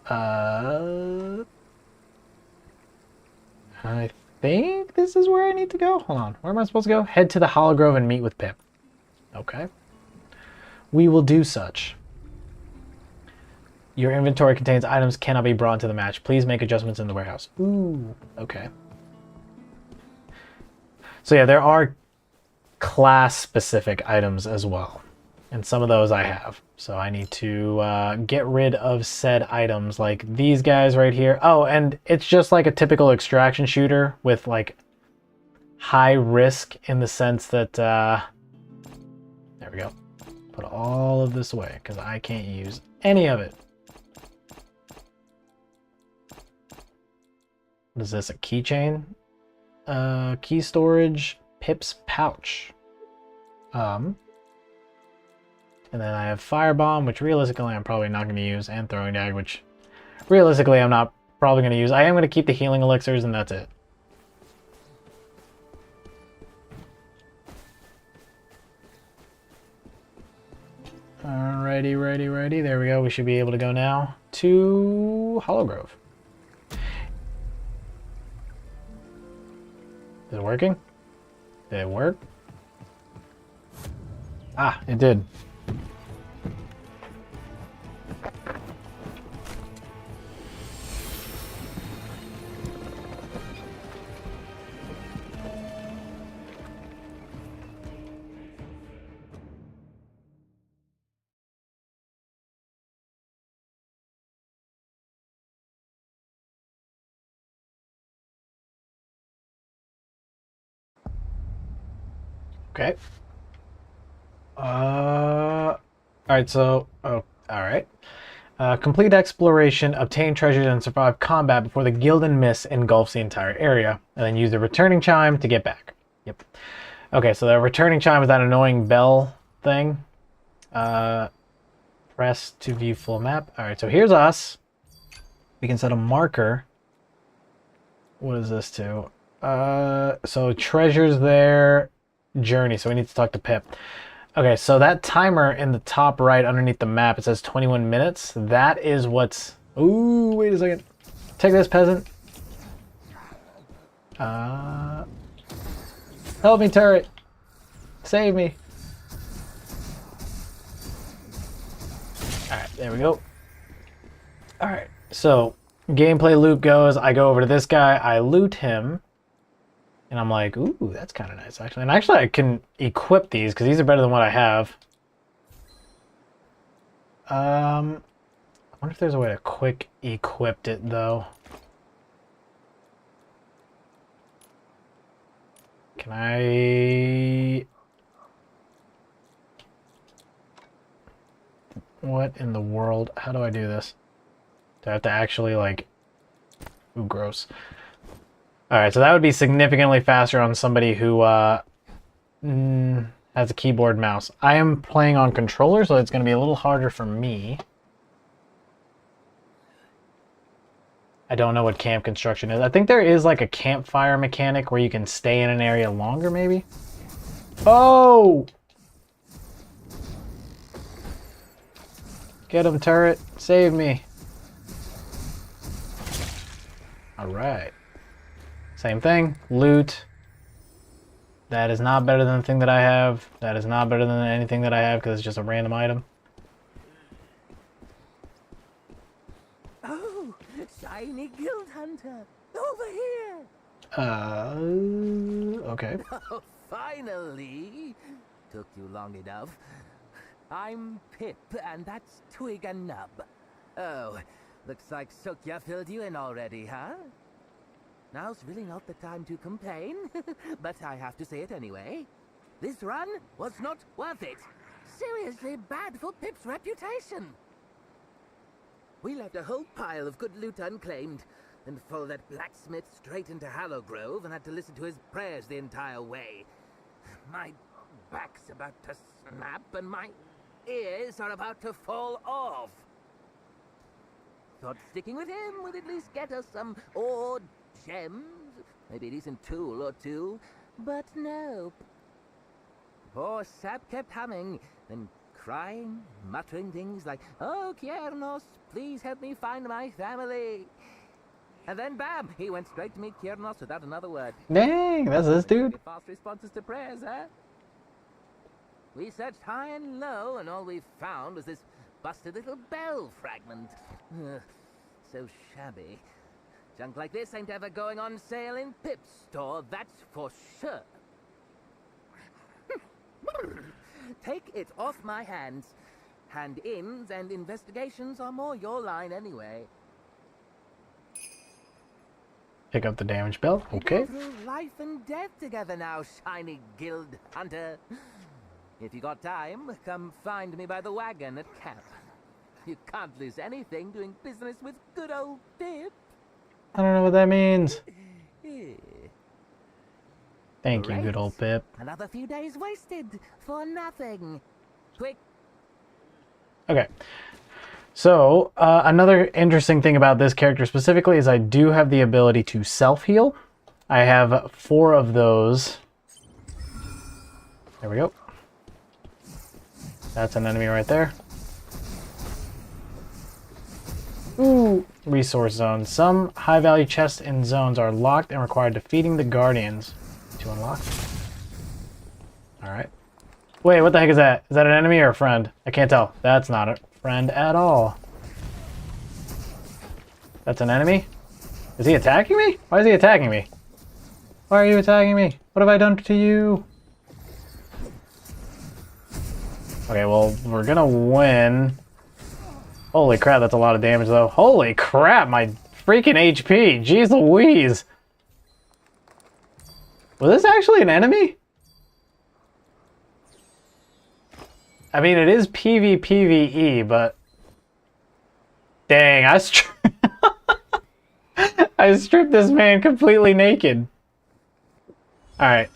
I think this is where I need to go. Hold on, where am I supposed to go? Head to the Hollow Grove and meet with Pip. Okay. We will do such. Your inventory contains items cannot be brought into the match. Please make adjustments in the warehouse. Ooh, okay. So yeah, there are class-specific items as well. And some of those I have. So I need to get rid of said items like these guys right here. Oh, and it's just like a typical extraction shooter with like high risk in the sense that... there we go. Put all of this away because I can't use any of it. What is this, a keychain? Key storage, Pip's pouch. And then I have Firebomb, which realistically I'm probably not going to use, and Throwing Dagger, which realistically I'm not probably going to use. I am going to keep the healing elixirs, and that's it. Alrighty, ready. There we go. We should be able to go now to Hollow Grove. Is it working? Did it work? Ah, it did. Okay. Alright, so... oh, alright. Complete exploration, obtain treasures, and survive combat before the Gildan Mist engulfs the entire area. And then use the returning chime to get back. Yep. Okay, so the returning chime is that annoying bell thing. Press to view full map. Alright, so here's us. We can set a marker. What is this to? So treasures there, journey. So we need to talk to Pip. Okay, so that timer in the top right underneath the map, it says 21 minutes. That is what's... Ooh, wait a second. Take this, peasant. Help me, turret. Save me. Alright, there we go. Alright, so gameplay loop goes, I go over to this guy, I loot him, and I'm like, ooh, that's kind of nice, actually. And actually, I can equip these, because these are better than what I have. I wonder if there's a way to quick equip it, though. Can I... What in the world? How do I do this? Do I have to actually, like... Ooh, gross. Alright, so that would be significantly faster on somebody who has a keyboard mouse. I am playing on controller, so it's going to be a little harder for me. I don't know what camp construction is. I think there is like a campfire mechanic where you can stay in an area longer, maybe? Oh! Get him, turret. Save me. Alright. Same thing. Loot. That is not better than the thing that I have. That is not better than anything that I have because it's just a random item. Oh, shiny guild hunter. Over here. Okay. Oh, finally. Took you long enough. I'm Pip, and that's Twig and Nub. Oh, looks like Sukya filled you in already, huh? Now's really not the time to complain, but I have to say it anyway. This run was not worth it. Seriously bad for Pip's reputation. We left a whole pile of good loot unclaimed, and followed that blacksmith straight into Hallowgrove and had to listen to his prayers the entire way. My back's about to snap, and my ears are about to fall off. Thought sticking with him would at least get us some ore, gems, maybe a decent tool or two, but nope. Poor Sap kept humming, then crying, muttering things like, "Oh, Kiernos, please help me find my family." And then bam, he went straight to meet Kiernos without another word. Dang, that's this dude. Fast responses to prayers, huh? We searched high and low, and all we found was this busted little bell fragment. Ugh, so shabby. Junk like this ain't ever going on sale in Pip's store, that's for sure. Take it off my hands. Hand-ins and investigations are more your line anyway. Pick up the damage bell. Okay. We go through life and death together now, shiny guild hunter. If you got time, come find me by the wagon at camp. You can't lose anything doing business with good old Pip. I don't know what that means. Eh. Thank you, Great. good old Pip. Another few days wasted for nothing. Quick. Okay. So, another interesting thing about this character specifically is I do have the ability to self-heal. I have 4 of those. There we go. That's an enemy right there. Ooh, resource zones. Some high-value chests and zones are locked and require defeating the guardians to unlock. Alright. Wait, what the heck is that? Is that an enemy or a friend? I can't tell. That's not a friend at all. That's an enemy? Is he attacking me? Why is he attacking me? Why are you attacking me? What have I done to you? Okay, well, we're gonna win. Holy crap, that's a lot of damage, though. Holy crap, my freaking HP. Jeez Louise. Was this actually an enemy? I mean, it is PvPvE, but... Dang, I stripped this man completely naked. Alright.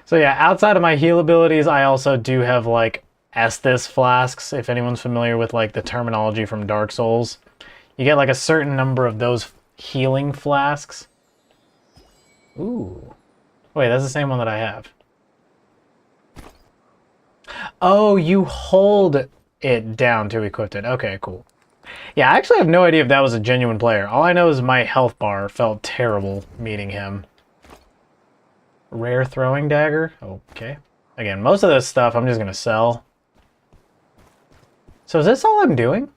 So yeah, outside of my heal abilities, I also do have, like, Estus flasks, if anyone's familiar with like the terminology from Dark Souls. You get like a certain number of those healing flasks. Ooh. Wait, that's the same one that I have. Oh, you hold it down to equip it. Okay, cool. Yeah, I actually have no idea if that was a genuine player. All I know is my health bar felt terrible meeting him. Rare throwing dagger. Okay. Again, most of this stuff I'm just going to sell. So is this all I'm doing?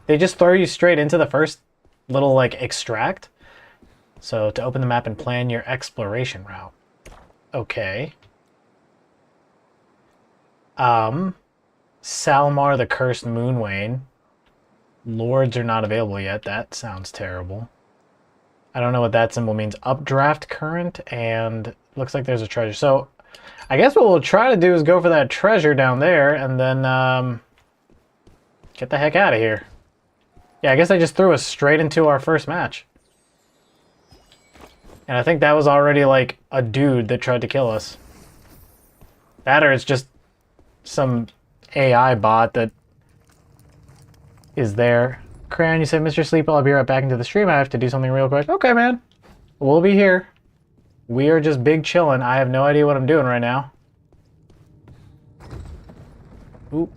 They just throw you straight into the first little, like, extract? So to open the map and plan your exploration route. Okay. Salmar the Cursed Moonwane. Lords are not available yet. That sounds terrible. I don't know what that symbol means. Updraft current, and looks like there's a treasure. So I guess what we'll try to do is go for that treasure down there and then get the heck out of here. Yeah, I guess they just threw us straight into our first match. And I think that was already like a dude that tried to kill us. That or it's just some AI bot that is there. Crayon, you said, Mr. Sleep, I'll be right back into the stream. I have to do something real quick. Okay, man. We'll be here. We are just big chilling. I have no idea what I'm doing right now. Oop.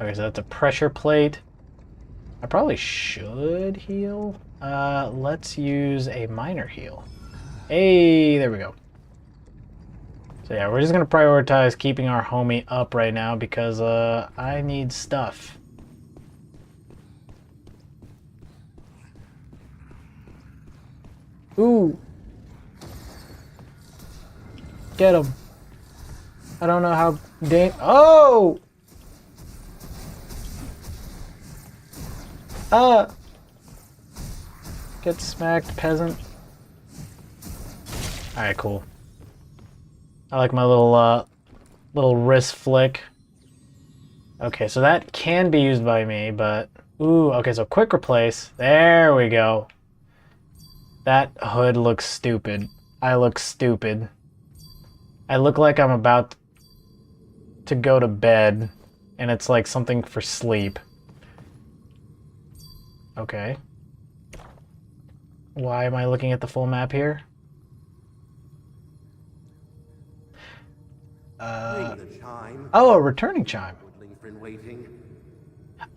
Okay, so that's a pressure plate. I probably should heal. Let's use a minor heal. Hey, there we go. So yeah, we're just gonna prioritize keeping our homie up right now because I need stuff. Ooh. Get him. I don't know how oh! Get smacked, peasant. Alright, cool. I like my little wrist flick. Okay, so that can be used by me, but... Ooh, okay, so quick replace. There we go. That hood looks stupid. I look stupid. I look like I'm about to go to bed, and it's like something for sleep. Okay. Why am I looking at the full map here? Oh, a returning chime.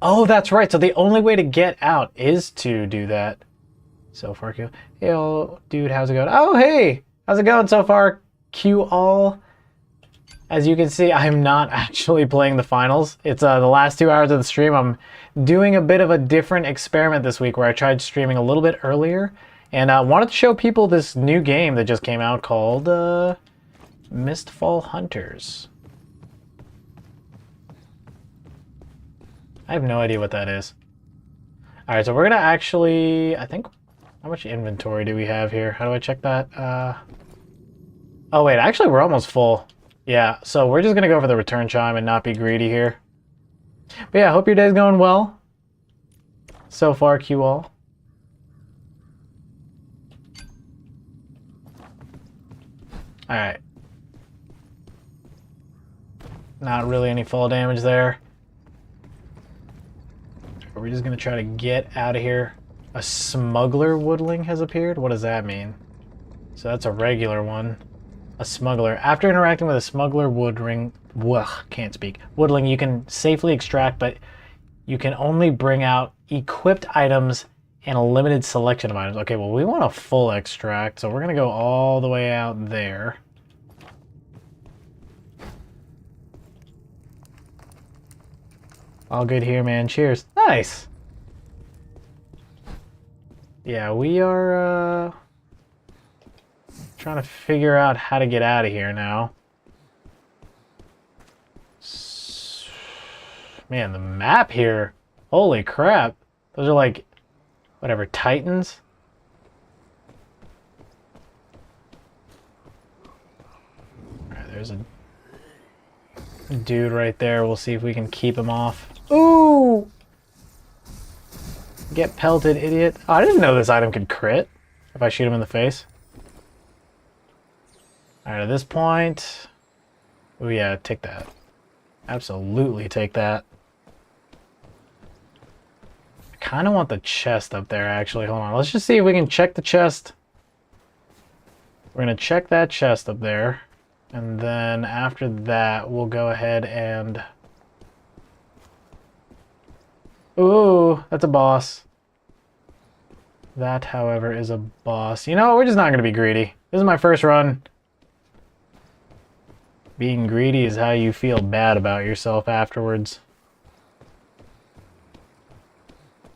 Oh, that's right. So the only way to get out is to do that. So far, Q. Hey, old dude, how's it going? Oh, hey! How's it going so far, Q all? As you can see, I'm not actually playing the finals. It's the last 2 hours of the stream. I'm doing a bit of a different experiment this week where I tried streaming a little bit earlier. And I wanted to show people this new game that just came out called Mistfall Hunters. I have no idea what that is. Alright, so we're going to actually... I think... How much inventory do we have here? How do I check that? Oh, wait. Actually, we're almost full. Yeah, so we're just going to go for the return chime and not be greedy here. But yeah, I hope your day's going well. So far, Q all. Alright. Not really any fall damage there. We're just going to try to get out of here. A smuggler woodling has appeared? What does that mean? So that's a regular one. A smuggler. After interacting with a smuggler woodling, woodling, you can safely extract, but you can only bring out equipped items and a limited selection of items. Okay, well, we want a full extract, so we're going to go all the way out there. All good here, man. Cheers. Nice. Yeah, we are trying to figure out how to get out of here now. Man, the map here. Holy crap. Those are like, whatever, titans? Alright, there's a dude right there. We'll see if we can keep him off. Ooh! Get pelted, idiot. Oh, I didn't know this item could crit if I shoot him in the face. Alright, at this point... Oh yeah, take that. Absolutely take that. kind of want the chest up there, actually. Hold on. Let's just see if we can check the chest. We're going to check that chest up there. And then after that, we'll go ahead and... Ooh, that's a boss. That, however, is a boss. You know, we're just not going to be greedy. This is my first run. Being greedy is how you feel bad about yourself afterwards.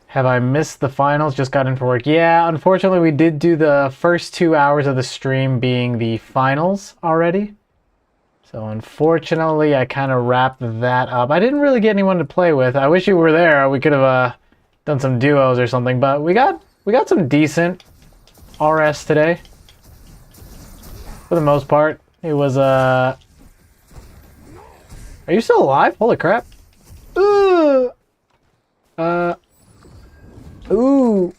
Have I missed the finals? Just got in for work. Yeah, unfortunately, we did do the first 2 hours of the stream being the finals already. So unfortunately, I kind of wrapped that up. I didn't really get anyone to play with. I wish you were there. We could have done some duos or something, but we got some decent RS today. For the most part, it was Are you still alive? Holy crap! Ooh. Ooh.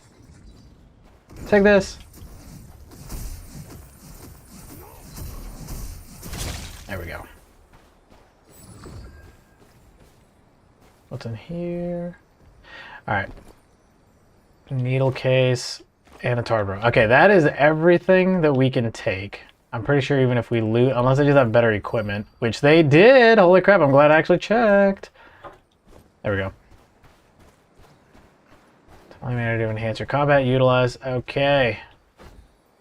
Take this. There we go. What's in here? Alright. Needle case and a Tarbro. Okay, that is everything that we can take. I'm pretty sure even if we loot, unless they just have better equipment, which they did. Holy crap, I'm glad I actually checked. There we go. Eliminator to enhance your combat, utilize. Okay.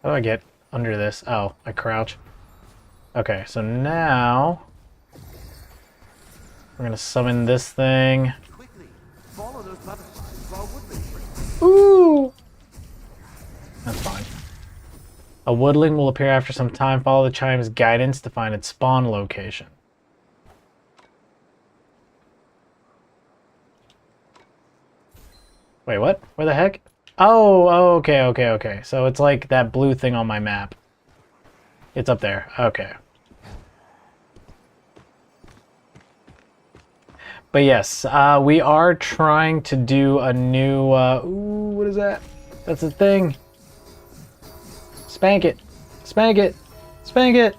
How do I get under this? Oh, I crouch. Okay, so now we're gonna summon this thing. Quickly, follow those butterflies while woodland springs. Ooh! That's fine. A woodling will appear after some time. Follow the chime's guidance to find its spawn location. Wait, what? Where the heck? Oh, okay. So it's like that blue thing on my map. It's up there. Okay. But yes, we are trying to do a new... ooh, what is that? That's a thing. Spank it. Spank it. Spank it.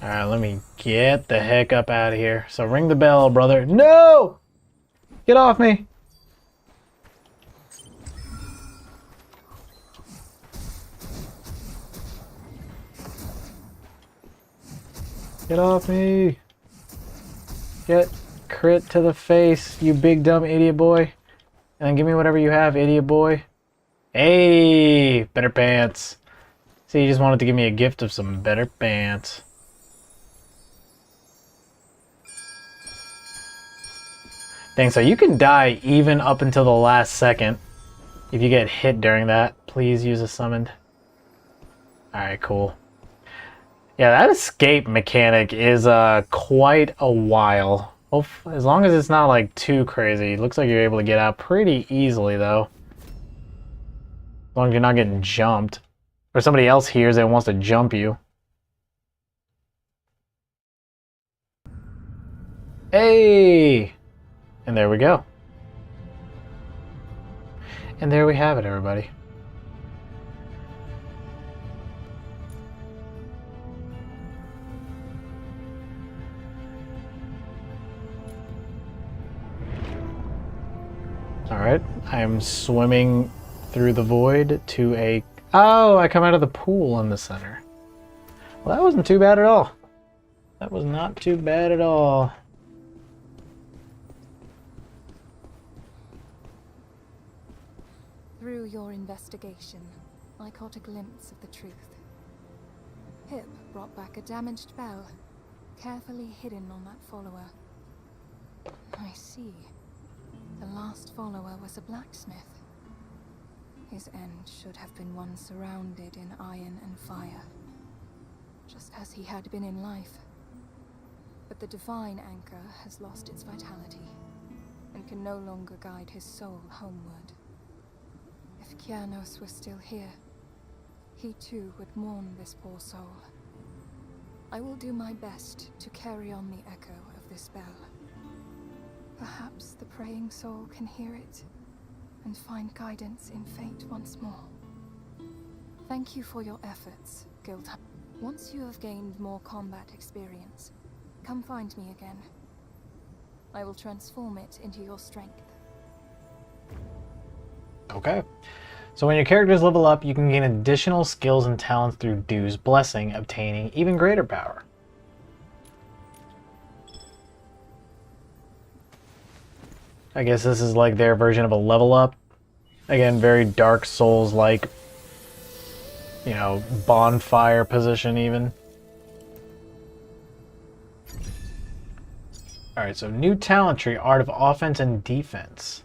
Alright, let me get the heck up out of here. So ring the bell, brother. No! Get off me. Get off me. Get crit to the face, you big dumb idiot boy. And then give me whatever you have, idiot boy. Hey, better pants. See, you just wanted to give me a gift of some better pants. Dang, so you can die even up until the last second. If you get hit during that, please use a summoned. Alright, cool. Yeah, that escape mechanic is quite a while. As long as it's not like too crazy. It looks like you're able to get out pretty easily though. As long as you're not getting jumped. Or somebody else hears it and wants to jump you. Hey! And there we go. And there we have it, everybody. Alright, I'm swimming through the void to a... Oh, I come out of the pool in the center. Well, that wasn't too bad at all. That was not too bad at all. Through your investigation, I caught a glimpse of the truth. Pip brought back a damaged bell, carefully hidden on that follower. I see. The last follower was a blacksmith. His end should have been one surrounded in iron and fire, just as he had been in life. But the divine anchor has lost its vitality, and can no longer guide his soul homeward. If Kianos were still here, he too would mourn this poor soul. I will do my best to carry on the echo of this bell. Perhaps the praying soul can hear it and find guidance in fate once more. Thank you for your efforts, Guildhunter. Once you have gained more combat experience, come find me again. I will transform it into your strength. Okay. So when your characters level up, you can gain additional skills and talents through Dew's Blessing, obtaining even greater power. I guess this is like their version of a level up. Again, very Dark Souls-like, you know, bonfire position even. Alright, so new talent tree, Art of Offense and Defense.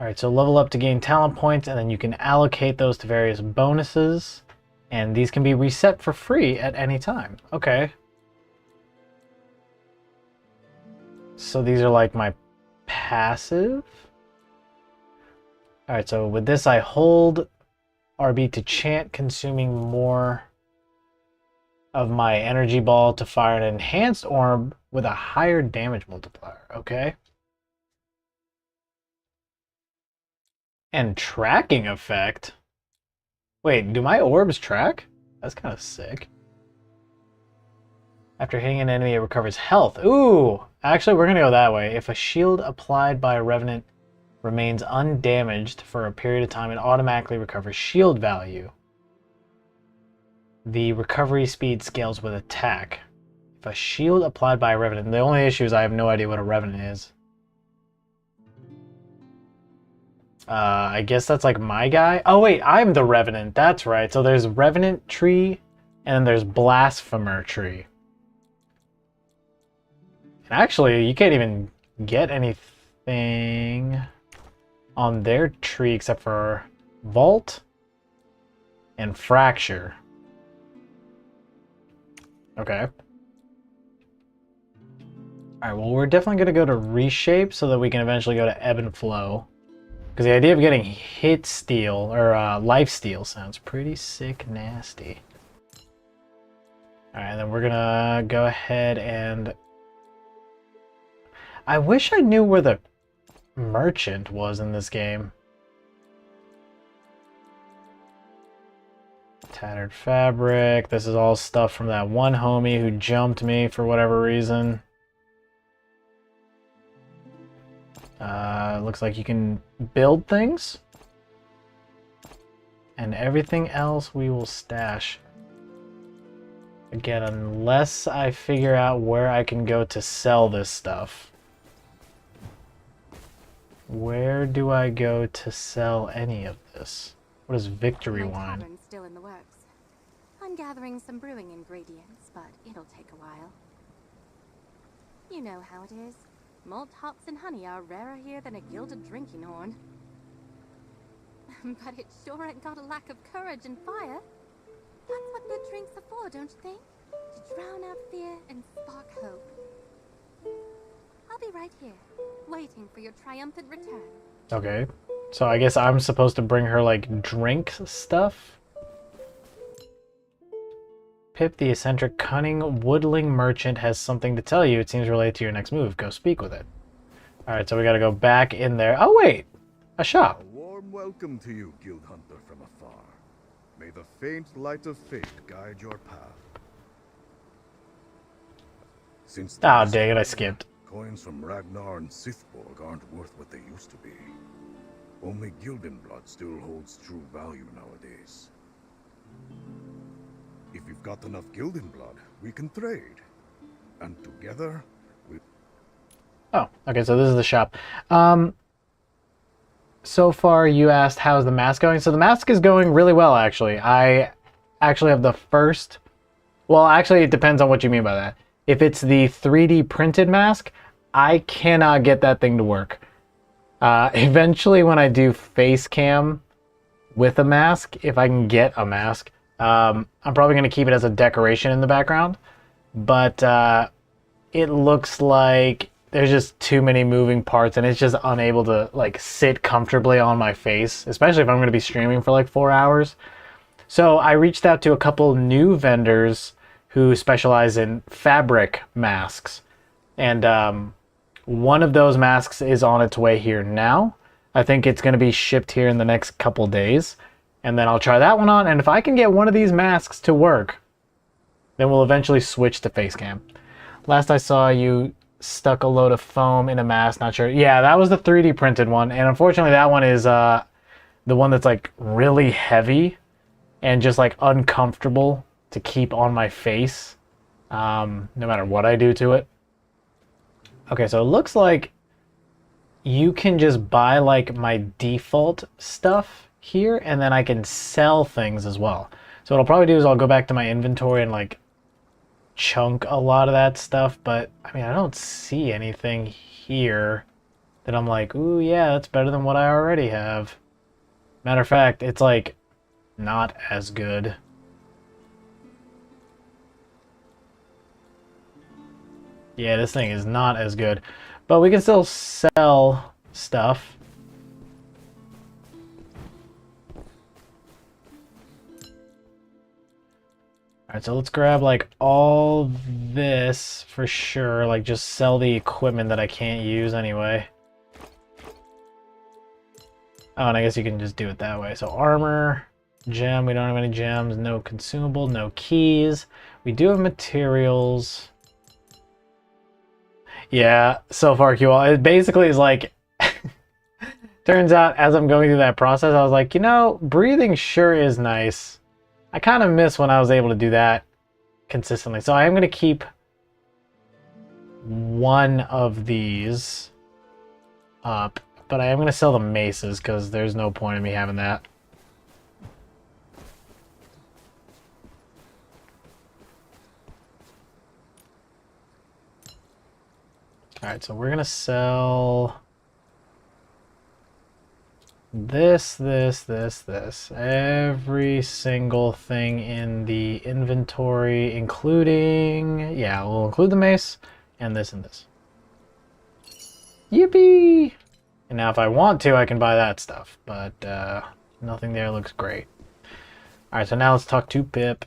Alright, so level up to gain talent points, and then you can allocate those to various bonuses. And these can be reset for free at any time. Okay. So these are like my passive. Alright, so with this I hold RB to chant, consuming more of my energy ball to fire an enhanced orb with a higher damage multiplier. Okay. And tracking effect? Wait, do my orbs track? That's kind of sick. After hitting an enemy, it recovers health. Ooh! Actually, we're going to go that way. If a shield applied by a Revenant remains undamaged for a period of time, it automatically recovers shield value. The recovery speed scales with attack. If a shield applied by a Revenant... The only issue is I have no idea what a Revenant is. I guess that's like my guy. Oh wait, I'm the Revenant. That's right. So there's Revenant tree, and then there's Blasphemer tree. And actually, you can't even get anything on their tree except for Vault and Fracture. Okay. Alright, well, we're definitely going to go to Reshape so that we can eventually go to Ebb and Flow. Because the idea of getting Hit Steal, or Life Steal, sounds pretty sick nasty. Alright, then we're going to go ahead and... I wish I knew where the merchant was in this game. Tattered fabric. This is all stuff from that one homie who jumped me for whatever reason. Looks like you can build things. And everything else we will stash. Again, unless I figure out where I can go to sell this stuff. Where do I go to sell any of this? What is Victory My Wine? tavern's still in the works. I'm gathering some brewing ingredients, but it'll take a while. You know how it is. Malt hops and honey are rarer here than a gilded drinking horn. But it sure ain't got a lack of courage and fire. That's what good drinks are for, don't you think? To drown out fear and spark hope. I'll be right here, waiting for your triumphant return. Okay. So I guess I'm supposed to bring her, like, drink stuff? Pip, the eccentric, cunning woodling merchant, has something to tell you. It seems related to your next move. Go speak with it. Alright, so we gotta go back in there. Oh, wait! A shop. A warm welcome to you, Guild Hunter from afar. May the faint light of fate guide your path. Since Oh, dang it, I skipped. coins from Ragnar and Sithborg aren't worth what they used to be. Only Gildenblood still holds true value nowadays. If you've got enough Gildenblood, we can trade. And together, we... Oh, okay, so this is the shop. So far, you asked how's the mask going. So the mask is going really well, actually. I actually have the first... Well, actually, it depends on what you mean by that. If it's the 3D printed mask, I cannot get that thing to work. Eventually, when I do face cam with a mask, if I can get a mask, I'm probably going to keep it as a decoration in the background. But it looks like there's just too many moving parts, and it's just unable to like sit comfortably on my face, especially if I'm going to be streaming for like 4 hours. So I reached out to a couple new vendors who specialize in fabric masks. And one of those masks is on its way here now. I think it's going to be shipped here in the next couple days. And then I'll try that one on. And if I can get one of these masks to work, then we'll eventually switch to face cam. Last I saw, you stuck a load of foam in a mask. Not sure. Yeah, that was the 3D printed one, and unfortunately, that one is the one that's like really heavy and just like uncomfortable to keep on my face, no matter what I do to it. Okay, so it looks like you can just buy like my default stuff here, and then I can sell things as well. So what I'll probably do is I'll go back to my inventory and like chunk a lot of that stuff, but I mean, I don't see anything here that I'm like, ooh, yeah, that's better than what I already have. Matter of fact, it's like not as good. Yeah, this thing is not as good, but we can still sell stuff. Alright, so let's grab like all this for sure, like just sell the equipment that I can't use anyway. Oh, and I guess you can just do it that way. So armor, gem, we don't have any gems, no consumable, no keys. We do have materials. Yeah, so far QL. It basically is like, turns out as I'm going through that process, I was like, you know, breathing sure is nice. I kind of miss when I was able to do that consistently. So I am going to keep one of these up, but I am going to sell the maces because there's no point in me having that. Alright, so we're going to sell this. Every single thing in the inventory, including, yeah, we'll include the mace and this and this. Yippee! And now if I want to, I can buy that stuff, but nothing there looks great. Alright, so now let's talk to Pip.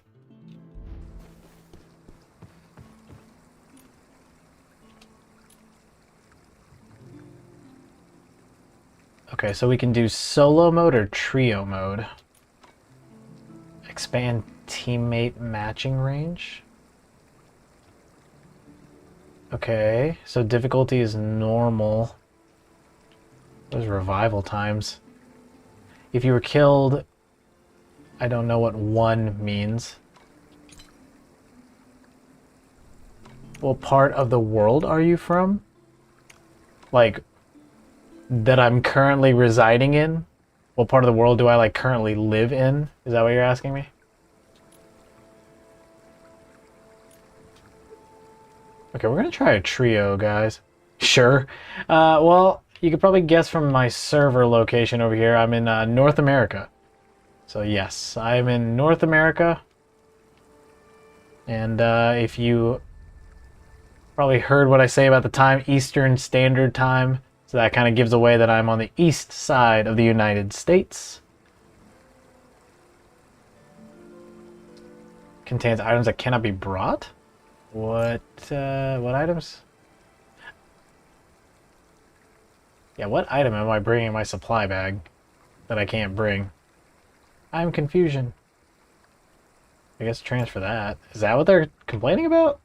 Okay, so we can do solo mode or trio mode. Expand teammate matching range. Okay, so difficulty is normal. Those revival times. If you were killed, I don't know what 1 means. What part of the world are you from? Like, that I'm currently residing in? What part of the world do I like currently live in? Is that what you're asking me? Okay, we're gonna try a trio, guys. Sure. Well, you could probably guess from my server location over here, I'm in North America. So yes, I'm in North America. And if you probably heard what I say about the time, Eastern Standard Time. So that kind of gives away that I'm on the east side of the United States. Contains items that cannot be brought? What items? Yeah, what item am I bringing in my supply bag that I can't bring? I'm confusion. I guess transfer that. Is that what they're complaining about?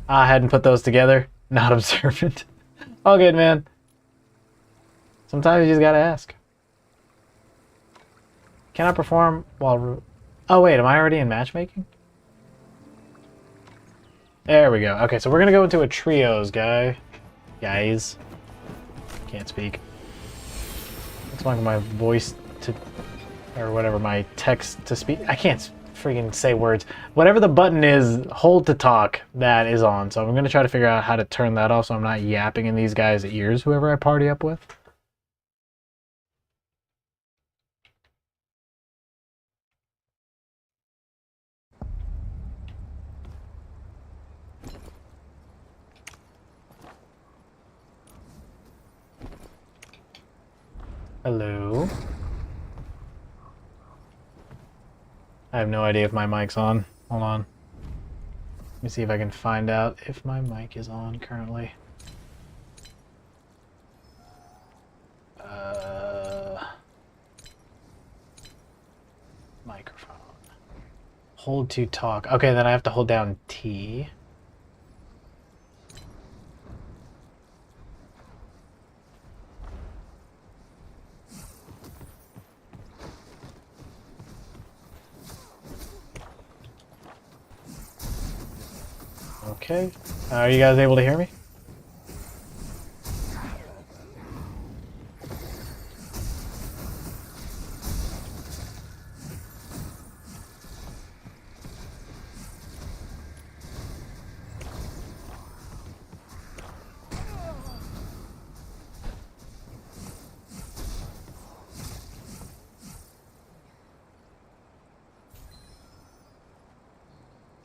I hadn't put those together. Not observant. All good, man. Sometimes you just gotta ask. Can I perform while... Oh, wait, am I already in matchmaking? There we go. Okay, so we're gonna go into a trios, guys. Can't speak. Looks like my voice to... Or whatever, my text to speak. I can't freaking say words. Whatever the button is, hold to talk, that is on. So I'm going to try to figure out how to turn that off so I'm not yapping in these guys' ears, whoever I party up with. Hello. I have no idea if my mic's on. Hold on. Let me see if I can find out if my mic is on currently. Microphone. Hold to talk. Okay, then I have to hold down T. Okay. Are you guys able to hear me?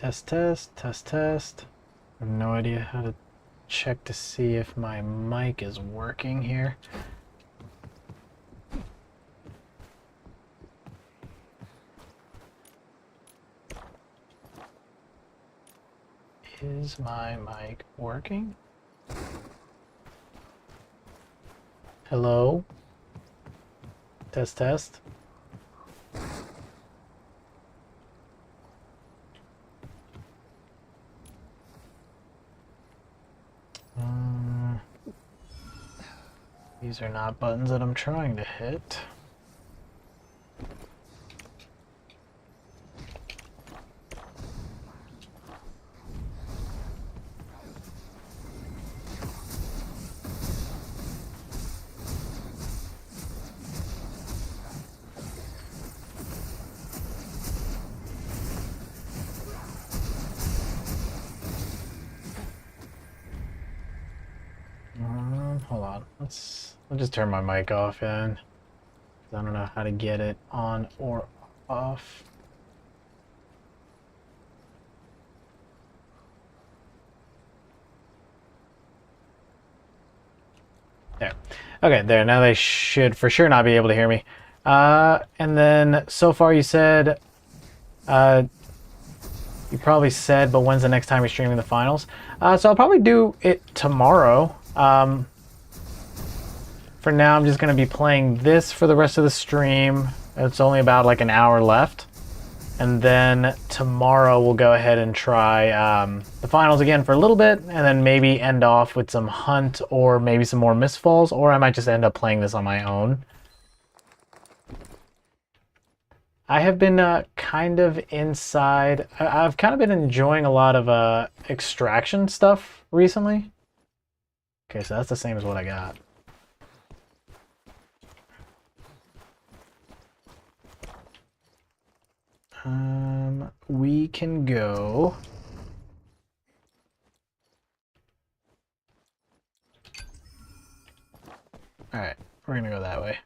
Test, test, test, test. I have no idea how to check to see if my mic is working here. Is my mic working? Hello? Test, test. These are not buttons that I'm trying to hit. Hold on. I'll just turn my mic off then. I don't know how to get it on or off. There. Okay, there. Now they should for sure not be able to hear me. And then so far you said, you probably said, but when's the next time you're streaming the finals? So I'll probably do it tomorrow. For now, I'm just going to be playing this for the rest of the stream. It's only about like an hour left. And then tomorrow we'll go ahead and try the finals again for a little bit, and then maybe end off with some Hunt or maybe some more Mistfalls, or I might just end up playing this on my own. I have been kind of inside. I've kind of been enjoying a lot of extraction stuff recently. Okay, so that's the same as what I got. We can go. All right, we're gonna go that way.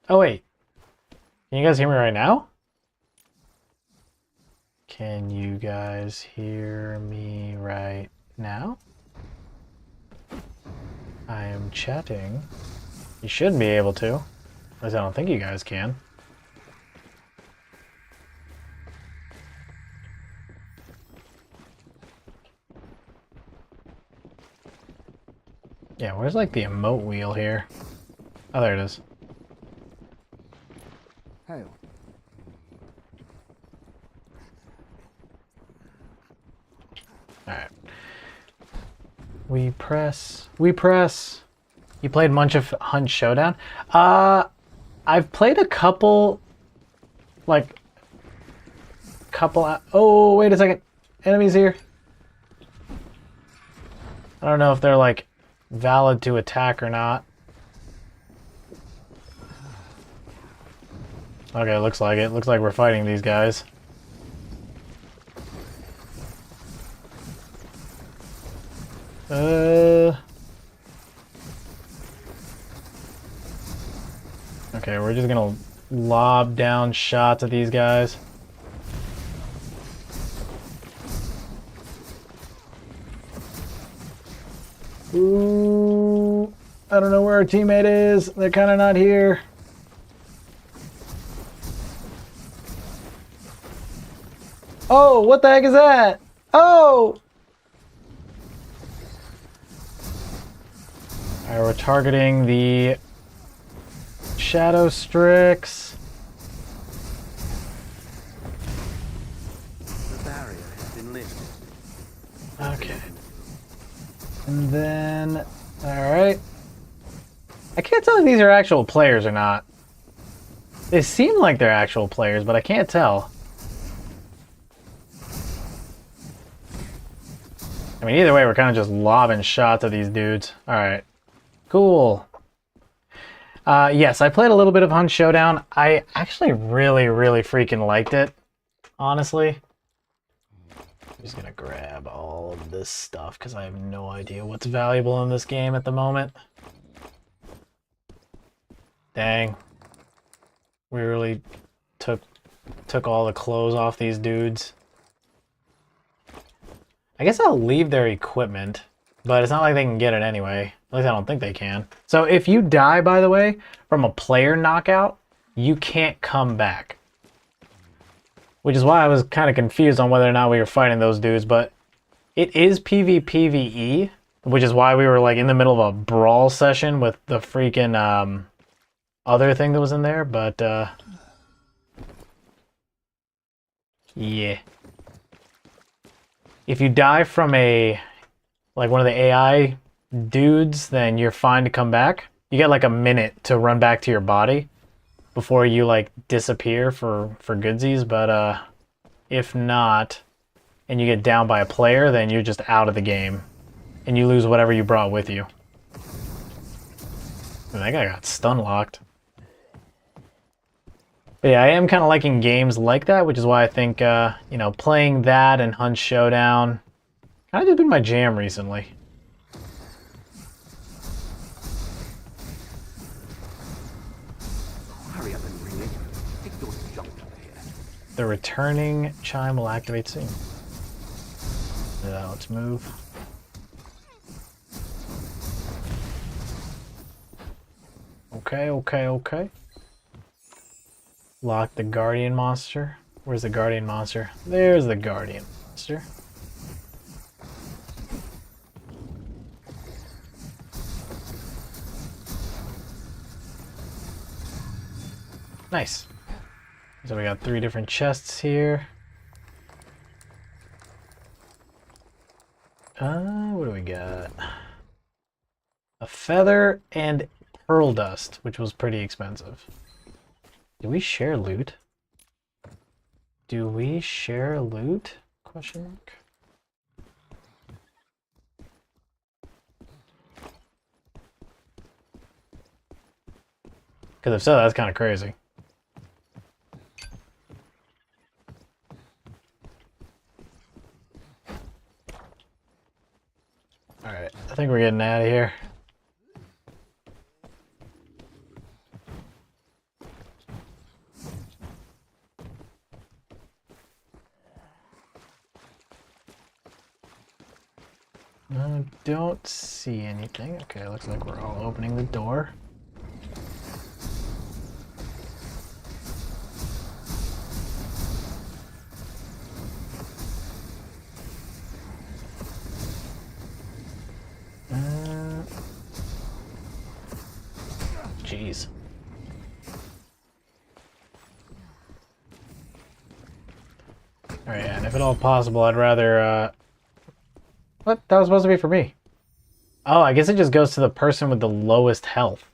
Oh wait, can you guys hear me right now? Can you guys hear me right now? I am chatting. You should be able to. At least I don't think you guys can. Yeah, where's like the emote wheel here? Oh, there it is. Oh. Alright. We press. We press. You played much of Hunt Showdown? I've played a couple, like, oh, wait a second. Enemies here. I don't know if they're, like, valid to attack or not. Okay, looks like it. Looks like we're fighting these guys. Okay, we're just gonna lob down shots at these guys. Ooh, I don't know where our teammate is. They're kind of not here. Oh, what the heck is that? Oh! Alright, we're targeting the Shadow Strix. live. Okay. And then, alright. I can't tell if these are actual players or not. They seem like they're actual players, but I can't tell. I mean, either way, we're kind of just lobbing shots at these dudes. Alright. Cool. Yes, I played a little bit of Hunt Showdown. I actually really, really freaking liked it. Honestly. I'm just gonna grab all of this stuff because I have no idea what's valuable in this game at the moment. Dang. We really took all the clothes off these dudes. I guess I'll leave their equipment, but it's not like they can get it anyway. At least I don't think they can. So if you die, by the way, from a player knockout, you can't come back. Which is why I was kind of confused on whether or not we were fighting those dudes, but it is PvPvE, which is why we were like in the middle of a brawl session with the freaking other thing that was in there, but yeah. If you die from like one of the AI dudes, then you're fine to come back. You get like a minute to run back to your body before you like disappear for goodsies, but if not, and you get down by a player, then you're just out of the game and you lose whatever you brought with you. And that guy got stun locked. But yeah, I am kind of liking games like that, which is why I think you know, playing that and Hunt Showdown kind of just been my jam recently. Hurry up and ring it. Take your junk out of here. The returning chime will activate soon. Let's move. Okay, okay, okay. Lock the guardian monster. Where's the guardian monster? There's the guardian monster. Nice. So we got 3 different chests here. What do we got? A feather and pearl dust, which was pretty expensive. Do we share loot? Do we share loot? Question mark. Because if so, that's kind of crazy. Alright, I think we're getting out of here. I don't see anything. Okay, looks like we're all opening the door. Jeez. Alright, and if at all possible, I'd rather, What? That was supposed to be for me. Oh, I guess it just goes to the person with the lowest health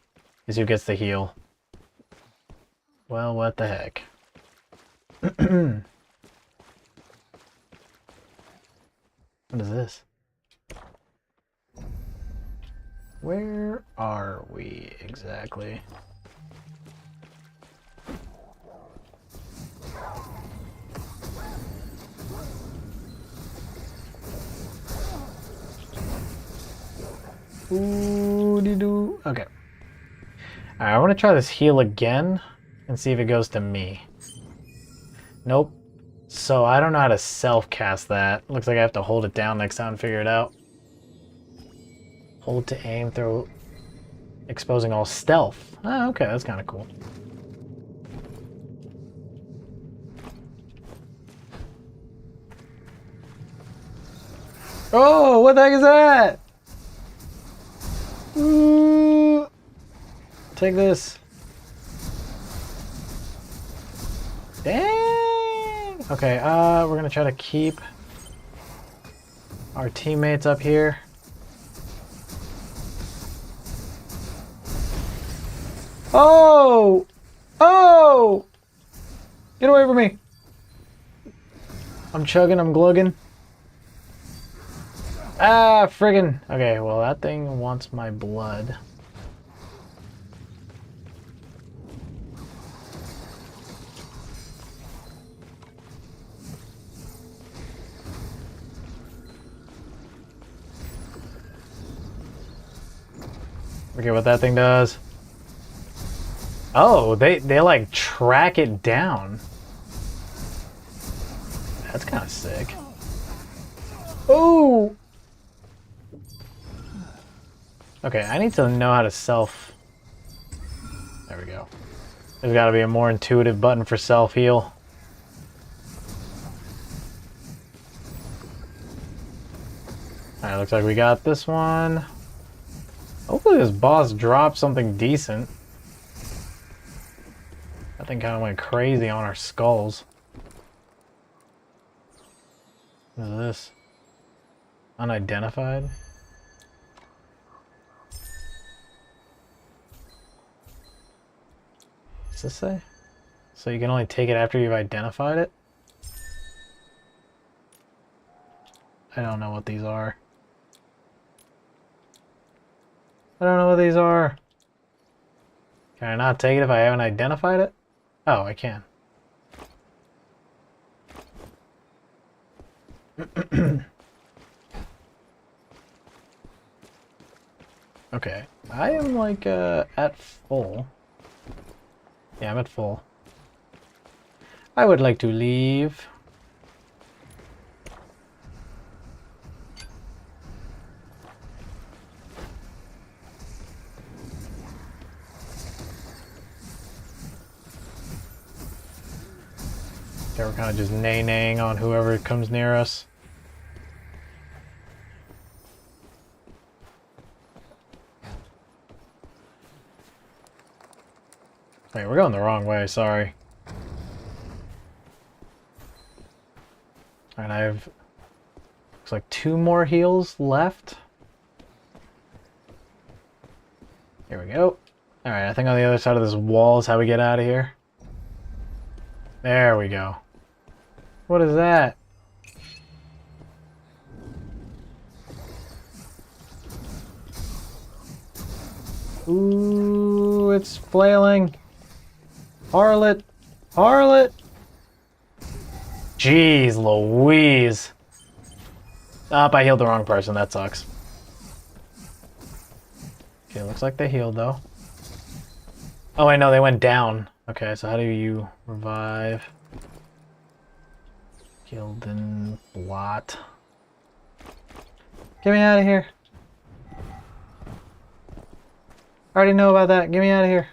is who gets the heal. Well, what the heck. What is this? Where are we exactly? Ooh-dee-doo. Okay. Alright, I want to try this heal again and see if it goes to me. Nope. So I don't know how to self-cast that. Looks like I have to hold it down next time and figure it out. Hold to aim through exposing all stealth. Oh, okay, that's kind of cool. Oh, what the heck is that? Ooh. Take this. Dang. Okay, we're gonna try to keep our teammates up here. Oh! Oh! Get away from me! I'm chugging, I'm glugging. Ah, friggin'. Okay, well, that thing wants my blood. Forget what that thing does. Oh, they like track it down. That's kind of sick. Oh! Okay, I need to know how to self... There we go. There's got to be a more intuitive button for self-heal. Alright, looks like we got this one. Hopefully this boss drops something decent. That thing kind of went crazy on our skulls. What is this? Unidentified? What's this say? So you can only take it after you've identified it? I don't know what these are. I don't know what these are. Can I not take it if I haven't identified it? Oh, I can. Okay, I am like at full. Yeah, I'm at full. I would like to leave. Okay, we're kind of just nay-naying on whoever comes near us. Wait, we're going the wrong way, sorry. Alright, I have... looks like 2 more heals left. Here we go. Alright, I think on the other side of this wall is how we get out of here. There we go. What is that? Ooh, it's flailing. Harlot! Harlot! Jeez Louise. I healed the wrong person. That sucks. Okay, looks like they healed though. Oh wait, no, they went down. Okay, so how do you revive? Gildan Blot. Get me out of here. I already know about that. Get me out of here.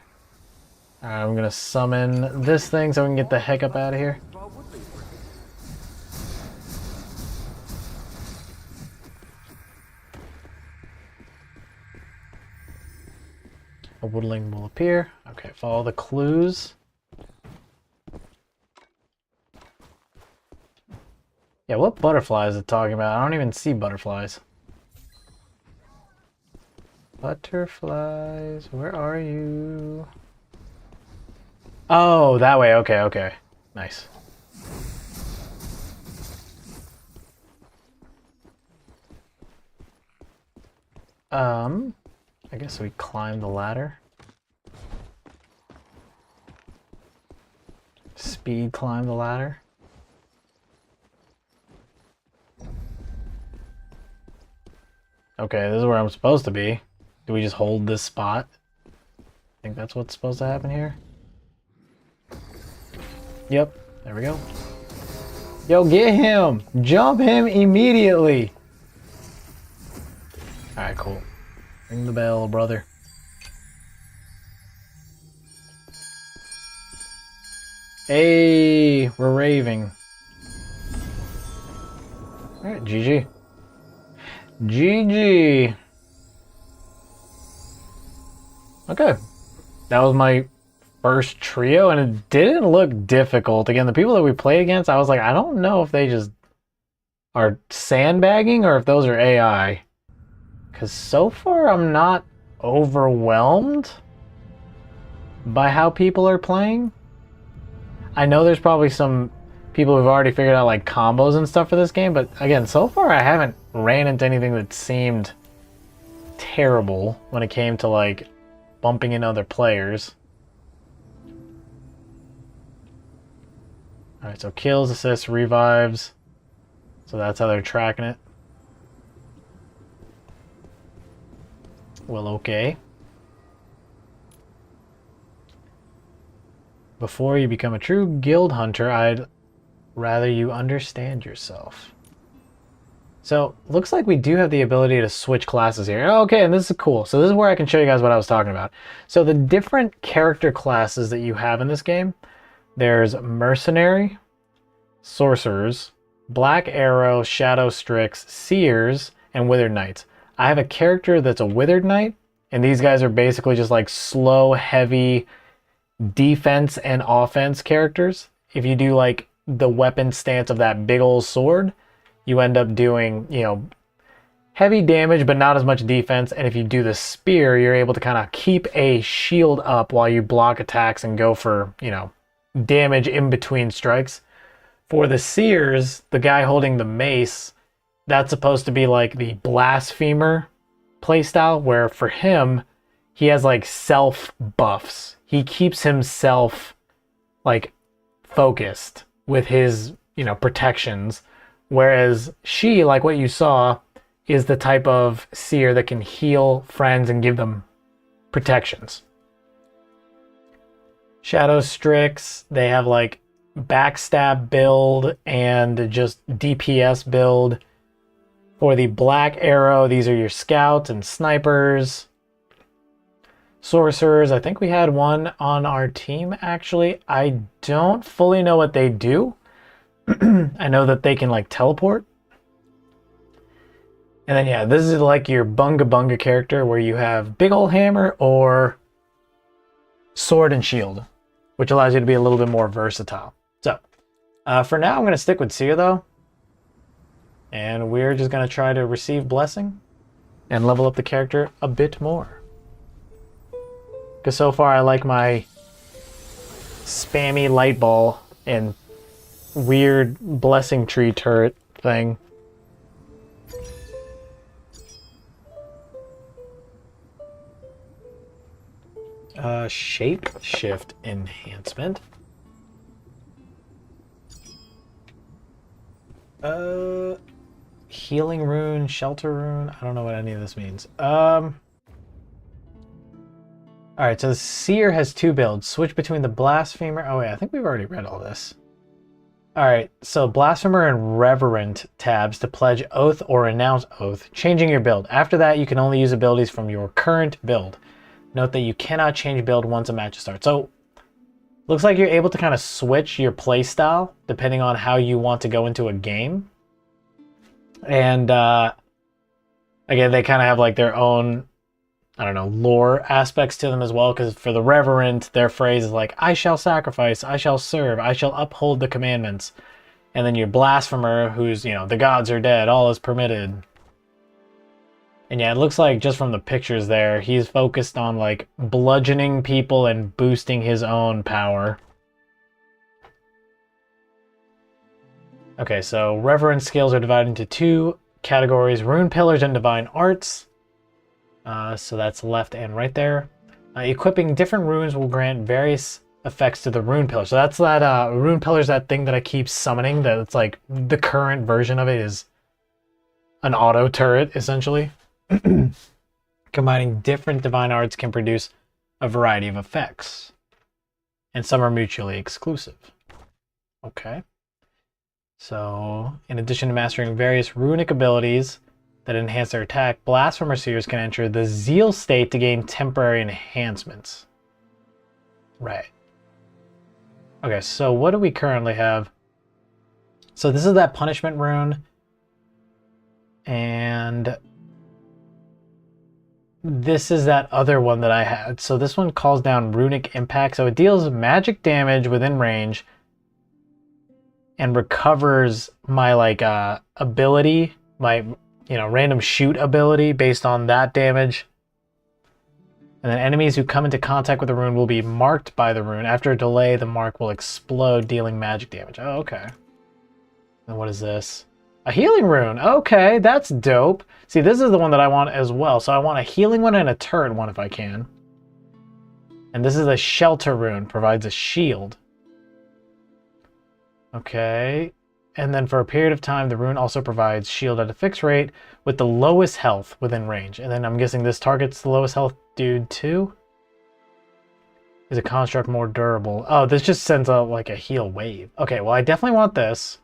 Alright, I'm gonna summon this thing so we can get the heck up out of here. A woodling will appear. Okay, follow the clues. Yeah, what butterfly is it talking about? I don't even see butterflies. Butterflies, where are you? Oh, that way. Okay, okay. Nice. I guess we climb the ladder. Speed climb the ladder. Okay, this is where I'm supposed to be. Do we just hold this spot? I think that's what's supposed to happen here. Yep, there we go. Yo, get him! Jump him immediately! Alright, cool. Ring the bell, brother. Hey, we're raving. Alright, GG. GG. Okay. That was my first trio, and it didn't look difficult. Again, the people that we played against, I was like, I don't know if they just are sandbagging or if those are AI. Because so far I'm not overwhelmed by how people are playing. I know there's probably some people who've already figured out like combos and stuff for this game, but again, so far I haven't ran into anything that seemed terrible when it came to like bumping into other players. Alright, so kills, assists, revives. So that's how they're tracking it. Well, okay. Before you become a true guild hunter, I'd rather you understand yourself. So, looks like we do have the ability to switch classes here. Okay, and this is cool. So this is where I can show you guys what I was talking about. So the different character classes that you have in this game, there's Mercenary, Sorcerers, Black Arrow, Shadow Strix, Seers, and Withered Knights. I have a character that's a Withered Knight, and these guys are basically just like slow, heavy defense and offense characters. If you do like the weapon stance of that big old sword, you end up doing, you know, heavy damage but not as much defense. And if you do the spear, you're able to kind of keep a shield up while you block attacks and go for, you know, damage in between strikes. For the Seers, the guy holding the mace, that's supposed to be like the Blasphemer playstyle, where for him, he has like self buffs. He keeps himself like focused with his, you know, protections. Whereas she, like what you saw, is the type of seer that can heal friends and give them protections. Shadow Strix, they have like backstab build and just DPS build. For the Black Arrow, these are your scouts and snipers. Sorcerers, I think we had one on our team actually. I don't fully know what they do. I know that they can like teleport. And then yeah, this is like your Bunga Bunga character where you have big ol' hammer or sword and shield, which allows you to be a little bit more versatile. So for now I'm going to stick with Seer though. And we're just going to try to receive blessing and level up the character a bit more. Because so far I like my spammy light ball and weird blessing tree turret thing. Shape shift enhancement. Healing rune, shelter rune. I don't know what any of this means. Alright, so the Seer has two builds. Switch between the Blasphemer. Oh wait, I think we've already read all this. Alright, so Blasphemer and Reverent tabs to pledge oath or renounce oath, changing your build. After that, you can only use abilities from your current build. Note that you cannot change build once a match starts. So, looks like you're able to kind of switch your playstyle depending on how you want to go into a game. And again, they kind of have like their own, I don't know, lore aspects to them as well. Because for the Reverent, their phrase is like, I shall sacrifice, I shall serve, I shall uphold the commandments. And then your Blasphemer, who's, you know, the gods are dead, all is permitted. And yeah, it looks like just from the pictures there, he's focused on like bludgeoning people and boosting his own power. Okay, so Reverend skills are divided into two categories, Rune Pillars and Divine Arts. So that's left and right there. Equipping different runes will grant various effects to the Rune Pillar. So that's that Rune Pillar's that thing that I keep summoning, that it's like the current version of it is an auto turret, essentially. Combining different divine arts can produce a variety of effects. And some are mutually exclusive. Okay. So, in addition to mastering various runic abilities that enhance their attack, Blasphemer Seers can enter the Zeal state to gain temporary enhancements. Right. Okay, so what do we currently have? So this is that punishment rune. And this is that other one that I had. So this one calls down runic impact. So it deals magic damage within range and recovers my like ability, my random shoot ability based on that damage. And then enemies who come into contact with the rune will be marked by the rune. After a delay, the mark will explode, dealing magic damage. Oh, okay. And what is this? A healing rune. Okay, that's dope. See, this is the one that I want as well. So I want a healing one and a turret one if I can. And this is a shelter rune. Provides a shield. Okay. And then for a period of time, the rune also provides shield at a fixed rate with the lowest health within range. And then I'm guessing this targets the lowest health dude too? Is a construct more durable? Oh, this just sends out like a heal wave. Okay, well I definitely want this.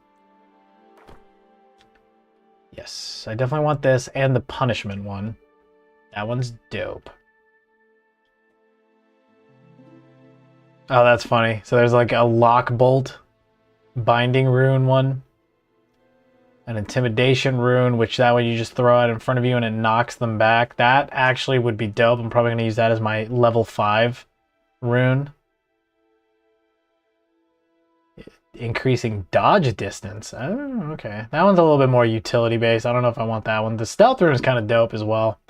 Yes, I definitely want this and the punishment one. That one's dope. Oh, that's funny. So there's like a lock bolt binding rune one. An intimidation rune, which that way you just throw it in front of you and it knocks them back. That actually would be dope. I'm probably going to use that as my level 5 rune. Increasing dodge distance. Oh, okay. That one's a little bit more utility based. I don't know if I want that one. The stealth rune is kind of dope as well.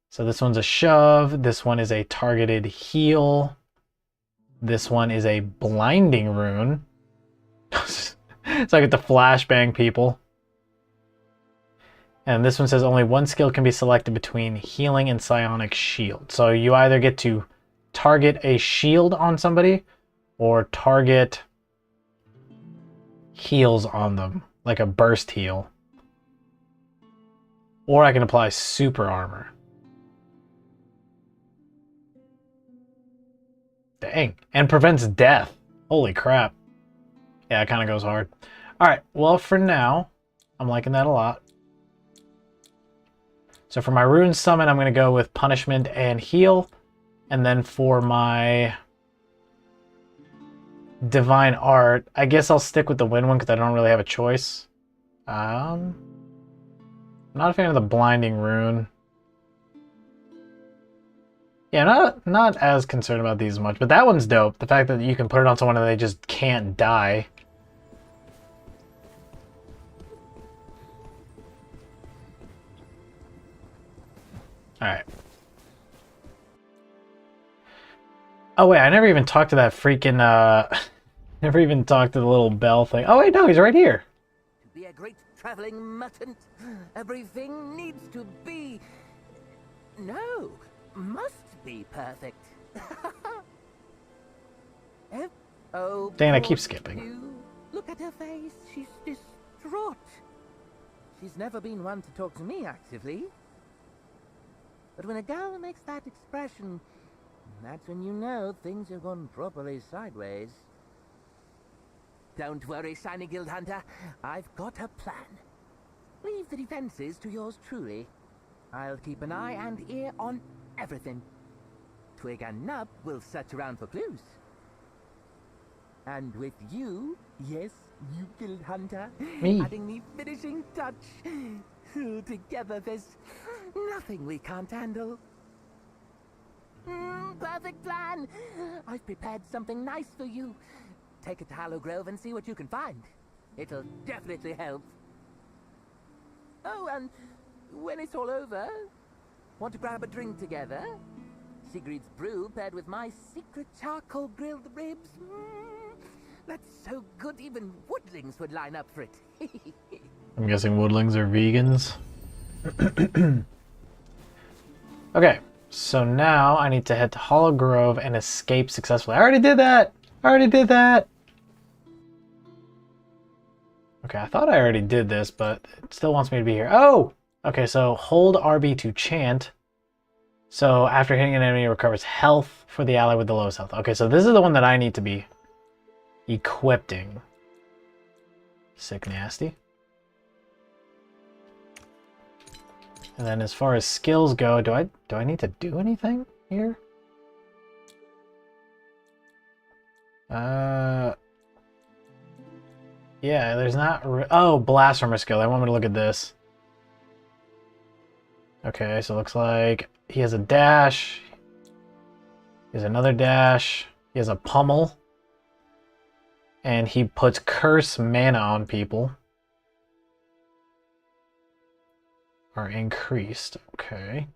So this one's a shove. This one is a targeted heal. This one is a blinding rune. So I get to flashbang people. And this one says only one skill can be selected between healing and psionic shield. So you either get to target a shield on somebody or target heals on them, like a burst heal. Or I can apply super armor. Dang. And prevents death. Holy crap. Yeah, it kind of goes hard. Alright, well for now, I'm liking that a lot. So for my rune summon, I'm going to go with punishment and heal. And then for my divine art, I guess I'll stick with the wind one because I don't really have a choice. I'm not a fan of the blinding rune. Yeah, not as concerned about these much, but that one's dope. The fact that you can put it on someone and they just can't die. Alright. Oh wait, I never even talked to that freaking, never even talked to the little bell thing. Oh wait, no, he's right here. To be a great traveling mutant, everything needs to be... No, must be perfect. Oh, Dang, I poor keep skipping. you. Look at her face, she's distraught. She's never been one to talk to me actively. But when a girl makes that expression, that's when you know things have gone properly sideways. Don't worry, Shiny Guild Hunter. I've got a plan. Leave the defenses to yours truly. I'll keep an eye and ear on everything. Twig and Nub will search around for clues. And with you, yes, you Guild Hunter, Me. adding the finishing touch. Together there's nothing we can't handle. Perfect plan. I've prepared something nice for you. Take it to Hollow Grove and see what you can find. It'll definitely help. Oh, and when it's all over, want to grab a drink together? Sigrid's brew paired with my secret charcoal grilled ribs. That's so good even woodlings would line up for it. I'm guessing woodlings are vegans. Okay, so now I need to head to Hollow Grove and escape successfully. I already did that! Okay, I thought I already did this, but it still wants me to be here. Oh! Okay, so hold RB to chant. So after hitting an enemy, it recovers health for the ally with the lowest health. Okay, so this is the one that I need to be equipping. Sick nasty. And then as far as skills go, do I need to do anything here? Yeah, there's not... Oh, Blasphemer skill. I want me to look at this. Okay, so it looks like he has a dash. He has another dash. He has a pummel. And he puts curse mana on people. Are increased. Okay.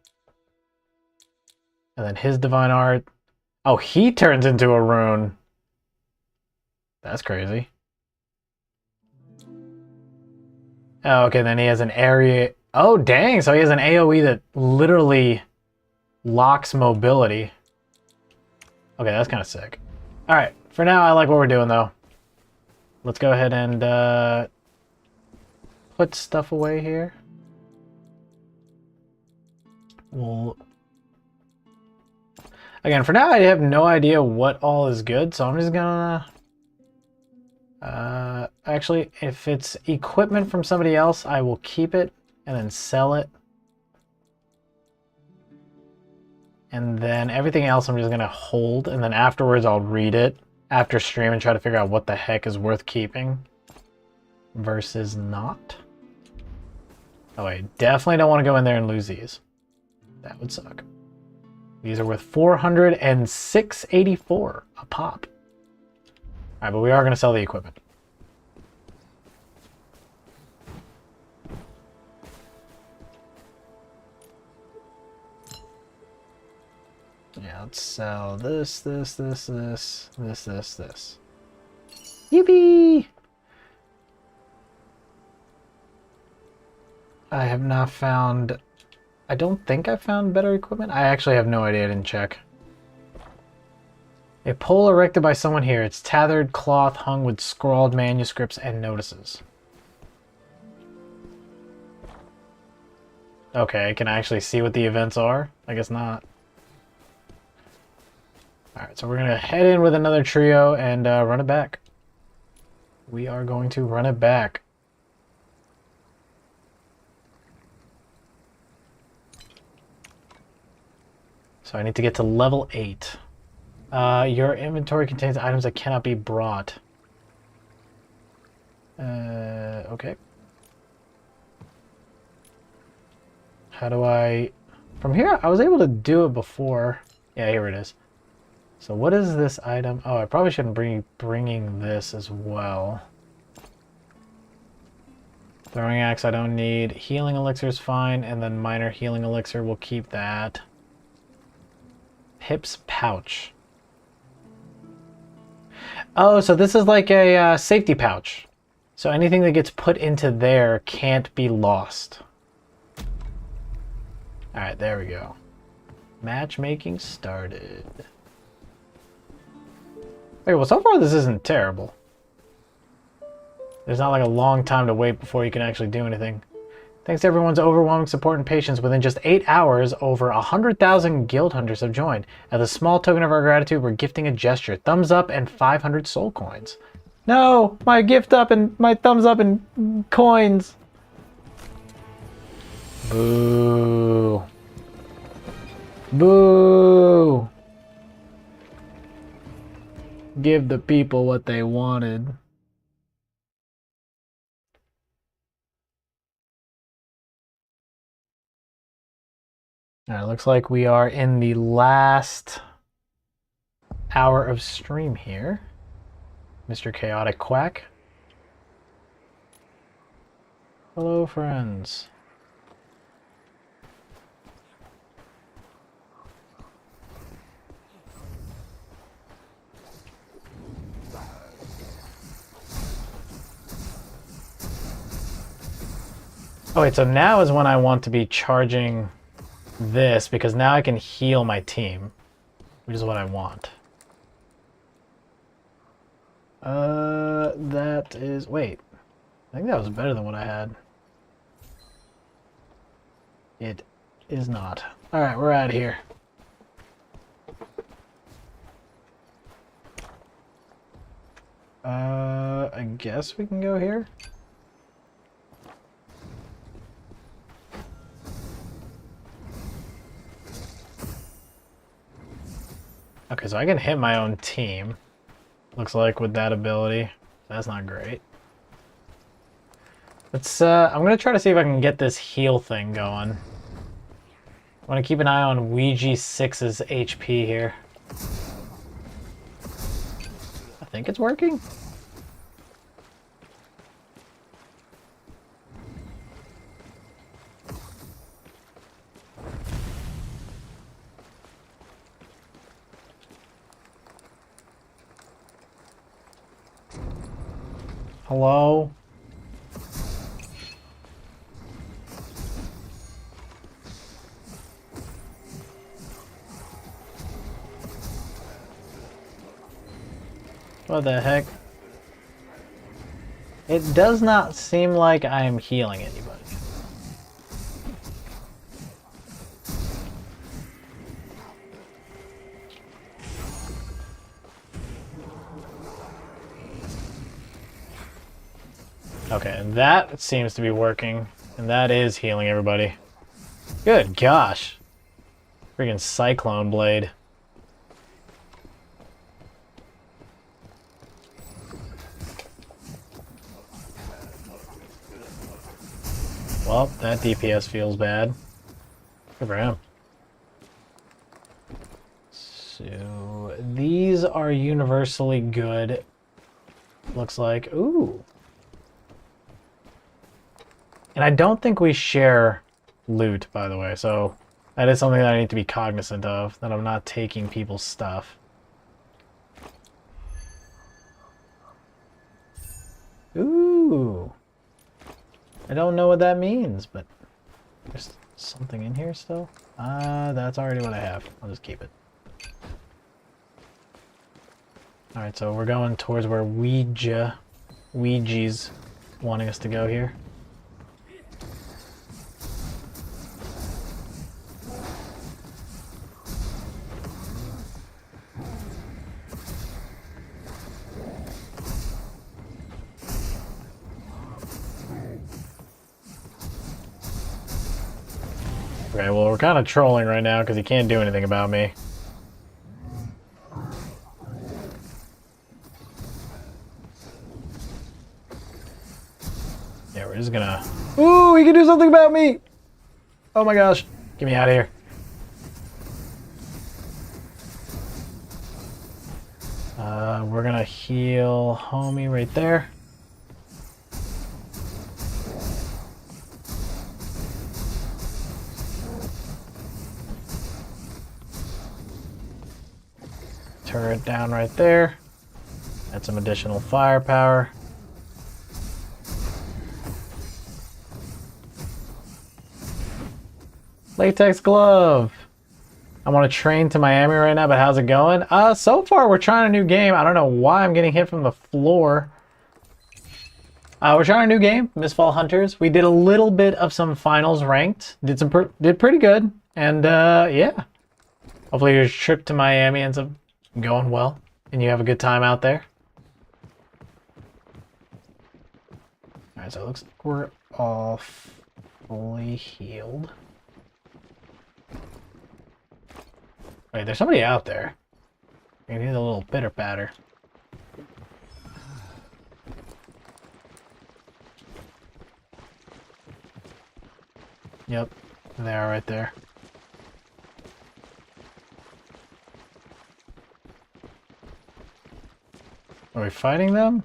And then his divine art. Oh, he turns into a rune. That's crazy. Oh, okay, then he has an area. Oh, dang. So he has an AoE that literally locks mobility. Okay, that's kind of sick. All right, for now, I like what we're doing, though. Let's go ahead and put stuff away here. Well, again, for now, I have no idea what all is good, so I'm just gonna... actually, if it's equipment from somebody else, I will keep it and then sell it. And then everything else I'm just gonna hold, and then afterwards I'll read it after stream and try to figure out what the heck is worth keeping versus not. Oh wait, definitely don't want to go in there and lose these. That would suck. These are worth 400 and 684 a pop. Alright, but we are going to sell the equipment. Yeah, let's sell this. Yippee! I have not found... I don't think I found better equipment. I actually have no idea. I didn't check. A pole erected by someone here. It's tethered cloth hung with scrawled manuscripts and notices. Okay, can I actually see what the events are? I guess not. Alright, so we're going to head in with another trio and run it back. We are going to run it back. So I need to get to level 8. Your inventory contains items that cannot be brought. Okay. How do I... From here, I was able to do it before. Yeah, here it is. So what is this item? Oh, I probably shouldn't be bringing this as well. Throwing axe I don't need. Healing elixir is fine, and then minor healing elixir, we'll keep that. Pip's pouch. Oh, so this is like a safety pouch. So anything that gets put into there can't be lost. Alright, there we go. Matchmaking started. Okay, well, so far this isn't terrible. There's not like a long time to wait before you can actually do anything. Thanks to everyone's overwhelming support and patience, within just 8 hours, over 100,000 guild hunters have joined. As a small token of our gratitude, we're gifting a gesture. Thumbs up and 500 soul coins. No! My gift up and my thumbs up and coins! Boo. Boo! Give the people what they wanted. Alright, looks like we are in the last hour of stream here. Mr. Chaotic Quack. Hello, friends. Oh wait, so now is when I want to be charging this, because now I can heal my team, which is what I want. That is... Wait. I think that was better than what I had. It is not. Alright, we're out of here. I guess we can go here. Okay, so I can hit my own team. Looks like with that ability. That's not great. Let's, I'm gonna try to see if I can get this heal thing going. I want to keep an eye on Ouija 6's HP here. I think it's working. Hello? What the heck? It does not seem like I am healing anybody. Okay, that seems to be working, and that is healing everybody. Good gosh. Freaking Cyclone Blade. Well, that DPS feels bad. Good for him. So, these are universally good. Looks like. Ooh. And I don't think we share loot, by the way, so that is something that I need to be cognizant of, that I'm not taking people's stuff. Ooh. I don't know what that means, but there's something in here still. That's already what I have. I'll just keep it. Alright, so we're going towards where Ouija's wanting us to go here. Okay, well, we're kind of trolling right now because he can't do anything about me. Yeah, we're just gonna... Ooh, he can do something about me! Oh my gosh. Get me out of here. We're gonna heal homie right there. Turret down right there. Add some additional firepower. Latex glove. I want to train to Miami right now, but how's it going? So far we're trying a new game. I don't know why I'm getting hit from the floor. We're trying a new game, Mistfall Hunters. We did a little bit of some finals ranked. Did pretty good, and yeah. Hopefully your trip to Miami ends up going well, and you have a good time out there. Alright, so it looks like we're all fully healed. Wait, there's somebody out there. We need a little pitter patter. Yep, they are right there. Are we fighting them?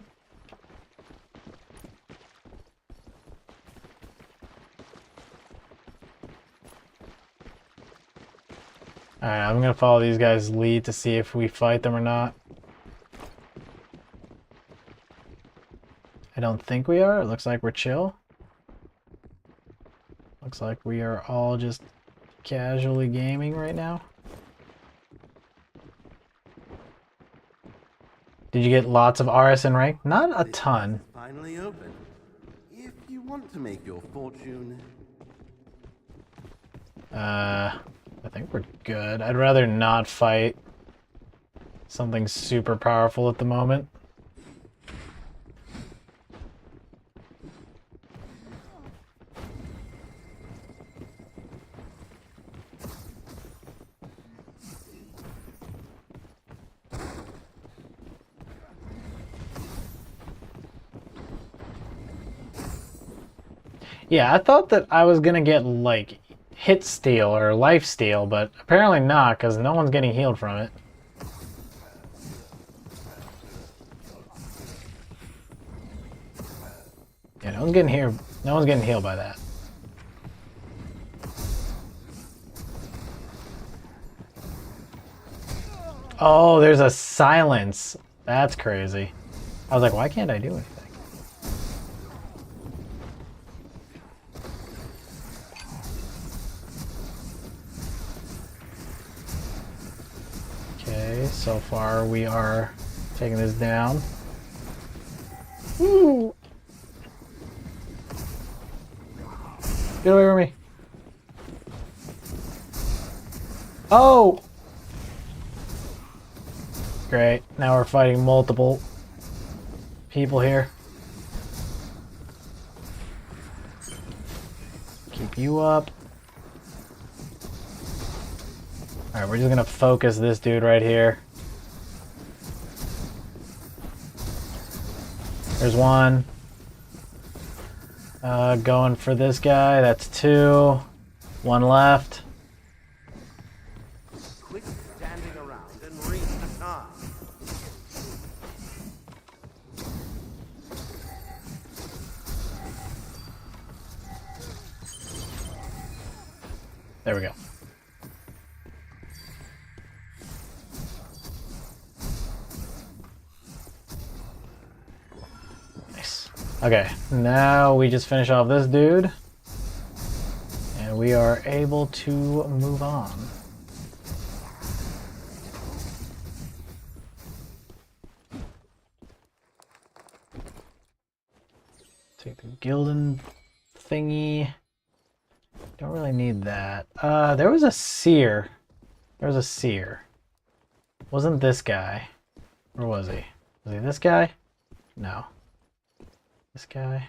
Alright, I'm gonna follow these guys' lead to see if we fight them or not. I don't think we are. It looks like we're chill. Looks like we are all just casually gaming right now. Did you get lots of RSN rank? Not a ton. Finally open. If you want to make your fortune. I think we're good. I'd rather not fight something super powerful at the moment. Yeah, I thought that I was gonna get, like, hit steal or life steal, but apparently not, because no one's getting healed from it. Yeah, no one's getting healed by that. Oh, there's a silence. That's crazy. I was like, why can't I do anything? So far, we are taking this down. Woo! Get away from me. Oh! Great. Now we're fighting multiple people here. Keep you up. Alright, we're just gonna focus this dude right here. There's one. Going for this guy. That's two. One left. Quit standing around and read the car. There we go. Nice. Okay, now we just finish off this dude. And we are able to move on. Take the Gildan thingy. Don't really need that. There was a seer. There was a seer. Wasn't this guy? Or was he? Was he this guy? No. This guy?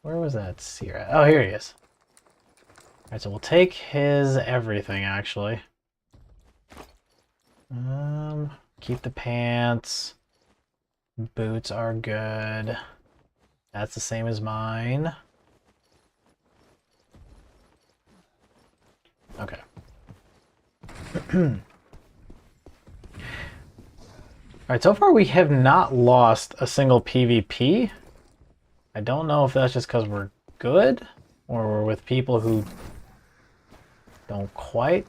Where was that seer at? Oh, here he is. Alright, so we'll take his everything, actually. Keep the pants. Boots are good. That's the same as mine. Okay. Alright, so far we have not lost a single PvP. I don't know if that's just because we're good, or we're with people who don't quite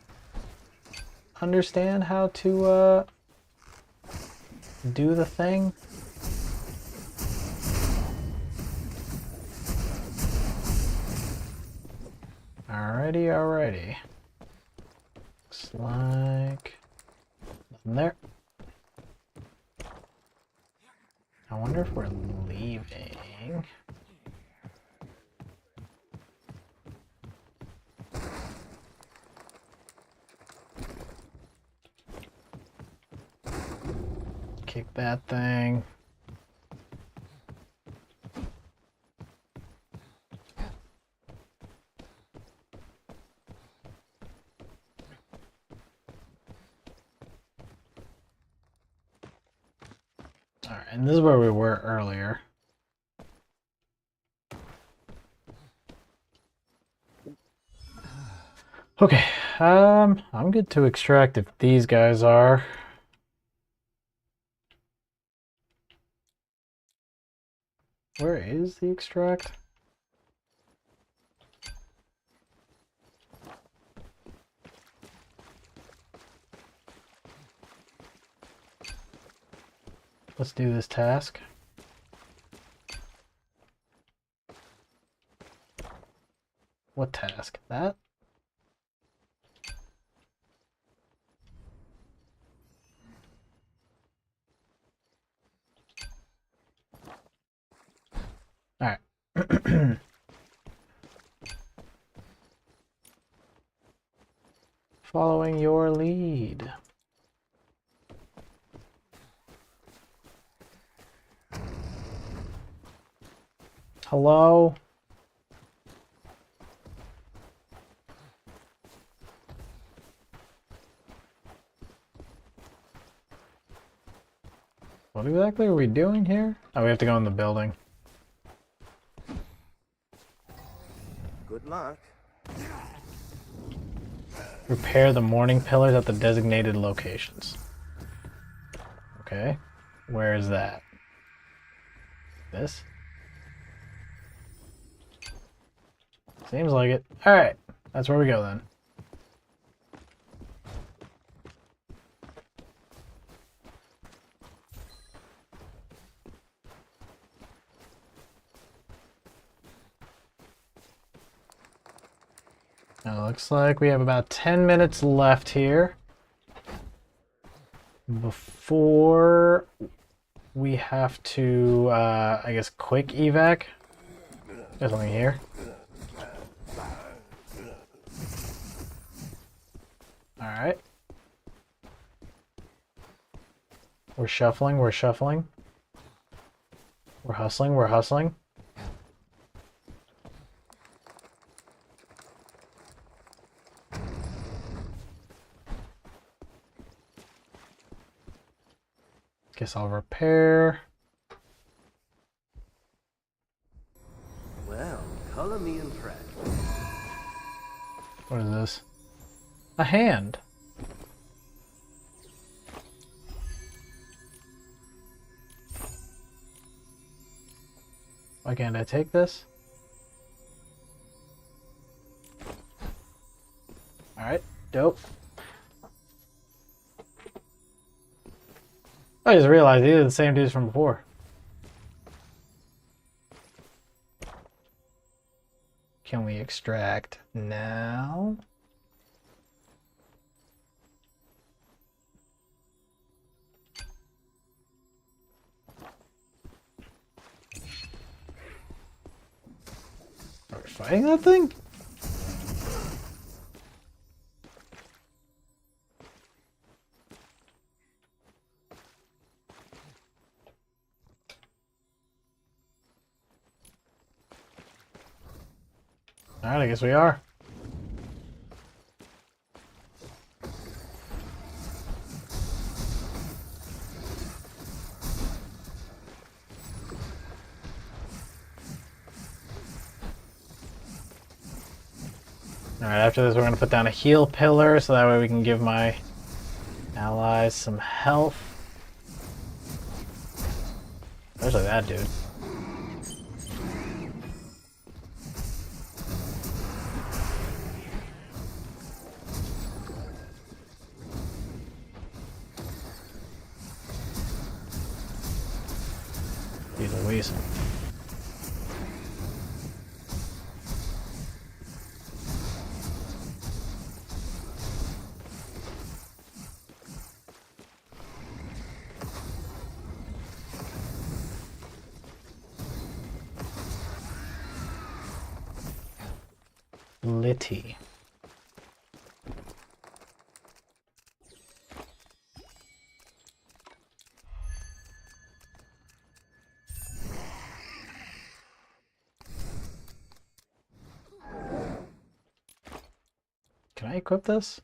understand how to do the thing. Alrighty, alrighty. Looks like nothing there. I wonder if we're leaving. Kick that thing. Alright, and this is where we were earlier. Okay, I'm good to extract if these guys are. Where is the extract? Let's do this task. What task? That? All right. Following your lead. Hello? What exactly are we doing here? Oh, we have to go in the building. Good luck. Repair the morning pillars at the designated locations. Okay. Where is that? This? Seems like it. Alright. That's where we go then. Now, looks like we have about 10 minutes left here. before we have to, I guess, quick evac. There's something here. Alright. We're shuffling, we're shuffling. We're hustling, we're hustling. Guess I'll repair. Well, color me impressed. What is this? A hand. Why can't I take this? Alright, dope. I just realized these are the same dudes from before. Can we extract now? Are we fighting that thing? Alright, I guess we are. Alright, after this we're going to put down a heal pillar so that way we can give my allies some health. Especially that dude. He's a weasel. Litty. Can I equip this?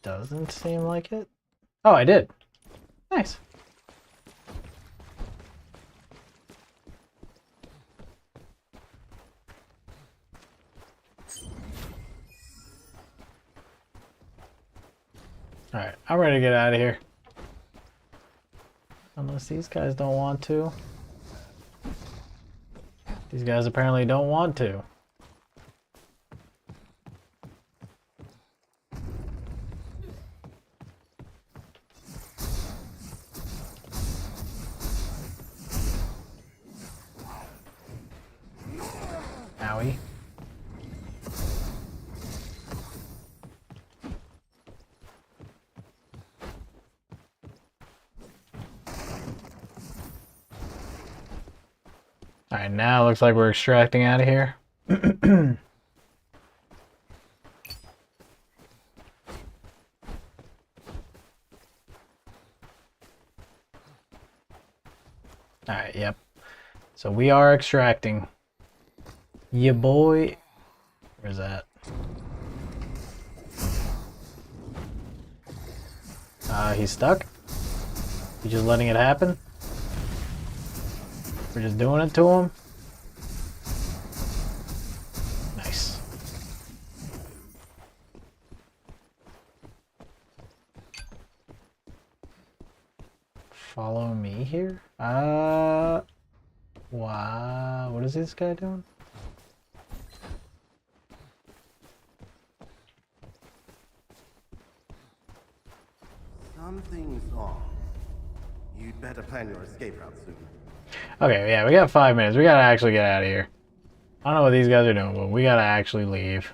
Doesn't seem like it. Oh, I did. Nice. Alright, I'm ready to get out of here. Unless these guys don't want to. These guys apparently don't want to. Owie. Alright, now it looks like we're extracting out of here. Alright, yep. So we are extracting. Yeah, boy. Where's that? He's stuck? You just letting it happen? We're just doing it to him? Nice. Follow me here? Wow. What is this guy doing? Something's off. You'd better plan your escape route soon. Okay, yeah, we got 5 minutes. We gotta actually get out of here. I don't know what these guys are doing, but we gotta actually leave.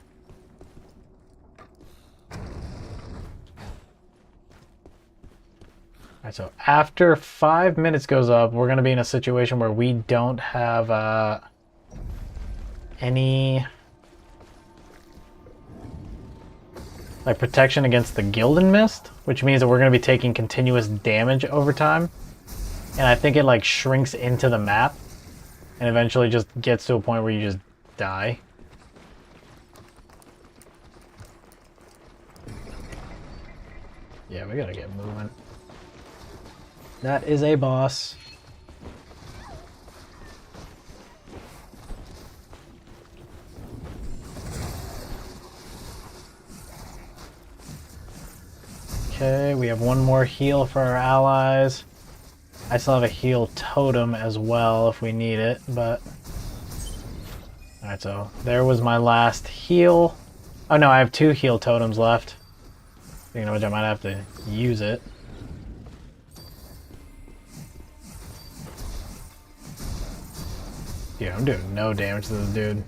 Alright, so after 5 minutes goes up, we're going to be in a situation where we don't have any like protection against the Gildan Mist, which means that we're going to be taking continuous damage over time. And I think it like shrinks into the map and eventually just gets to a point where you just die. Yeah, we gotta get moving. That is a boss. Okay, we have one more heal for our allies. I still have a heal totem as well if we need it, but... Alright, so there was my last heal. Oh no, I have 2 heal totems left. Speaking of which, I might have to use it. Yeah, I'm doing no damage to this dude.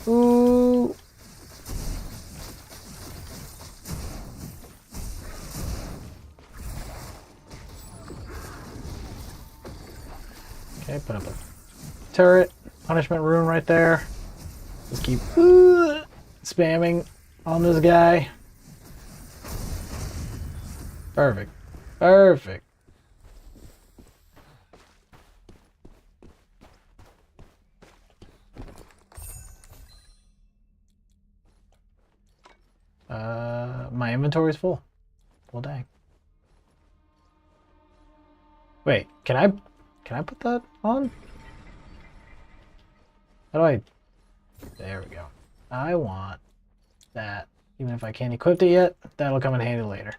Ooh. Okay, put up a turret, punishment rune right there. Just keep spamming on this guy. Perfect. Perfect. My inventory's full. Well, dang. Wait, can I put that on? How do I... There we go. I want that. Even if I can't equip it yet, that'll come in handy later.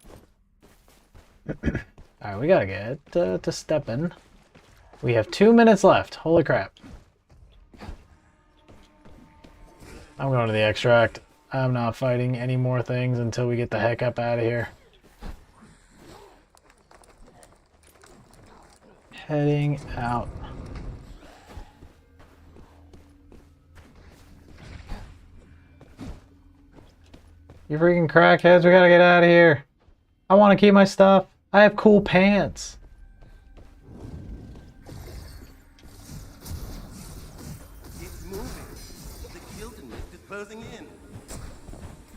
Alright, we gotta get to stepping. We have 2 minutes left. Holy crap. I'm going to the extract. I'm not fighting any more things until we get the heck up out of here. Heading out. You freaking crackheads, we gotta get out of here. I want to keep my stuff. I have cool pants. It's moving. The Gildan Mist is closing in.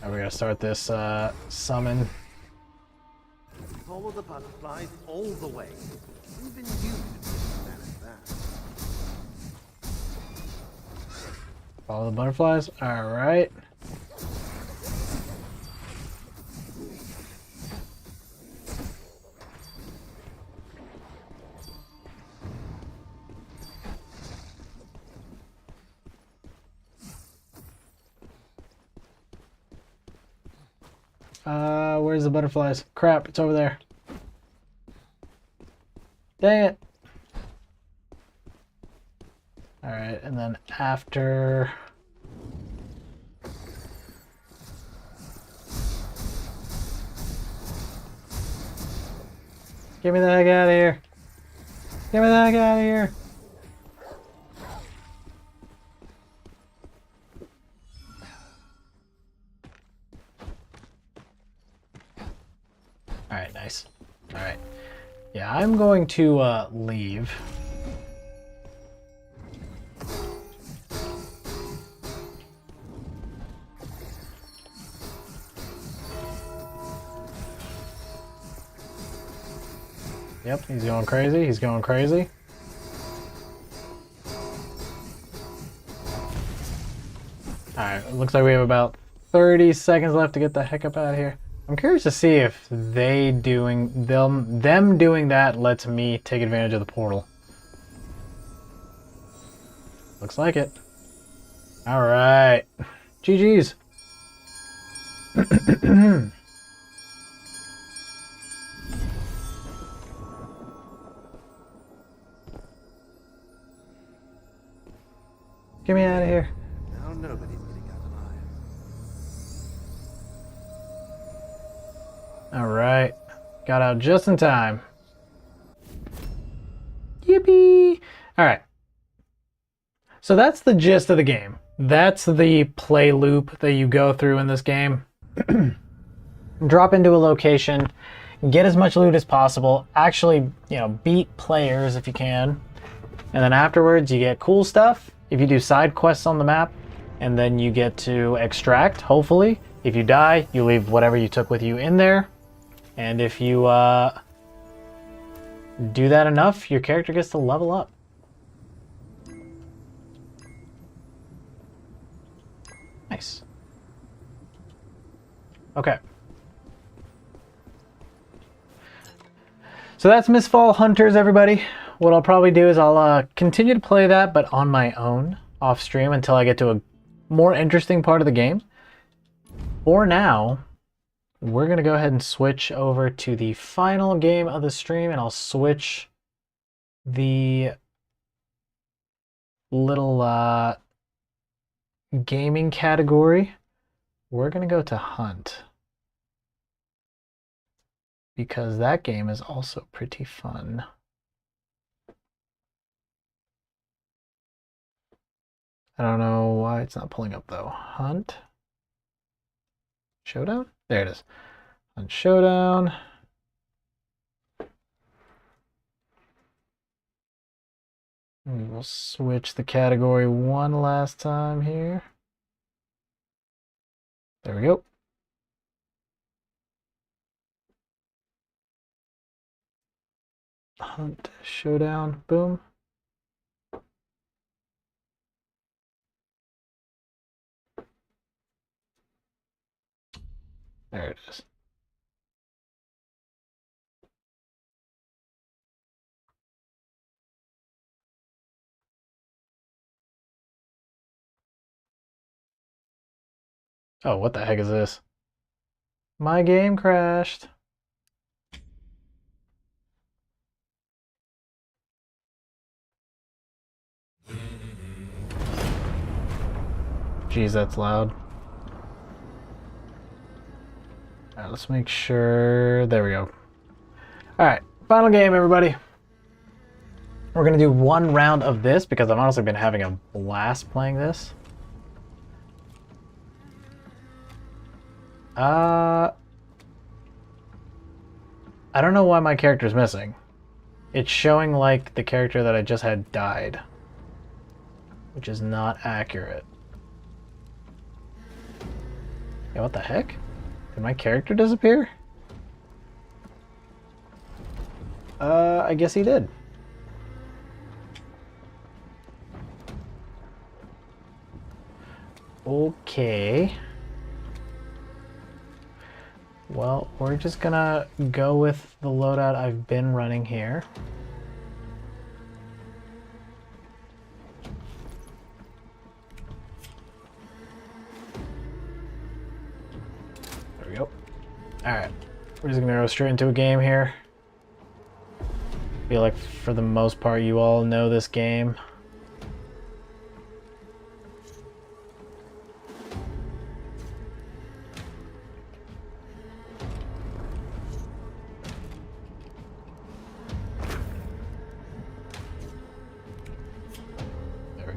Now we gotta start this summon. Follow the butterflies all the way. Even you could manage that. Follow the butterflies. All right. Where's the butterflies? Crap, it's over there. Dang it. Alright, and then after... Get me the heck out of here. Get me the heck out of here. Alright, nice. Alright. Yeah, I'm going to leave. Yep, he's going crazy. He's going crazy. Alright, it looks like we have about 30 seconds left to get the heck up out of here. I'm curious to see if them doing that lets me take advantage of the portal. Looks like it. Alright. GG's. Get me out of here. Now nobody's getting out alive. Alright. Got out just in time. Yippee! Alright. So that's the gist of the game. that's the play loop that you go through in this game. Drop into a location, get as much loot as possible, actually, beat players if you can. And then afterwards you get cool stuff if you do side quests on the map, and then you get to extract, hopefully. If you die, you leave whatever you took with you in there. And if you do that enough, your character gets to level up. Nice. Okay. So that's Mistfall Hunters, everybody. What I'll probably do is I'll continue to play that, but on my own, off stream, until I get to a more interesting part of the game. For now, we're going to go ahead and switch over to the final game of the stream, and I'll switch the little gaming category. We're going to go to Hunt, because that game is also pretty fun. I don't know why it's not pulling up though. Hunt. Showdown? There it is. Hunt Showdown. We will switch the category one last time here. There we go. Hunt Showdown. Boom. There it is. Oh, what the heck is this? My game crashed. Jeez, that's loud. Alright, let's make sure. There we go. Alright, final game, everybody. We're going to do one round of this because I've honestly been having a blast playing this. I don't know why my character's missing. It's showing like the character that I just had died, which is not accurate. Yeah, what the heck? Did my character disappear? I guess he did. Okay. Well, we're just gonna go with the loadout I've been running here. There we go. Alright. We're just gonna go straight into a game here. I feel like for the most part you all know this game.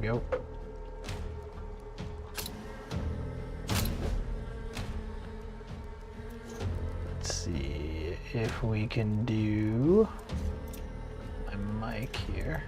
Go. Let's see if we can do my mic here.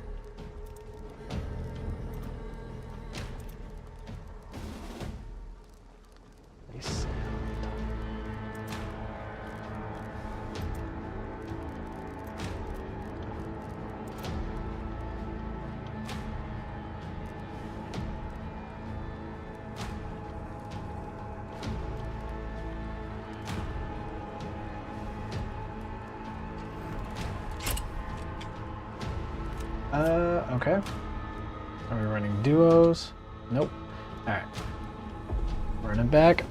Okay. Are we running duos? Nope. Alright. Running back.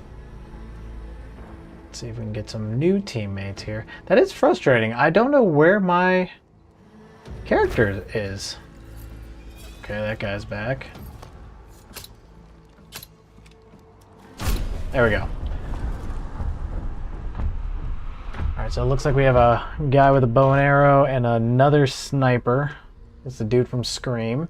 Let's see if we can get some new teammates here. That is frustrating. I don't know where my character is. Okay, that guy's back. There we go. Alright, so it looks like we have a guy with a bow and arrow and another sniper. It's the dude from Scream.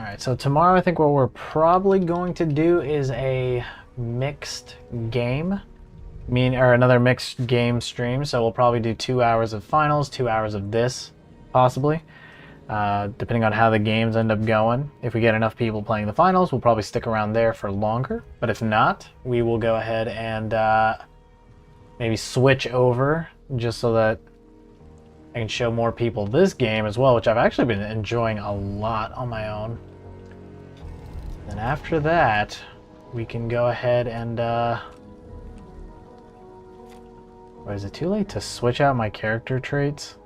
Alright, so tomorrow I think what we're probably going to do is a mixed game. Or another mixed game stream. So we'll probably do 2 hours of finals, 2 hours of this, possibly. Depending on how the games end up going. If we get enough people playing the finals, we'll probably stick around there for longer. But if not, we will go ahead and maybe switch over just so that I can show more people this game as well, which I've actually been enjoying a lot on my own. Then after that, we can go ahead and... Or is it too late to switch out my character traits?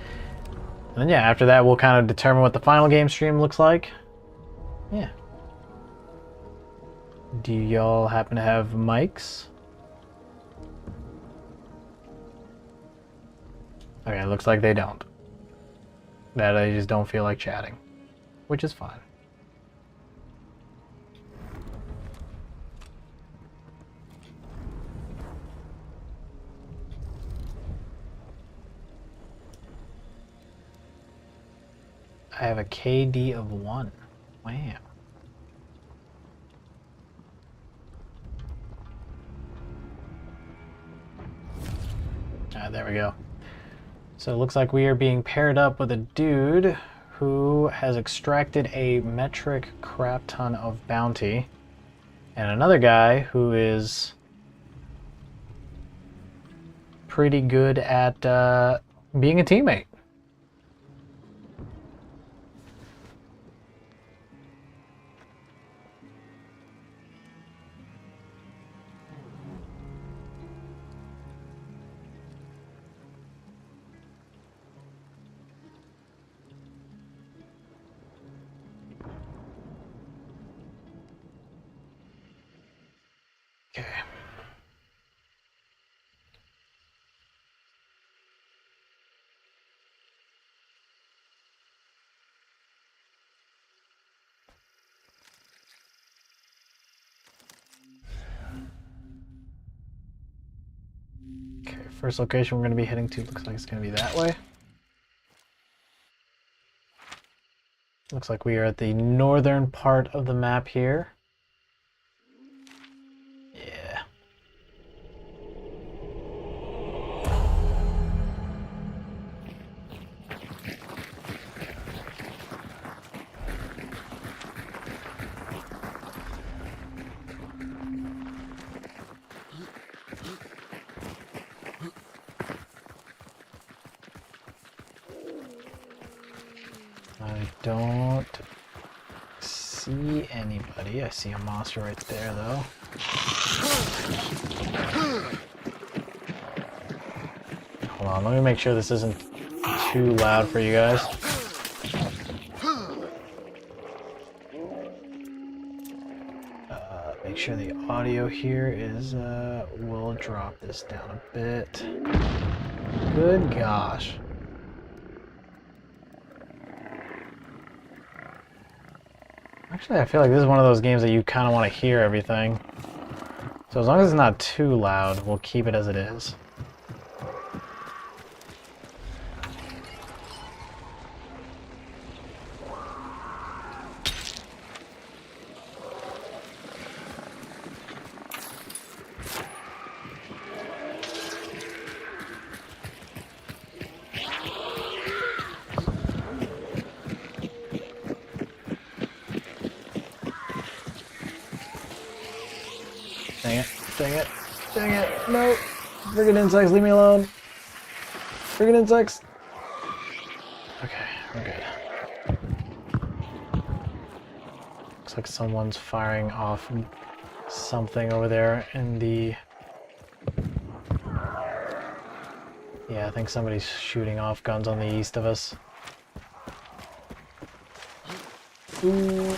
And then yeah, after that we'll kind of determine what the final game stream looks like. Yeah. Do y'all happen to have mics? Okay, looks like they don't. That they just don't feel like chatting, which is fine. I have a KD of 1. Wow. There we go. So it looks like we are being paired up with a dude who has extracted a metric crap ton of bounty. And another guy who is pretty good at being a teammate. Okay. Okay, first location we're going to be heading to looks like it's going to be that way. Looks like we are at the northern part of the map here. Yeah. I don't see anybody. I see a monster right there, though. Hold on, let me make sure this isn't too loud for you guys. Make sure the audio here is, we'll drop this down a bit. Good gosh. Actually, I feel like this is one of those games that you kind of want to hear everything. So as long as it's not too loud, we'll keep it as it is. Dang it, dang it, dang it, no! Friggin' insects, leave me alone! Friggin' insects! Okay, we're good. Looks like someone's firing off something over there in the... Yeah, I think somebody's shooting off guns on the east of us. Ooh.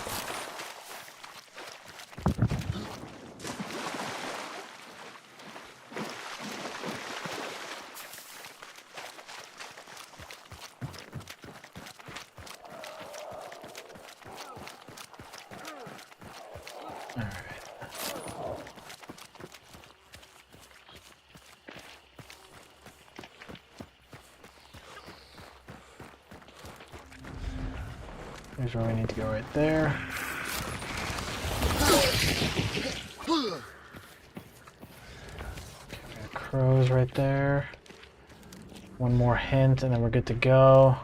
Here's where we need to go right there. Okay, we got crows right there. One more hint and then we're good to go.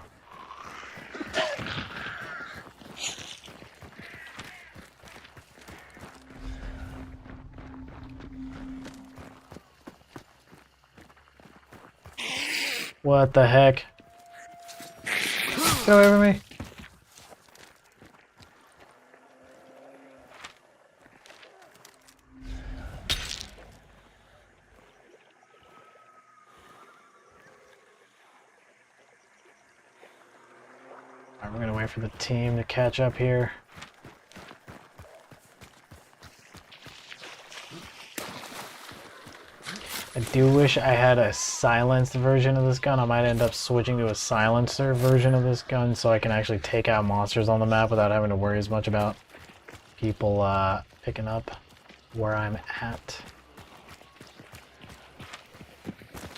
What the heck? Get away from me! Alright, we're gonna wait for the team to catch up here. I do wish I had a silenced version of this gun. I might end up switching to a silencer version of this gun so I can actually take out monsters on the map without having to worry as much about people picking up where I'm at.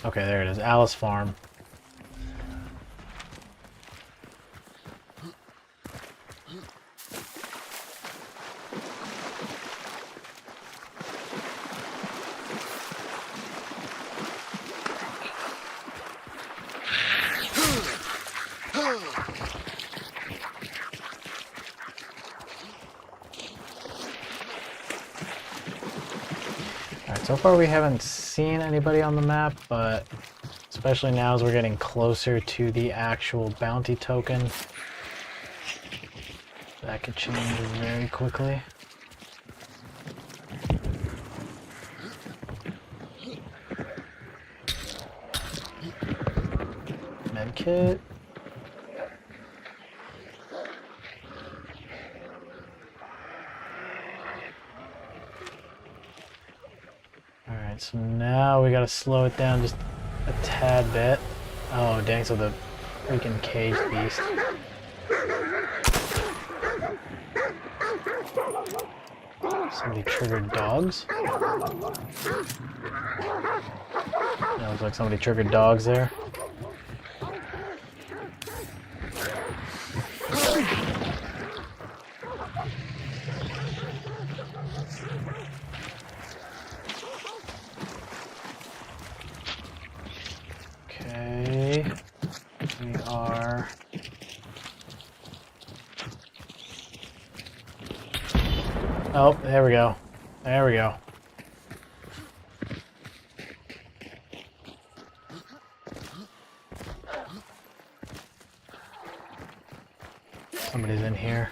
Okay, there it is. Alice Farm. Alright, so far we haven't seen anybody on the map, but especially now as we're getting closer to the actual bounty token, that could change very quickly. Medkit. Alright, so now we gotta slow it down just a tad bit. Oh dang, so the freaking caged beast. Somebody triggered dogs. That looks like somebody triggered dogs there. Okay, we are... Oh, there we go. There we go. Somebody's in here.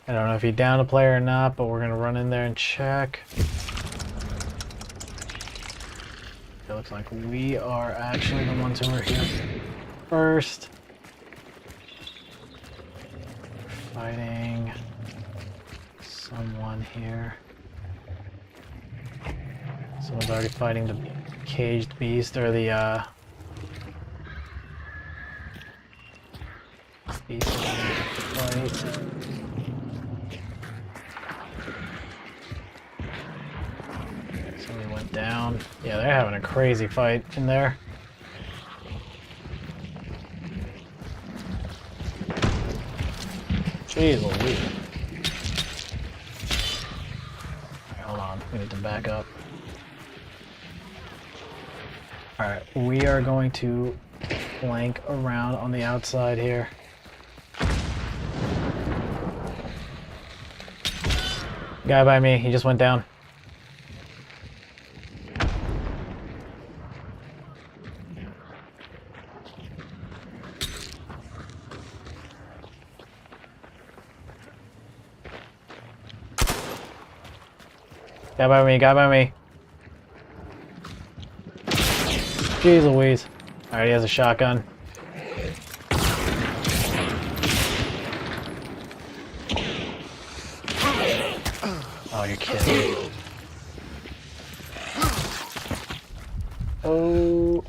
I don't know if he downed a player or not, but we're gonna run in there and check. It looks like we are actually the ones who are here first. Fighting someone here. Someone's already fighting the caged beast, or the beast fight. Somebody went down. Yeah, they're having a crazy fight in there. Jeez Louise. Alright, hold on. We need to back up. Alright, we are going to flank around on the outside here. Guy by me, he just went down. Guy by me, guy by me. Jeez Louise. Alright, he has a shotgun. Oh, you're kidding. Oh.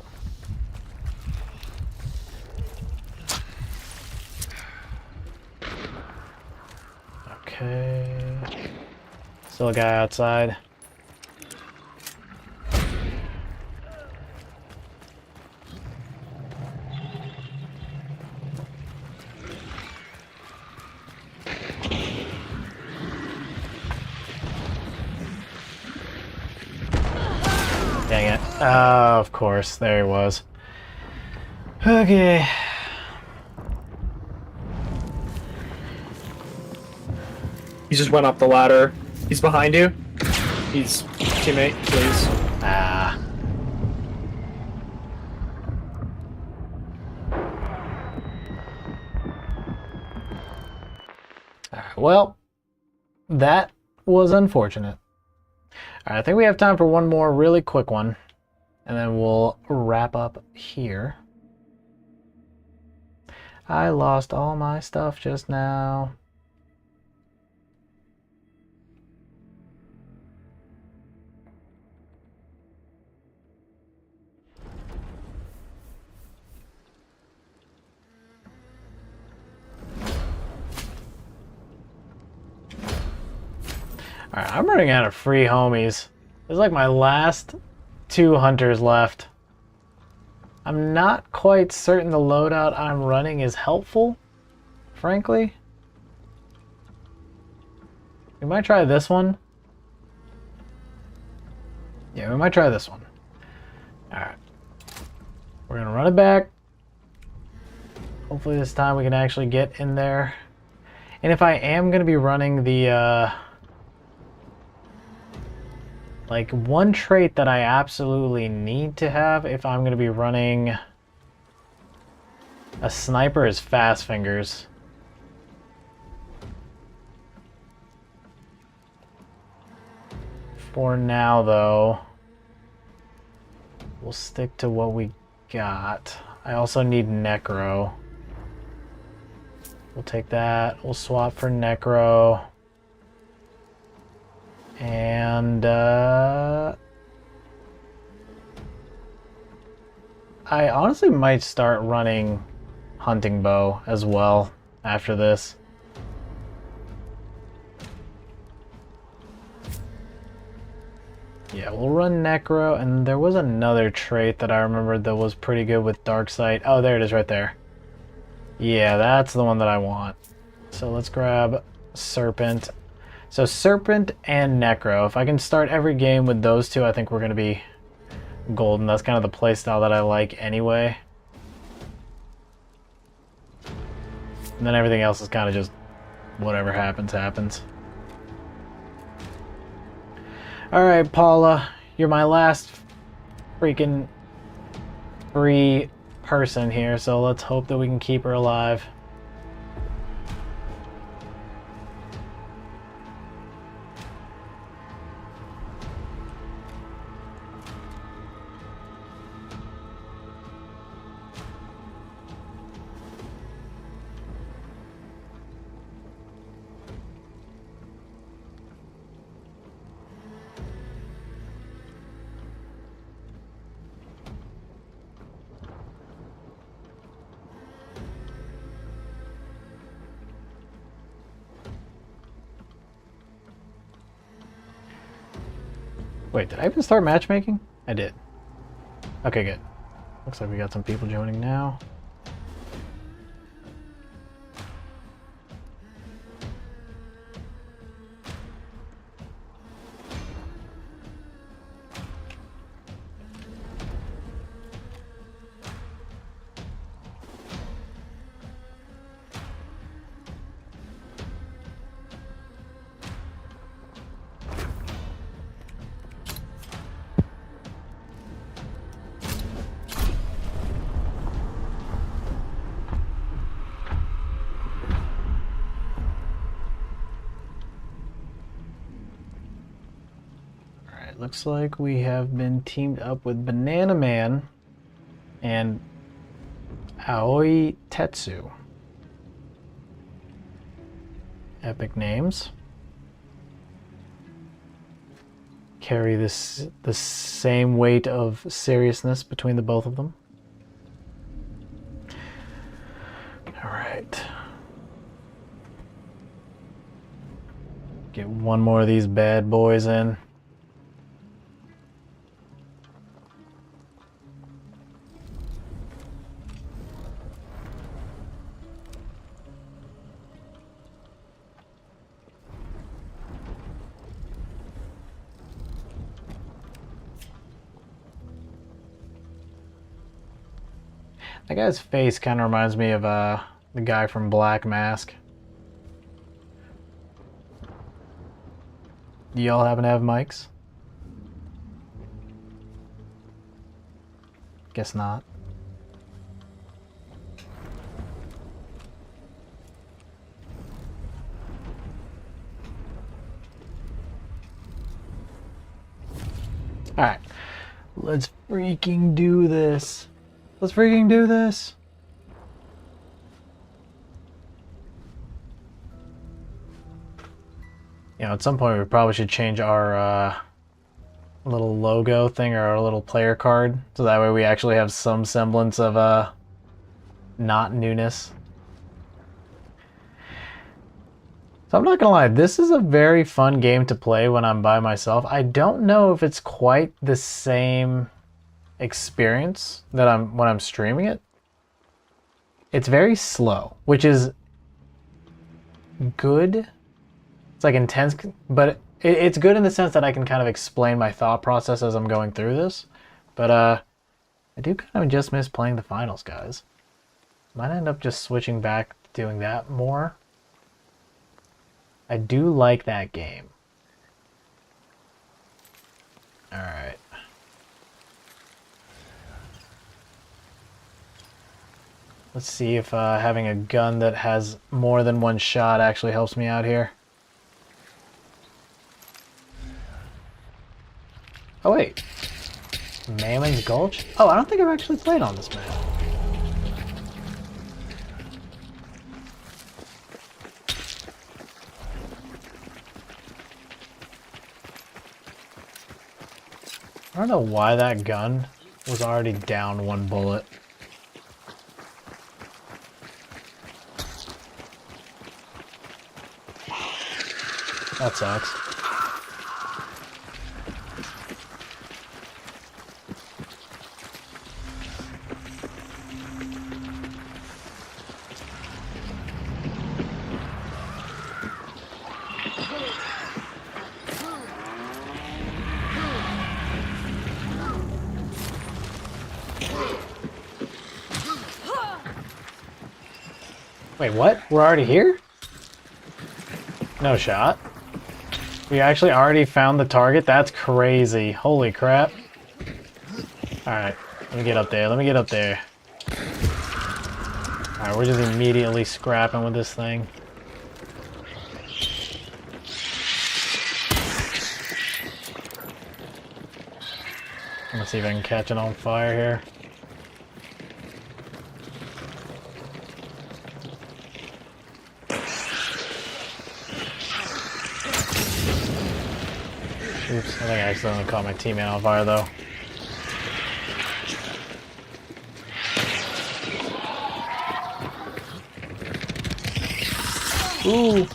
Okay. Still a guy outside. Dang it. Of course. There he was. Okay. He just went up the ladder. He's behind you. He's teammate, please. Ah. Alright, well, that was unfortunate. Alright, I think we have time for one more really quick one, and then we'll wrap up here. I lost all my stuff just now. Alright, I'm running out of free homies. There's like my last 2 hunters left. I'm not quite certain the loadout I'm running is helpful, frankly. We might try this one. Yeah, we might try this one. Alright. We're gonna run it back. Hopefully this time we can actually get in there. And if I am gonna be running the like one trait that I absolutely need to have if I'm going to be running a sniper is fast fingers. For now though, we'll stick to what we got. I also need Necro. We'll take that. We'll swap for Necro. And I honestly might start running hunting bow as well after this. Yeah, we'll run Necro, and there was another trait that I remembered that was pretty good with Darksight. Oh, there it is right there. Yeah, that's the one that I want. So let's grab Serpent. So Serpent and Necro. If I can start every game with those two, I think we're going to be golden. That's kind of the playstyle that I like anyway. And then everything else is kind of just whatever happens, happens. Alright, Paula. You're my last freaking free person here, so let's hope that we can keep her alive. Wait, did I even start matchmaking? I did. Okay, good. Looks like we got some people joining now. Looks like we have been teamed up with Banana Man and Aoi Tetsu. Epic names. Carry the same weight of seriousness between the both of them. All right. Get one more of these bad boys in. That guy's face kind of reminds me of the guy from Black Mask. Do y'all happen to have mics? Guess not. Alright. Let's freaking do this. Let's freaking do this. You know, at some point we probably should change our little logo thing or our little player card so that way we actually have some semblance of not newness. So I'm not gonna lie, this is a very fun game to play when I'm by myself. I don't know if it's quite the same experience that when I'm streaming it. It's very slow, which is good. It's like intense, but it's good in the sense that I can kind of explain my thought process as I'm going through this. But I do kind of just miss playing the finals, guys. Might end up just switching back to doing that more. I do like that game. Alright. Let's see if having a gun that has more than one shot actually helps me out here. Oh wait. Mammon's Gulch? Oh, I don't think I've actually played on this map. I don't know why that gun was already down one bullet. That sucks. Wait, what? We're already here? No shot. We actually already found the target? That's crazy. Holy crap. Alright, let me get up there. Let me get up there. Alright, we're just immediately scrapping with this thing. Let's see if I can catch it on fire here. Oops, I think I accidentally caught my teammate on fire though. Ooh!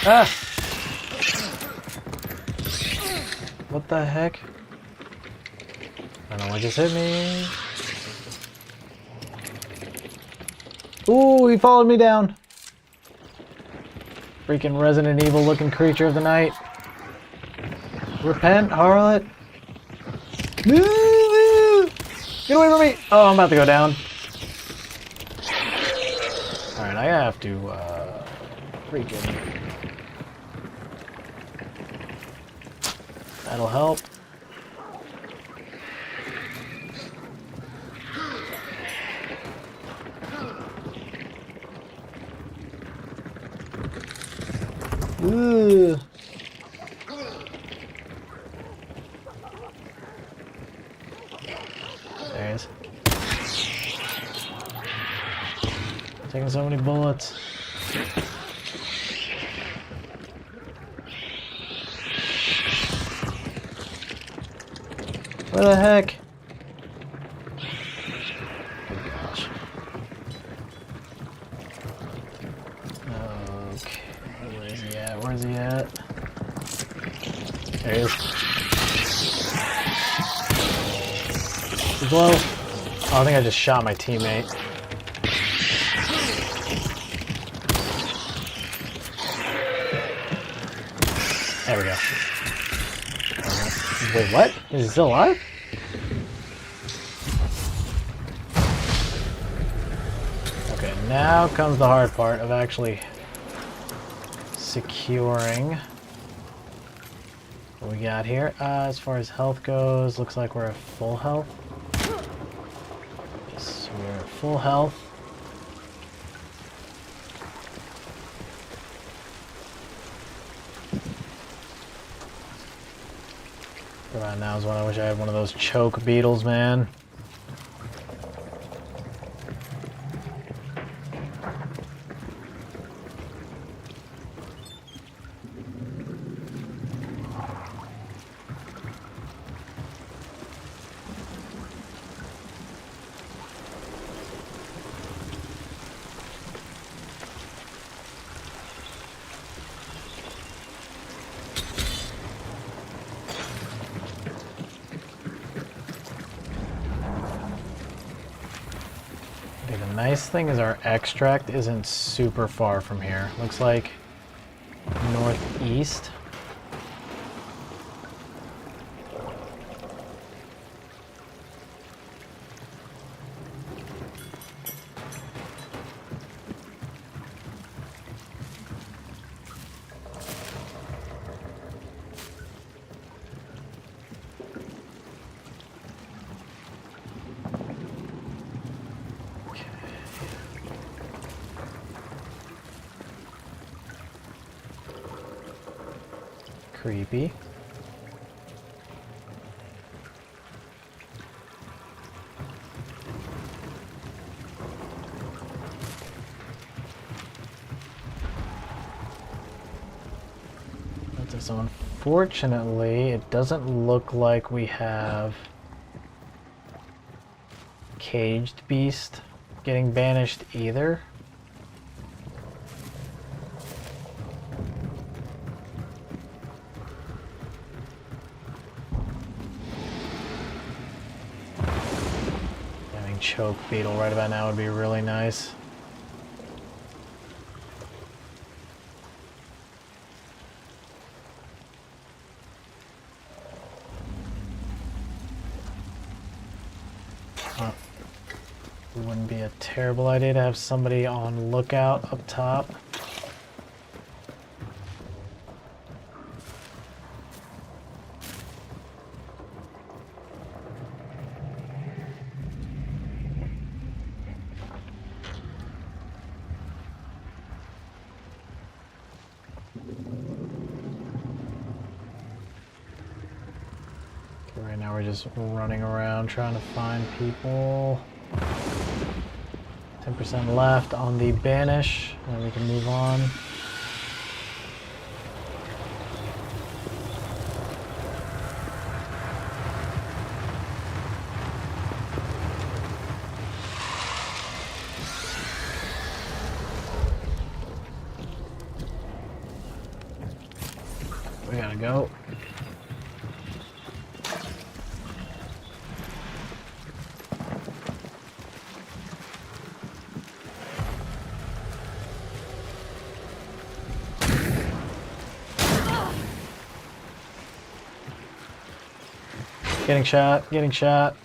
Ah! What the heck? I don't know what just hit me. Ooh, he followed me down. Freaking Resident Evil looking creature of the night. Repent, harlot. Get away from me! Oh, I'm about to go down. Alright, I have to freaking... That'll help. Ooh. There he is. Taking so many bullets. Where the heck? Oh gosh. Okay, where is he at? Where is he at? There he is. He's low. Oh, I think I just shot my teammate. There we go. Wait, what? Is he still alive? Okay, now comes the hard part of actually securing what we got here. As far as health goes, looks like we're at full health. Yes, we're at full health. Right now is when I wish I had one of those choke beetles, man. The nice thing is our extract isn't super far from here. Looks like northeast. Creepy. So unfortunately, it doesn't look like we have Caged Beast getting banished either. Having Choke Beetle right about now would be really nice. It wouldn't be a terrible idea to have somebody on lookout up top. Right now we're just running around trying to find people. 10% left on the banish, and we can move on. We gotta go. Getting shot, getting shot.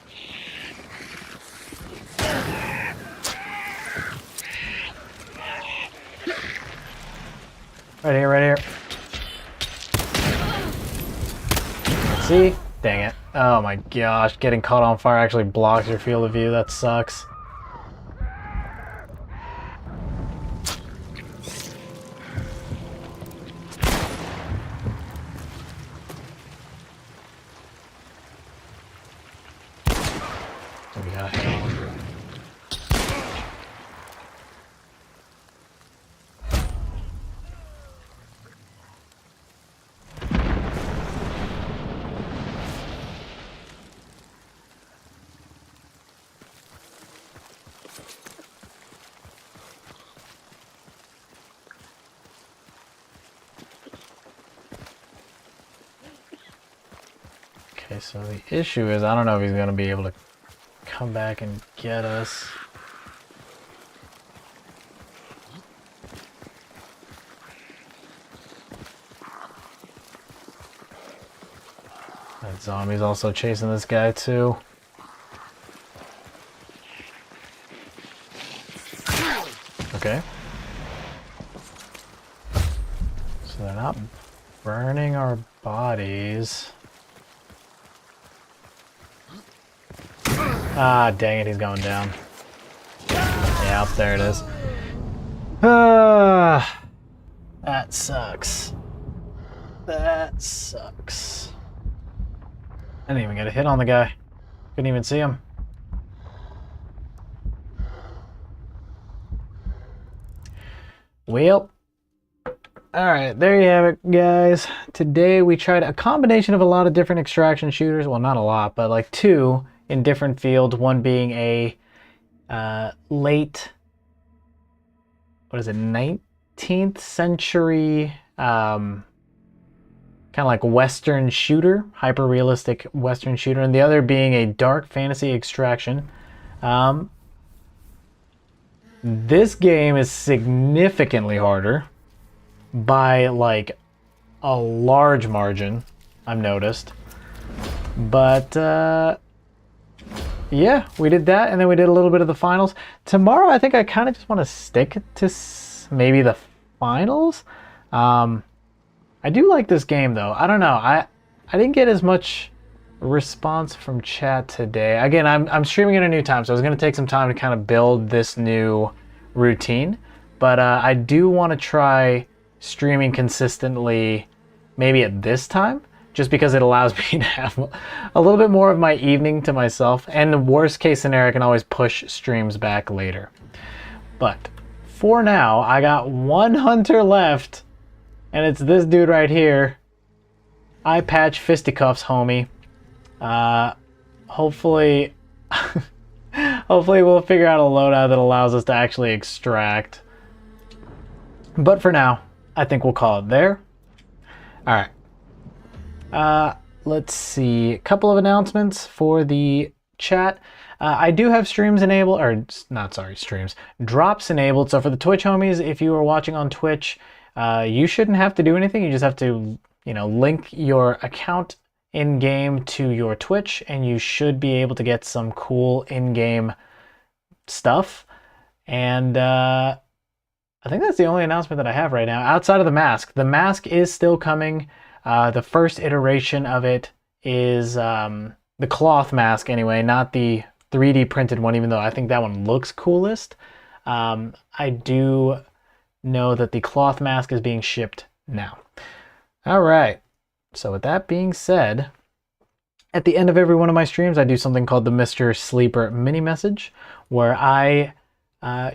Right here, right here. See? Dang it. Oh my gosh, getting caught on fire actually blocks your field of view. That sucks. We got hit on. Okay, so the issue is I don't know if he's going to be able to come back and get us. That zombie's also chasing this guy too. Okay. So they're not burning our bodies. Ah, dang it, he's going down. Yeah, up there it is. Ah, that sucks. That sucks. I didn't even get a hit on the guy. Couldn't even see him. Well, alright, there you have it, guys. Today we tried a combination of a lot of different extraction shooters. Well, not a lot, but like 2 in different fields. One being a late, what is it, 19th century kind of like Western shooter, hyper-realistic Western shooter, and the other being a dark fantasy extraction. This game is significantly harder by like a large margin, I've noticed. But yeah, we did that, and then we did a little bit of the finals. Tomorrow, I think I kind of just want to stick to maybe the finals. I do like this game, though. I don't know. I didn't get as much response from chat today. Again, I'm streaming at a new time, so it's going to take some time to kind of build this new routine. But I do want to try streaming consistently, maybe at this time, just because it allows me to have a little bit more of my evening to myself. And the worst case scenario, I can always push streams back later. But for now, I got 1 hunter left, and it's this dude right here. Eye patch fisticuffs, homie. Hopefully, hopefully we'll figure out a loadout that allows us to actually extract. But for now, I think we'll call it there. All right. Let's see. A couple of announcements for the chat. I do have streams enabled, or not, sorry, streams. Drops enabled. So for the Twitch homies, if you are watching on Twitch, you shouldn't have to do anything. You just have to, you know, link your account in-game to your Twitch, and you should be able to get some cool in-game stuff. And I think that's the only announcement that I have right now, outside of the mask. The mask is still coming. The first iteration of it is the cloth mask anyway, not the 3D printed one, even though I think that one looks coolest. I do know that the cloth mask is being shipped now. All right. So with that being said, at the end of every one of my streams, I do something called the Mr. Sleeper mini message, where I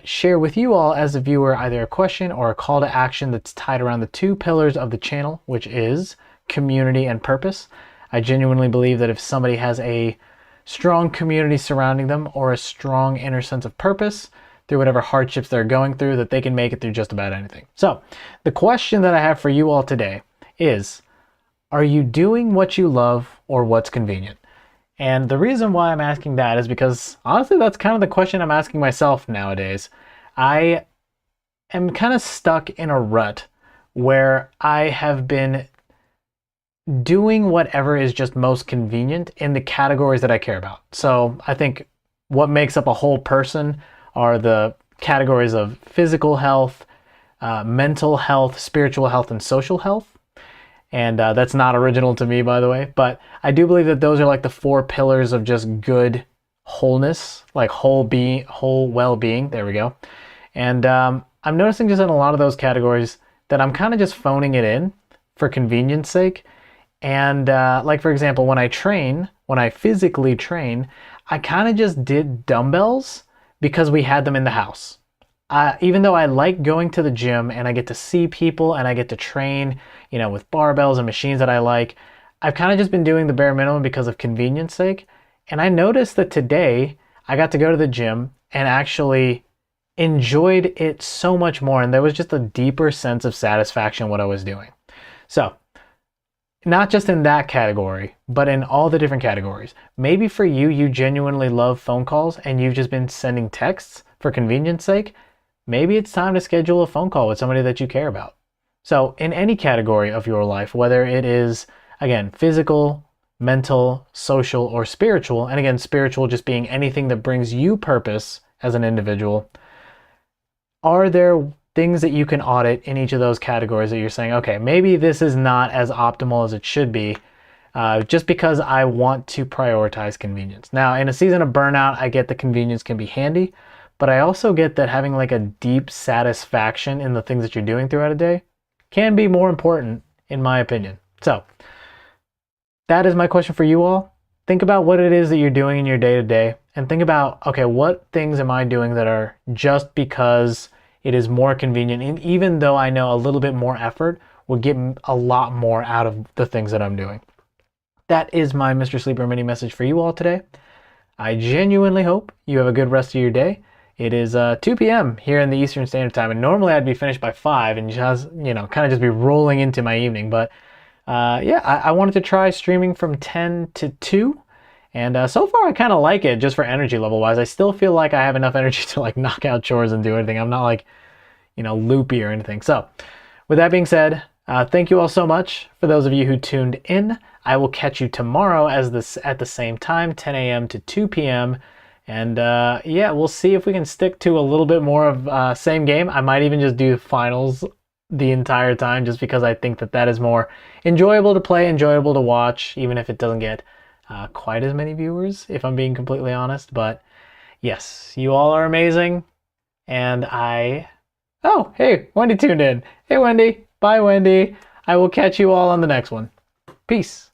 share with you all as a viewer either a question or a call to action that's tied around the 2 pillars of the channel, which is community and purpose. I genuinely believe that if somebody has a strong community surrounding them or a strong inner sense of purpose through whatever hardships they're going through, that they can make it through just about anything. So the question that I have for you all today is, are you doing what you love or what's convenient? And the reason why I'm asking that is because, honestly, that's kind of the question I'm asking myself nowadays. I am kind of stuck in a rut where I have been doing whatever is just most convenient in the categories that I care about. So I think what makes up a whole person are the categories of physical health, mental health, spiritual health, and social health. And that's not original to me, by the way, but I do believe that those are like the 4 pillars of just good wholeness, like whole well-being. There we go. And I'm noticing just in a lot of those categories that I'm kind of just phoning it in for convenience sake. And like, for example, when I physically train, I kind of just did dumbbells because we had them in the house. Even though I like going to the gym and I get to see people and I get to train, you know, with barbells and machines that I like, I've kind of just been doing the bare minimum because of convenience sake. And I noticed that today I got to go to the gym and actually enjoyed it so much more. And there was just a deeper sense of satisfaction in what I was doing. So not just in that category, but in all the different categories. Maybe for you, you genuinely love phone calls and you've just been sending texts for convenience sake. Maybe it's time to schedule a phone call with somebody that you care about. So in any category of your life, whether it is, again, physical, mental, social, or spiritual, and again, spiritual just being anything that brings you purpose as an individual, are there things that you can audit in each of those categories that you're saying, okay, maybe this is not as optimal as it should be, just because I want to prioritize convenience. Now, in a season of burnout, I get that convenience can be handy, but I also get that having like a deep satisfaction in the things that you're doing throughout a day can be more important, in my opinion. So that is my question for you all. Think about what it is that you're doing in your day-to-day, and think about, okay, what things am I doing that are just because it is more convenient, and even though I know a little bit more effort will get a lot more out of the things that I'm doing. That is my Mr. Sleeper mini message for you all today. I genuinely hope you have a good rest of your day. It is 2 p.m. here in the Eastern Standard Time, and normally I'd be finished by 5 and just, kind of just be rolling into my evening. But yeah, I wanted to try streaming from 10 to 2. And so far I kind of like it just for energy level wise. I still feel like I have enough energy to like knock out chores and do anything. I'm not like, loopy or anything. So with that being said, thank you all so much for those of you who tuned in. I will catch you tomorrow at the same time, 10 a.m. to 2 p.m. And yeah, we'll see if we can stick to a little bit more of same game. I might even just do finals the entire time just because I think that is more enjoyable to play, enjoyable to watch, even if it doesn't get quite as many viewers, if I'm being completely honest. But yes, you all are amazing. And oh, hey, Wendy tuned in. Hey, Wendy. Bye, Wendy. I will catch you all on the next one. Peace.